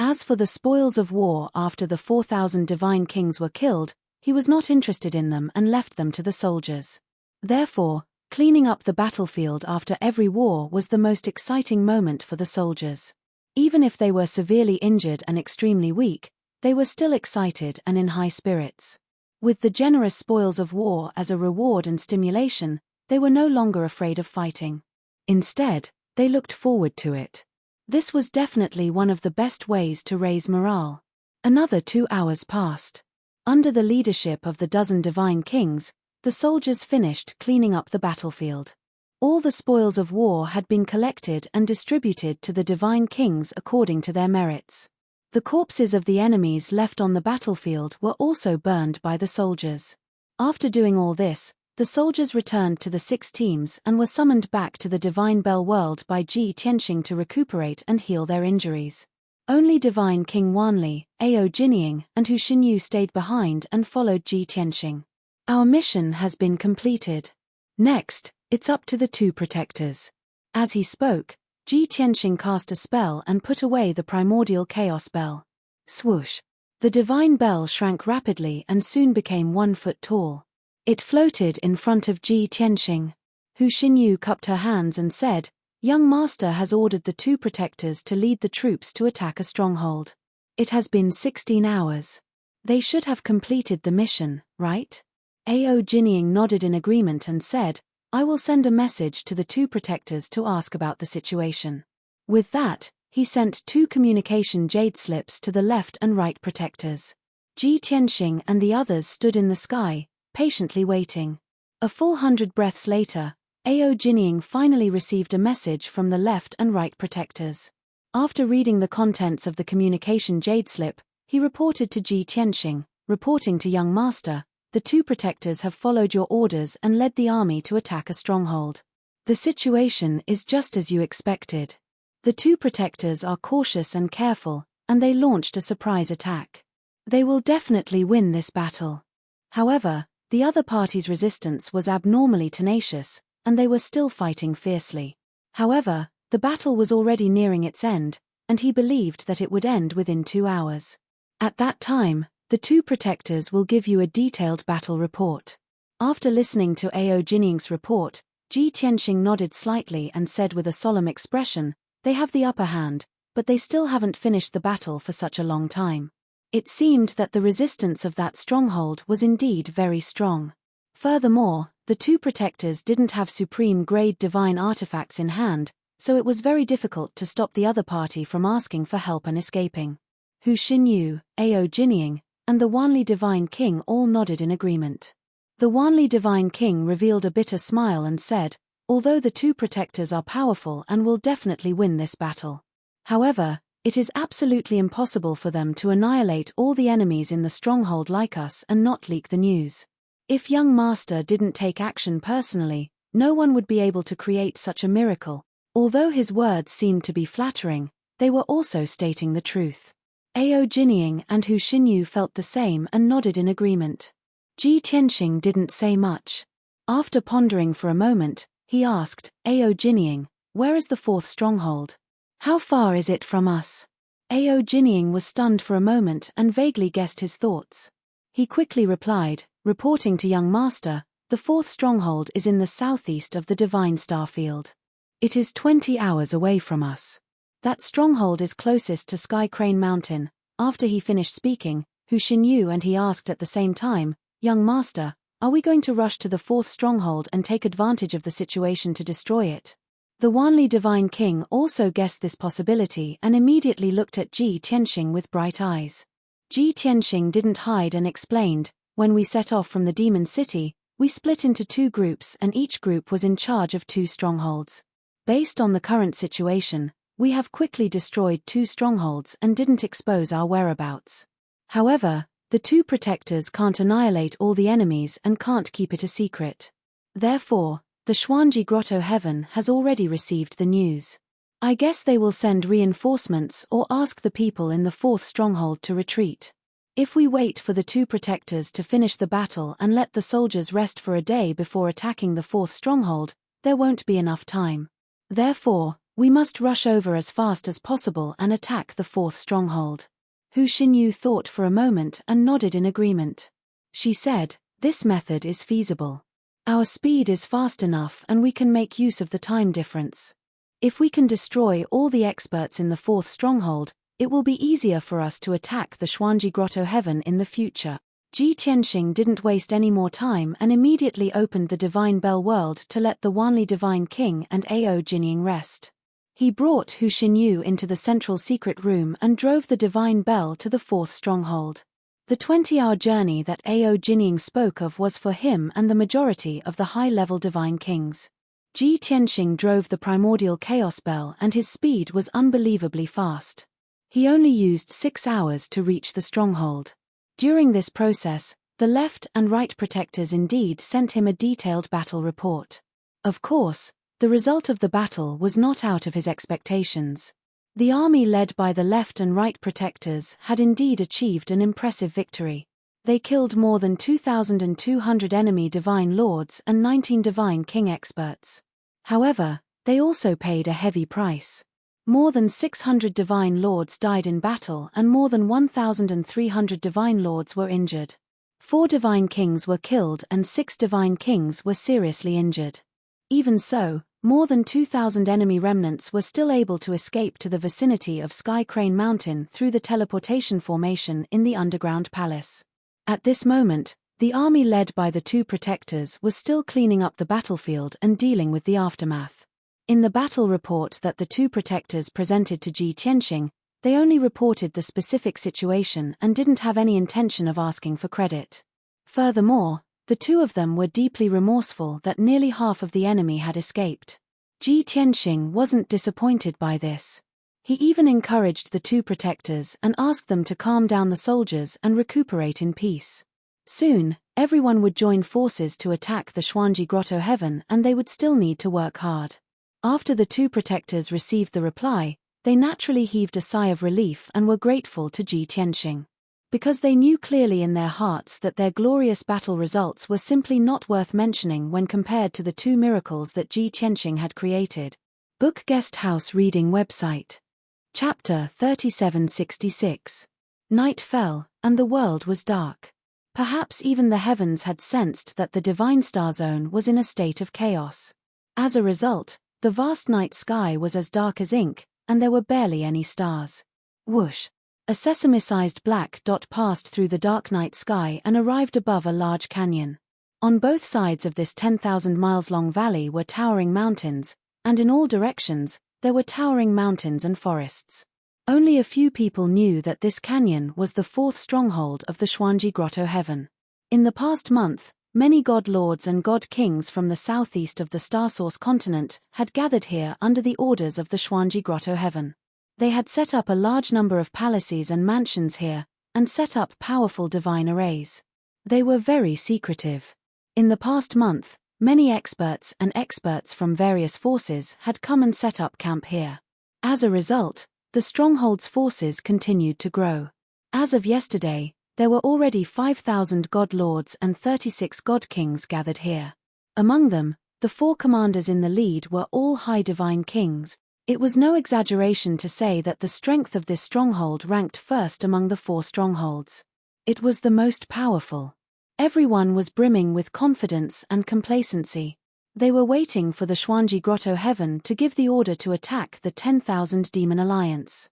S1: As for the spoils of war after the 4,000 divine kings were killed, he was not interested in them and left them to the soldiers. Therefore, cleaning up the battlefield after every war was the most exciting moment for the soldiers. Even if they were severely injured and extremely weak, they were still excited and in high spirits. With the generous spoils of war as a reward and stimulation, they were no longer afraid of fighting. Instead, they looked forward to it. This was definitely one of the best ways to raise morale. Another 2 hours passed. Under the leadership of the dozen divine kings, the soldiers finished cleaning up the battlefield. All the spoils of war had been collected and distributed to the divine kings according to their merits. The corpses of the enemies left on the battlefield were also burned by the soldiers. After doing all this, the soldiers returned to the 6 teams and were summoned back to the Divine Bell world by Ji Tianxing to recuperate and heal their injuries. Only Divine King Wanli, Ao Jinying, and Hu Xinyu stayed behind and followed Ji Tianxing. Our mission has been completed. Next, it's up to the 2 protectors. As he spoke, Ji Tianxing cast a spell and put away the primordial chaos bell. Swoosh! The divine bell shrank rapidly and soon became 1 foot tall. It floated in front of Ji Tianxing. Hu Xinyu cupped her hands and said, "Young master has ordered the 2 protectors to lead the troops to attack a stronghold. It has been 16 hours. They should have completed the mission, right?" Ao Jinying nodded in agreement and said, "I will send a message to the 2 protectors to ask about the situation." With that, he sent 2 communication jade slips to the left and right protectors. Ji Tianxing and the others stood in the sky, patiently waiting. A full 100 breaths later, Ao Jinying finally received a message from the left and right protectors. After reading the contents of the communication jade slip, he reported to Ji Tianxing, reporting to young master, "The two protectors have followed your orders and led the army to attack a stronghold. The situation is just as you expected. The two protectors are cautious and careful, and they launched a surprise attack. They will definitely win this battle." However, the other party's resistance was abnormally tenacious, and they were still fighting fiercely. However, the battle was already nearing its end, and he believed that it would end within 2 hours. At that time, the two protectors will give you a detailed battle report. After listening to Ao Jinying's report, Ji Tianxing nodded slightly and said with a solemn expression, "They have the upper hand, but they still haven't finished the battle for such a long time." It seemed that the resistance of that stronghold was indeed very strong. Furthermore, the two protectors didn't have supreme-grade divine artifacts in hand, so it was very difficult to stop the other party from asking for help and escaping. Hu Xinyu, Ao Jinying, and the Wanli Divine King all nodded in agreement. The Wanli Divine King revealed a bitter smile and said, "Although the two protectors are powerful and will definitely win this battle. However, it is absolutely impossible for them to annihilate all the enemies in the stronghold like us and not leak the news. If young master didn't take action personally, no one would be able to create such a miracle." Although his words seemed to be flattering, they were also stating the truth. Ao Jinying and Hu Xinyu felt the same and nodded in agreement. Ji Tianxing didn't say much. After pondering for a moment, he asked, "Ao Jinying, where is the fourth stronghold? How far is it from us?" Ao Jinying was stunned for a moment and vaguely guessed his thoughts. He quickly replied, reporting to young master, "The fourth stronghold is in the southeast of the Divine Starfield. It is 20 hours away from us. That stronghold is closest to Sky Crane Mountain." After he finished speaking, Hu Xinyu and he asked at the same time, "Young master, are we going to rush to the fourth stronghold and take advantage of the situation to destroy it?" The Wanli Divine King also guessed this possibility and immediately looked at Ji Tianxing with bright eyes. Ji Tianxing didn't hide and explained, "When we set off from the Demon City, we split into 2 groups and each group was in charge of 2 strongholds. Based on the current situation, we have quickly destroyed 2 strongholds and didn't expose our whereabouts. However, the 2 protectors can't annihilate all the enemies and can't keep it a secret. Therefore, the Xuanji Grotto Heaven has already received the news. I guess they will send reinforcements or ask the people in the 4th stronghold to retreat. If we wait for the 2 protectors to finish the battle and let the soldiers rest for a day before attacking the 4th stronghold, there won't be enough time. Therefore, we must rush over as fast as possible and attack the 4th stronghold." Hu Xinyu thought for a moment and nodded in agreement. She said, "This method is feasible. Our speed is fast enough and we can make use of the time difference. If we can destroy all the experts in the 4th stronghold, it will be easier for us to attack the Xuanji Grotto Heaven in the future." Ji Tianxing didn't waste any more time and immediately opened the Divine Bell World to let the Wanli Divine King and Ao Jinying rest. He brought Hu Xinyu into the central secret room and drove the Divine Bell to the 4th stronghold. The 20-hour journey that Ao Jinying spoke of was for him and the majority of the high-level Divine Kings. Ji Tianxing drove the Primordial Chaos Bell and his speed was unbelievably fast. He only used 6 hours to reach the stronghold. During this process, the left and right protectors indeed sent him a detailed battle report. Of course, the result of the battle was not out of his expectations. The army led by the left and right protectors had indeed achieved an impressive victory. They killed more than 2,200 enemy divine lords and 19 divine king experts. However, they also paid a heavy price. More than 600 divine lords died in battle and more than 1,300 divine lords were injured. 4 divine kings were killed and 6 divine kings were seriously injured. Even so, more than 2,000 enemy remnants were still able to escape to the vicinity of Sky Crane Mountain through the teleportation formation in the underground palace. At this moment, the army led by the 2 protectors was still cleaning up the battlefield and dealing with the aftermath. In the battle report that the 2 protectors presented to Ji Tianxing, they only reported the specific situation and didn't have any intention of asking for credit. Furthermore, the 2 of them were deeply remorseful that nearly half of the enemy had escaped. Ji Tianxing wasn't disappointed by this. He even encouraged the two protectors and asked them to calm down the soldiers and recuperate in peace. Soon, everyone would join forces to attack the Xuanji Grotto Heaven, and they would still need to work hard. After the two protectors received the reply, they naturally heaved a sigh of relief and were grateful to Ji Tianxing. Because they knew clearly in their hearts that their glorious battle results were simply not worth mentioning when compared to the two miracles that Ji Tianxing had created. Book Guest House Reading Website. Chapter 3766. Night fell, and the world was dark. Perhaps even the heavens had sensed that the divine star zone was in a state of chaos. As a result, the vast night sky was as dark as ink, and there were barely any stars. Whoosh! A sesame-sized black dot passed through the dark night sky and arrived above a large canyon. On both sides of this 10,000 miles long valley were towering mountains, and in all directions, there were towering mountains and forests. Only a few people knew that this canyon was the fourth stronghold of the Xuanji Grotto Heaven. In the past month, many god lords and god kings from the southeast of the Star Source continent had gathered here under the orders of the Xuanji Grotto Heaven. They had set up a large number of palaces and mansions here, and set up powerful divine arrays. They were very secretive. In the past month, many experts from various forces had come and set up camp here. As a result, the stronghold's forces continued to grow. As of yesterday, there were already 5,000 god lords and 36 god kings gathered here. Among them, the 4 commanders in the lead were all high divine kings. It was no exaggeration to say that the strength of this stronghold ranked first among the 4 strongholds. It was the most powerful. Everyone was brimming with confidence and complacency. They were waiting for the Xuanji Grotto Heaven to give the order to attack the 10,000 Demon Alliance.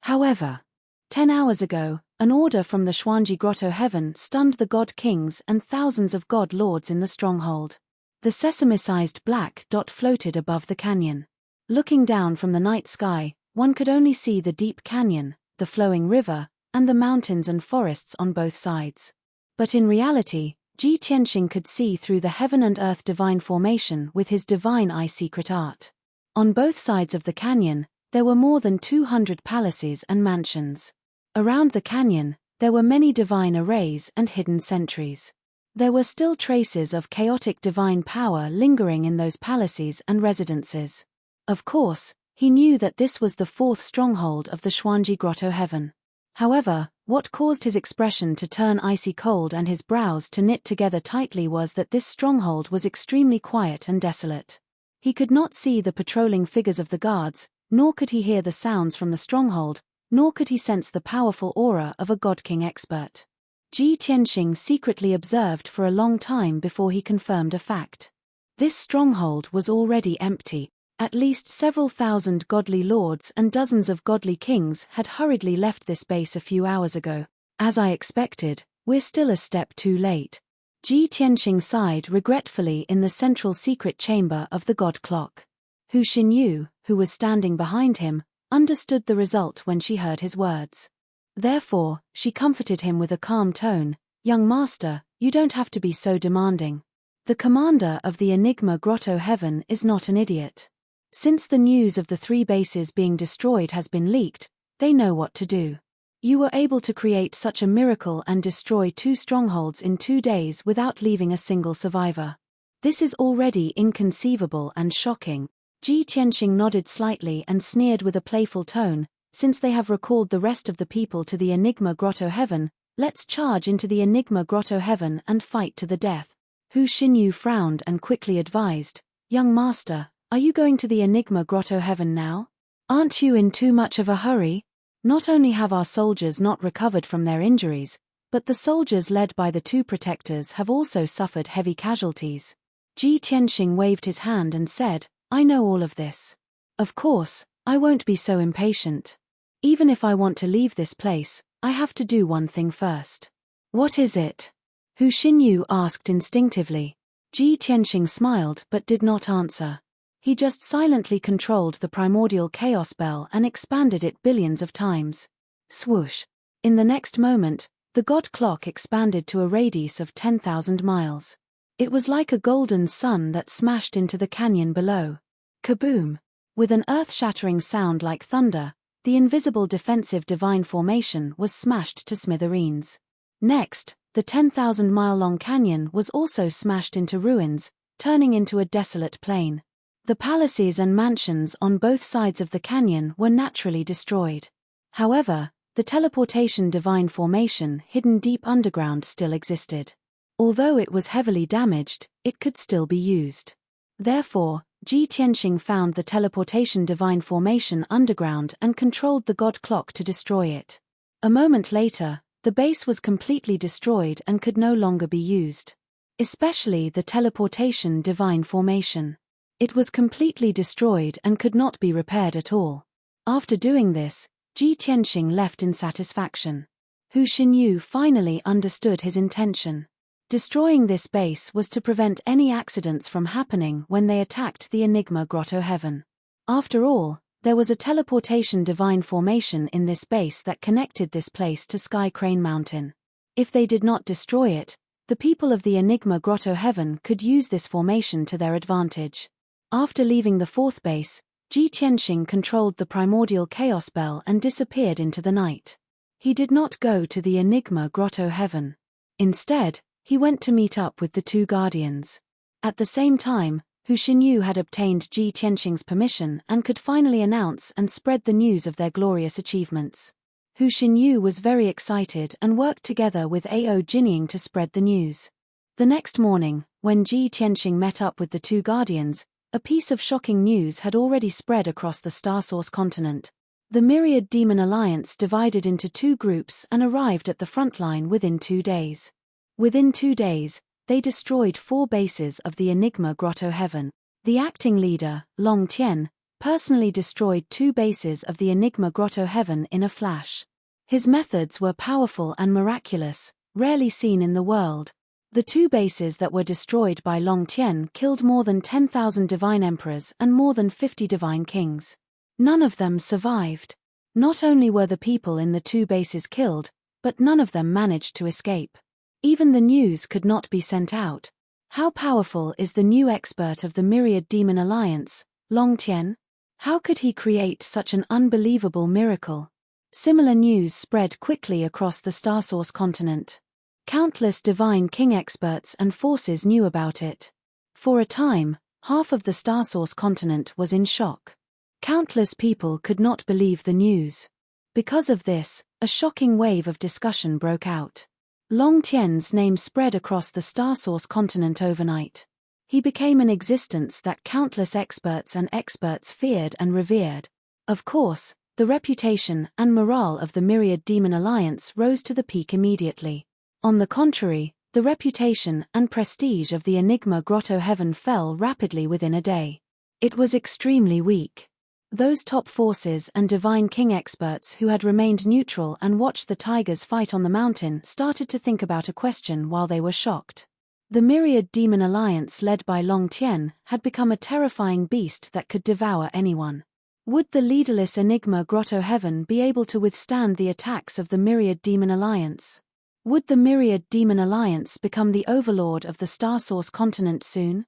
S1: However, 10 hours ago, an order from the Xuanji Grotto Heaven stunned the god kings and thousands of god lords in the stronghold. The sesame-sized black dot floated above the canyon. Looking down from the night sky, one could only see the deep canyon, the flowing river, and the mountains and forests on both sides. But in reality, Ji Tianxing could see through the heaven and earth divine formation with his divine eye secret art. On both sides of the canyon, there were more than 200 palaces and mansions. Around the canyon, there were many divine arrays and hidden sentries. There were still traces of chaotic divine power lingering in those palaces and residences. Of course, he knew that this was the 4th stronghold of the Xuanji Grotto Heaven. However, what caused his expression to turn icy cold and his brows to knit together tightly was that this stronghold was extremely quiet and desolate. He could not see the patrolling figures of the guards, nor could he hear the sounds from the stronghold, nor could he sense the powerful aura of a God King expert. Ji Tianxing secretly observed for a long time before he confirmed a fact. This stronghold was already empty. At least several thousand godly lords and dozens of godly kings had hurriedly left this base a few hours ago. As I expected, we're still a step too late. Ji Tianxing sighed regretfully in the central secret chamber of the god clock. Hu Xinyu, who was standing behind him, understood the result when she heard his words. Therefore, she comforted him with a calm tone, "Young master, you don't have to be so demanding. The commander of the Enigma Grotto Heaven is not an idiot. Since the news of the 3 bases being destroyed has been leaked, they know what to do. You were able to create such a miracle and destroy 2 strongholds in 2 days without leaving a single survivor. This is already inconceivable and shocking." Ji Tianxing nodded slightly and sneered with a playful tone, "Since they have recalled the rest of the people to the Enigma Grotto Heaven, let's charge into the Enigma Grotto Heaven and fight to the death." Hu Xinyu frowned and quickly advised, "Young master, are you going to the Enigma Grotto Heaven now? Aren't you in too much of a hurry? Not only have our soldiers not recovered from their injuries, but the soldiers led by the 2 protectors have also suffered heavy casualties." Ji Tianxing waved his hand and said, "I know all of this. Of course, I won't be so impatient. Even if I want to leave this place, I have to do one thing first." "What is it?" Hu Xinyu asked instinctively. Ji Tianxing smiled but did not answer. He just silently controlled the primordial chaos bell and expanded it billions of times. Swoosh! In the next moment, the god clock expanded to a radius of 10,000 miles. It was like a golden sun that smashed into the canyon below. Kaboom! With an earth-shattering sound like thunder, the the invisible defensive divine formation was smashed to smithereens. Next, the 10,000-mile-long canyon was also smashed into ruins, turning into a desolate plain. The palaces and mansions on both sides of the canyon were naturally destroyed. However, the teleportation divine formation hidden deep underground still existed. Although it was heavily damaged, it could still be used. Therefore, Ji Tianxing found the teleportation divine formation underground and controlled the god clock to destroy it. A moment later, the base was completely destroyed and could no longer be used. Especially the teleportation divine formation. It was completely destroyed and could not be repaired at all. After doing this, Ji Tianxing left in satisfaction. Hu Xinyu finally understood his intention. Destroying this base was to prevent any accidents from happening when they attacked the Enigma Grotto Heaven. After all, there was a teleportation divine formation in this base that connected this place to Sky Crane Mountain. If they did not destroy it, the people of the Enigma Grotto Heaven could use this formation to their advantage. After leaving the fourth base, Ji Tianxing controlled the primordial chaos bell and disappeared into the night. He did not go to the Enigma Grotto Heaven. Instead, he went to meet up with the two guardians. At the same time, Hu Xinyu had obtained Ji Tianxing's permission and could finally announce and spread the news of their glorious achievements. Hu Xinyu was very excited and worked together with Ao Jinying to spread the news. The next morning, when Ji Tianxing met up with the two guardians, a piece of shocking news had already spread across the Star Source continent. The Myriad Demon Alliance divided into two groups and arrived at the front line within 2 days. Within 2 days, they destroyed 4 bases of the Enigma Grotto Heaven. The acting leader, Long Tian, personally destroyed 2 bases of the Enigma Grotto Heaven in a flash. His methods were powerful and miraculous, rarely seen in the world. The 2 bases that were destroyed by Long Tian killed more than 10,000 divine emperors and more than 50 divine kings. None of them survived. Not only were the people in the 2 bases killed, but none of them managed to escape. Even the news could not be sent out. How powerful is the new expert of the Myriad Demon Alliance, Long Tian? How could he create such an unbelievable miracle? Similar news spread quickly across the Star Source continent. Countless divine king experts and forces knew about it. For a time, half of the Star Source continent was in shock. Countless people could not believe the news. Because of this, a shocking wave of discussion broke out. Long Tian's name spread across the Star Source continent overnight. He became an existence that countless experts and experts feared and revered. Of course, the reputation and morale of the Myriad Demon Alliance rose to the peak immediately. On the contrary, the reputation and prestige of the Enigma Grotto Heaven fell rapidly within a day. It was extremely weak. Those top forces and divine king experts who had remained neutral and watched the tigers fight on the mountain started to think about a question while they were shocked. The Myriad Demon Alliance led by Long Tian had become a terrifying beast that could devour anyone. Would the leaderless Enigma Grotto Heaven be able to withstand the attacks of the Myriad Demon Alliance? Would the Myriad Demon Alliance become the overlord of the Star Source continent soon?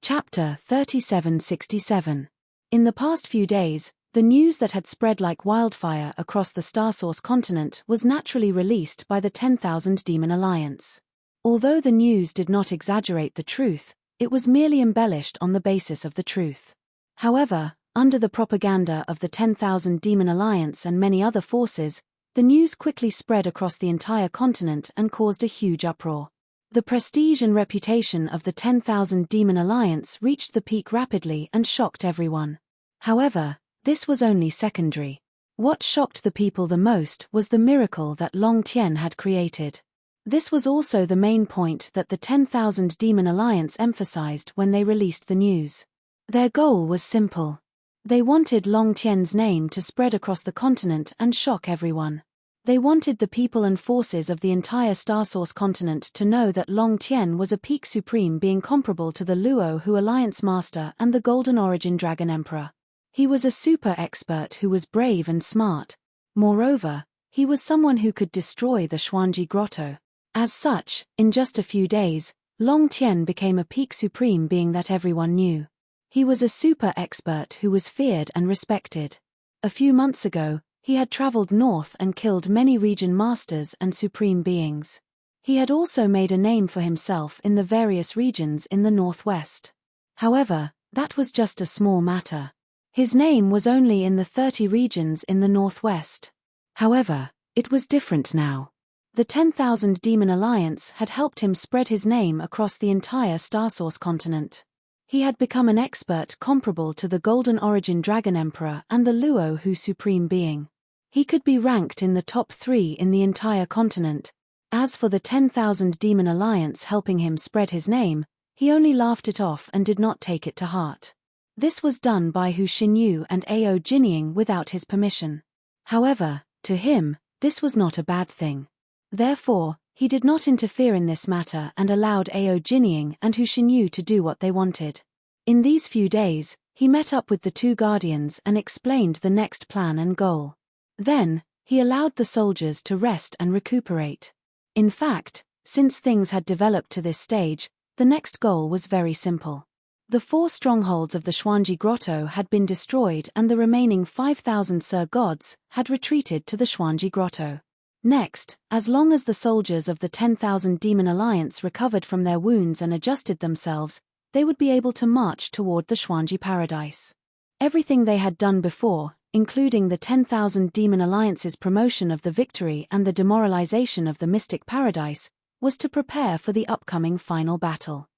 S1: Chapter 3767. In the past few days, the news that had spread like wildfire across the Star Source continent was naturally released by the 10,000 Demon Alliance. Although the news did not exaggerate the truth, it was merely embellished on the basis of the truth. However, under the propaganda of the 10,000 Demon Alliance and many other forces, the news quickly spread across the entire continent and caused a huge uproar. The prestige and reputation of the 10,000 Demon Alliance reached the peak rapidly and shocked everyone. However, this was only secondary. What shocked the people the most was the miracle that Long Tian had created. This was also the main point that the 10,000 Demon Alliance emphasized when they released the news. Their goal was simple. They wanted Long Tian's name to spread across the continent and shock everyone. They wanted the people and forces of the entire Star Source continent to know that Long Tian was a peak supreme being comparable to the Luo Hu Alliance Master and the Golden Origin Dragon Emperor. He was a super expert who was brave and smart. Moreover, he was someone who could destroy the Xuanji Grotto. As such, in just a few days, Long Tian became a peak supreme being that everyone knew. He was a super expert who was feared and respected. A few months ago, He had traveled north and killed many region masters and supreme beings. He had also made a name for himself in the various regions in the northwest. However, that was just a small matter. His name was only in the 30 regions in the northwest. However, it was different now. The 10,000 Demon Alliance had helped him spread his name across the entire Starsource continent. He had become an expert comparable to the Golden Origin Dragon Emperor and the Luo Hu Supreme Being. He could be ranked in the top 3 in the entire continent. As for the 10,000 Demon Alliance helping him spread his name, he only laughed it off and did not take it to heart. This was done by Hu Xinyu and Ao Jinying without his permission. However, to him, this was not a bad thing. Therefore, he did not interfere in this matter and allowed Ao Jinying and Hu Xinyu to do what they wanted. In these few days, he met up with the 2 guardians and explained the next plan and goal. Then, he allowed the soldiers to rest and recuperate. In fact, since things had developed to this stage, the next goal was very simple. The 4 strongholds of the Xuanji Grotto had been destroyed and the remaining 5,000 Sir Gods had retreated to the Xuanji Grotto. Next, as long as the soldiers of the 10,000 Demon Alliance recovered from their wounds and adjusted themselves, they would be able to march toward the Xuanji Paradise. Everything they had done before, including the 10,000 Demon Alliance's promotion of the victory and the demoralization of the Mystic Paradise, was to prepare for the upcoming final battle.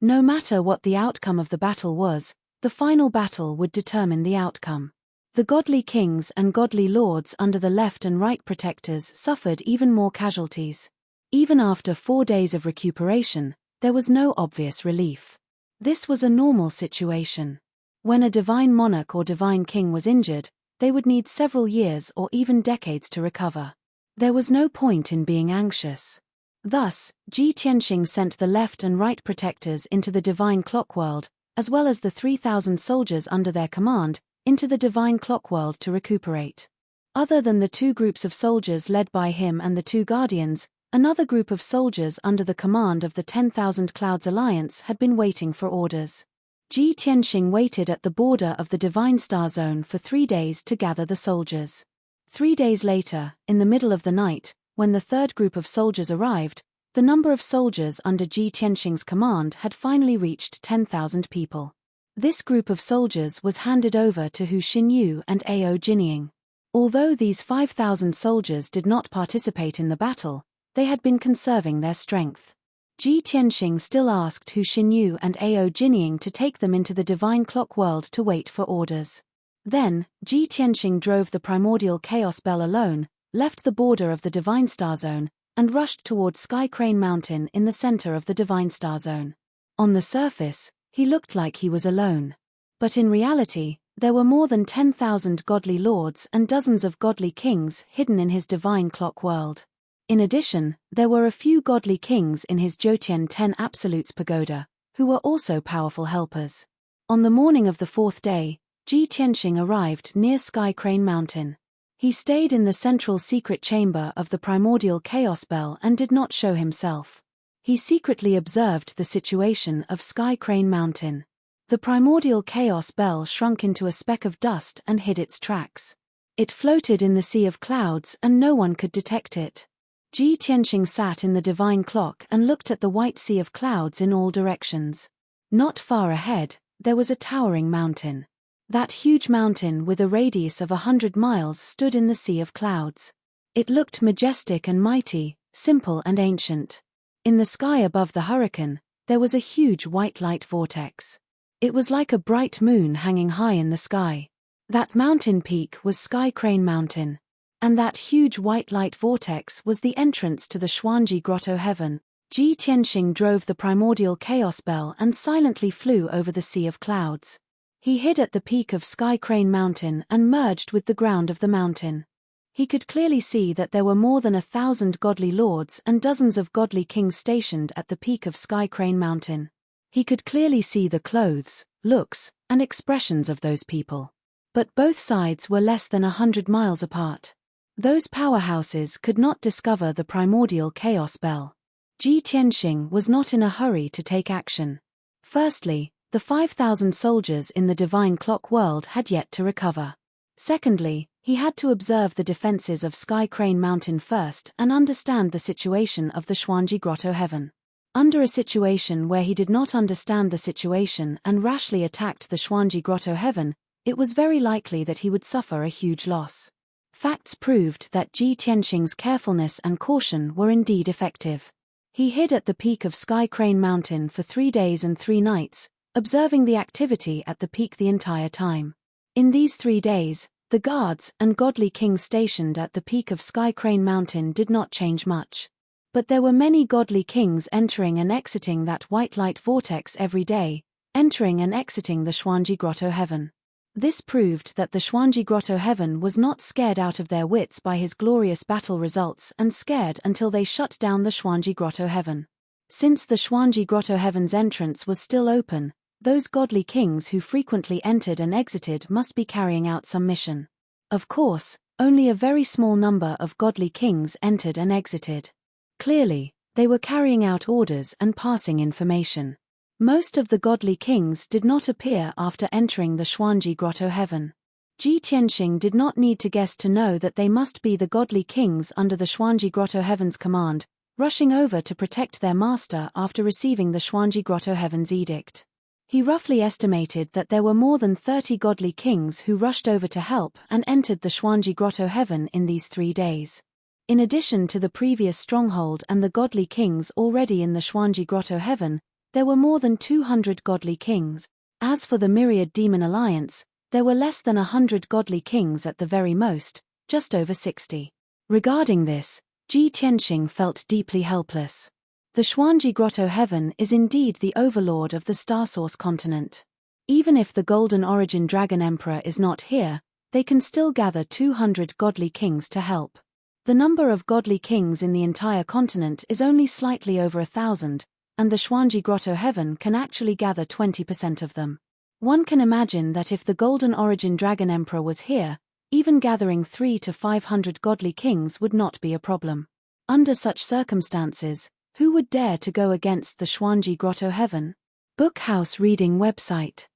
S1: No matter what the outcome of the battle was, the final battle would determine the outcome. The godly kings and godly lords under the left and right protectors suffered even more casualties. Even after 4 days of recuperation, there was no obvious relief. This was a normal situation. When a divine monarch or divine king was injured, they would need several years or even decades to recover. There was no point in being anxious. Thus, Ji Tianxing sent the left and right protectors into the divine clock world, as well as the 3,000 soldiers under their command, into the divine clock world to recuperate. Other than the 2 groups of soldiers led by him and the 2 guardians, another group of soldiers under the command of the 10,000 Clouds Alliance had been waiting for orders. Ji Tianxing waited at the border of the Divine Star Zone for 3 days to gather the soldiers. 3 days later, in the middle of the night, when the 3rd group of soldiers arrived, the number of soldiers under Ji Tianxing's command had finally reached 10,000 people. This group of soldiers was handed over to Hu Xinyu and Ao Jinying. Although these 5,000 soldiers did not participate in the battle, they had been conserving their strength. Ji Tianxing still asked Hu Xinyu and Ao Jinying to take them into the divine clock world to wait for orders. Then, Ji Tianxing drove the primordial chaos bell alone, left the border of the Divine Star Zone, and rushed toward Sky Crane Mountain in the center of the Divine Star Zone. On the surface, he looked like he was alone. But in reality, there were more than 10,000 godly lords and dozens of godly kings hidden in his divine clock world. In addition, there were a few godly kings in his Jotian 10 Absolutes Pagoda, who were also powerful helpers. On the morning of the 4th day, Ji Tianxing arrived near Sky Crane Mountain. He stayed in the central secret chamber of the primordial chaos bell and did not show himself. He secretly observed the situation of Sky Crane Mountain. The primordial chaos bell shrunk into a speck of dust and hid its tracks. It floated in the sea of clouds and no one could detect it. Ji Tianxing sat in the divine clock and looked at the white sea of clouds in all directions. Not far ahead, there was a towering mountain. That huge mountain with a radius of 100 miles stood in the sea of clouds. It looked majestic and mighty, simple and ancient. In the sky above the hurricane, there was a huge white light vortex. It was like a bright moon hanging high in the sky. That mountain peak was Sky Crane Mountain. And that huge white light vortex was the entrance to the Xuanji Grotto heaven. Ji Tianxing drove the primordial chaos bell and silently flew over the sea of clouds. He hid at the peak of Sky Crane Mountain and merged with the ground of the mountain. He could clearly see that there were more than 1,000 godly lords and dozens of godly kings stationed at the peak of Sky Crane Mountain. He could clearly see the clothes, looks, and expressions of those people. But both sides were less than 100 miles apart. Those powerhouses could not discover the primordial chaos bell. Ji Tianxing was not in a hurry to take action. Firstly, the 5,000 soldiers in the divine clock world had yet to recover. Secondly, He had to observe the defenses of Sky Crane Mountain first and understand the situation of the Xuanji Grotto Heaven. Under a situation where he did not understand the situation and rashly attacked the Xuanji Grotto Heaven, it was very likely that he would suffer a huge loss. Facts proved that Ji Tianxing's carefulness and caution were indeed effective. He hid at the peak of Sky Crane Mountain for 3 days and 3 nights, observing the activity at the peak the entire time. In these 3 days, the guards and godly kings stationed at the peak of Sky Crane Mountain did not change much. But there were many godly kings entering and exiting that white light vortex every day, entering and exiting the Xuanji Grotto Heaven. This proved that the Xuanji Grotto Heaven was not scared out of their wits by his glorious battle results and scared until they shut down the Xuanji Grotto Heaven. Since the Xuanji Grotto Heaven's entrance was still open, those godly kings who frequently entered and exited must be carrying out some mission. Of course, only a very small number of godly kings entered and exited. Clearly, they were carrying out orders and passing information. Most of the godly kings did not appear after entering the Xuanji Grotto Heaven. Ji Tianxing did not need to guess to know that they must be the godly kings under the Xuanji Grotto Heaven's command, rushing over to protect their master after receiving the Xuanji Grotto Heaven's edict. He roughly estimated that there were more than 30 godly kings who rushed over to help and entered the Xuanji Grotto Heaven in these 3 days. In addition to the previous stronghold and the godly kings already in the Xuanji Grotto Heaven, there were more than 200 godly kings. As for the Myriad Demon Alliance, there were less than 100 godly kings at the very most, just over 60. Regarding this, Ji Tianxing felt deeply helpless. The Xuanji Grotto Heaven is indeed the overlord of the Star Source continent. Even if the Golden Origin Dragon Emperor is not here, they can still gather 200 godly kings to help. The number of godly kings in the entire continent is only slightly over 1,000, and the Xuanji Grotto Heaven can actually gather 20% of them. One can imagine that if the Golden Origin Dragon Emperor was here, even gathering 300 to 500 godly kings would not be a problem. Under such circumstances, who would dare to go against the Xuanji Grotto Heaven? Bookhouse Reading Website.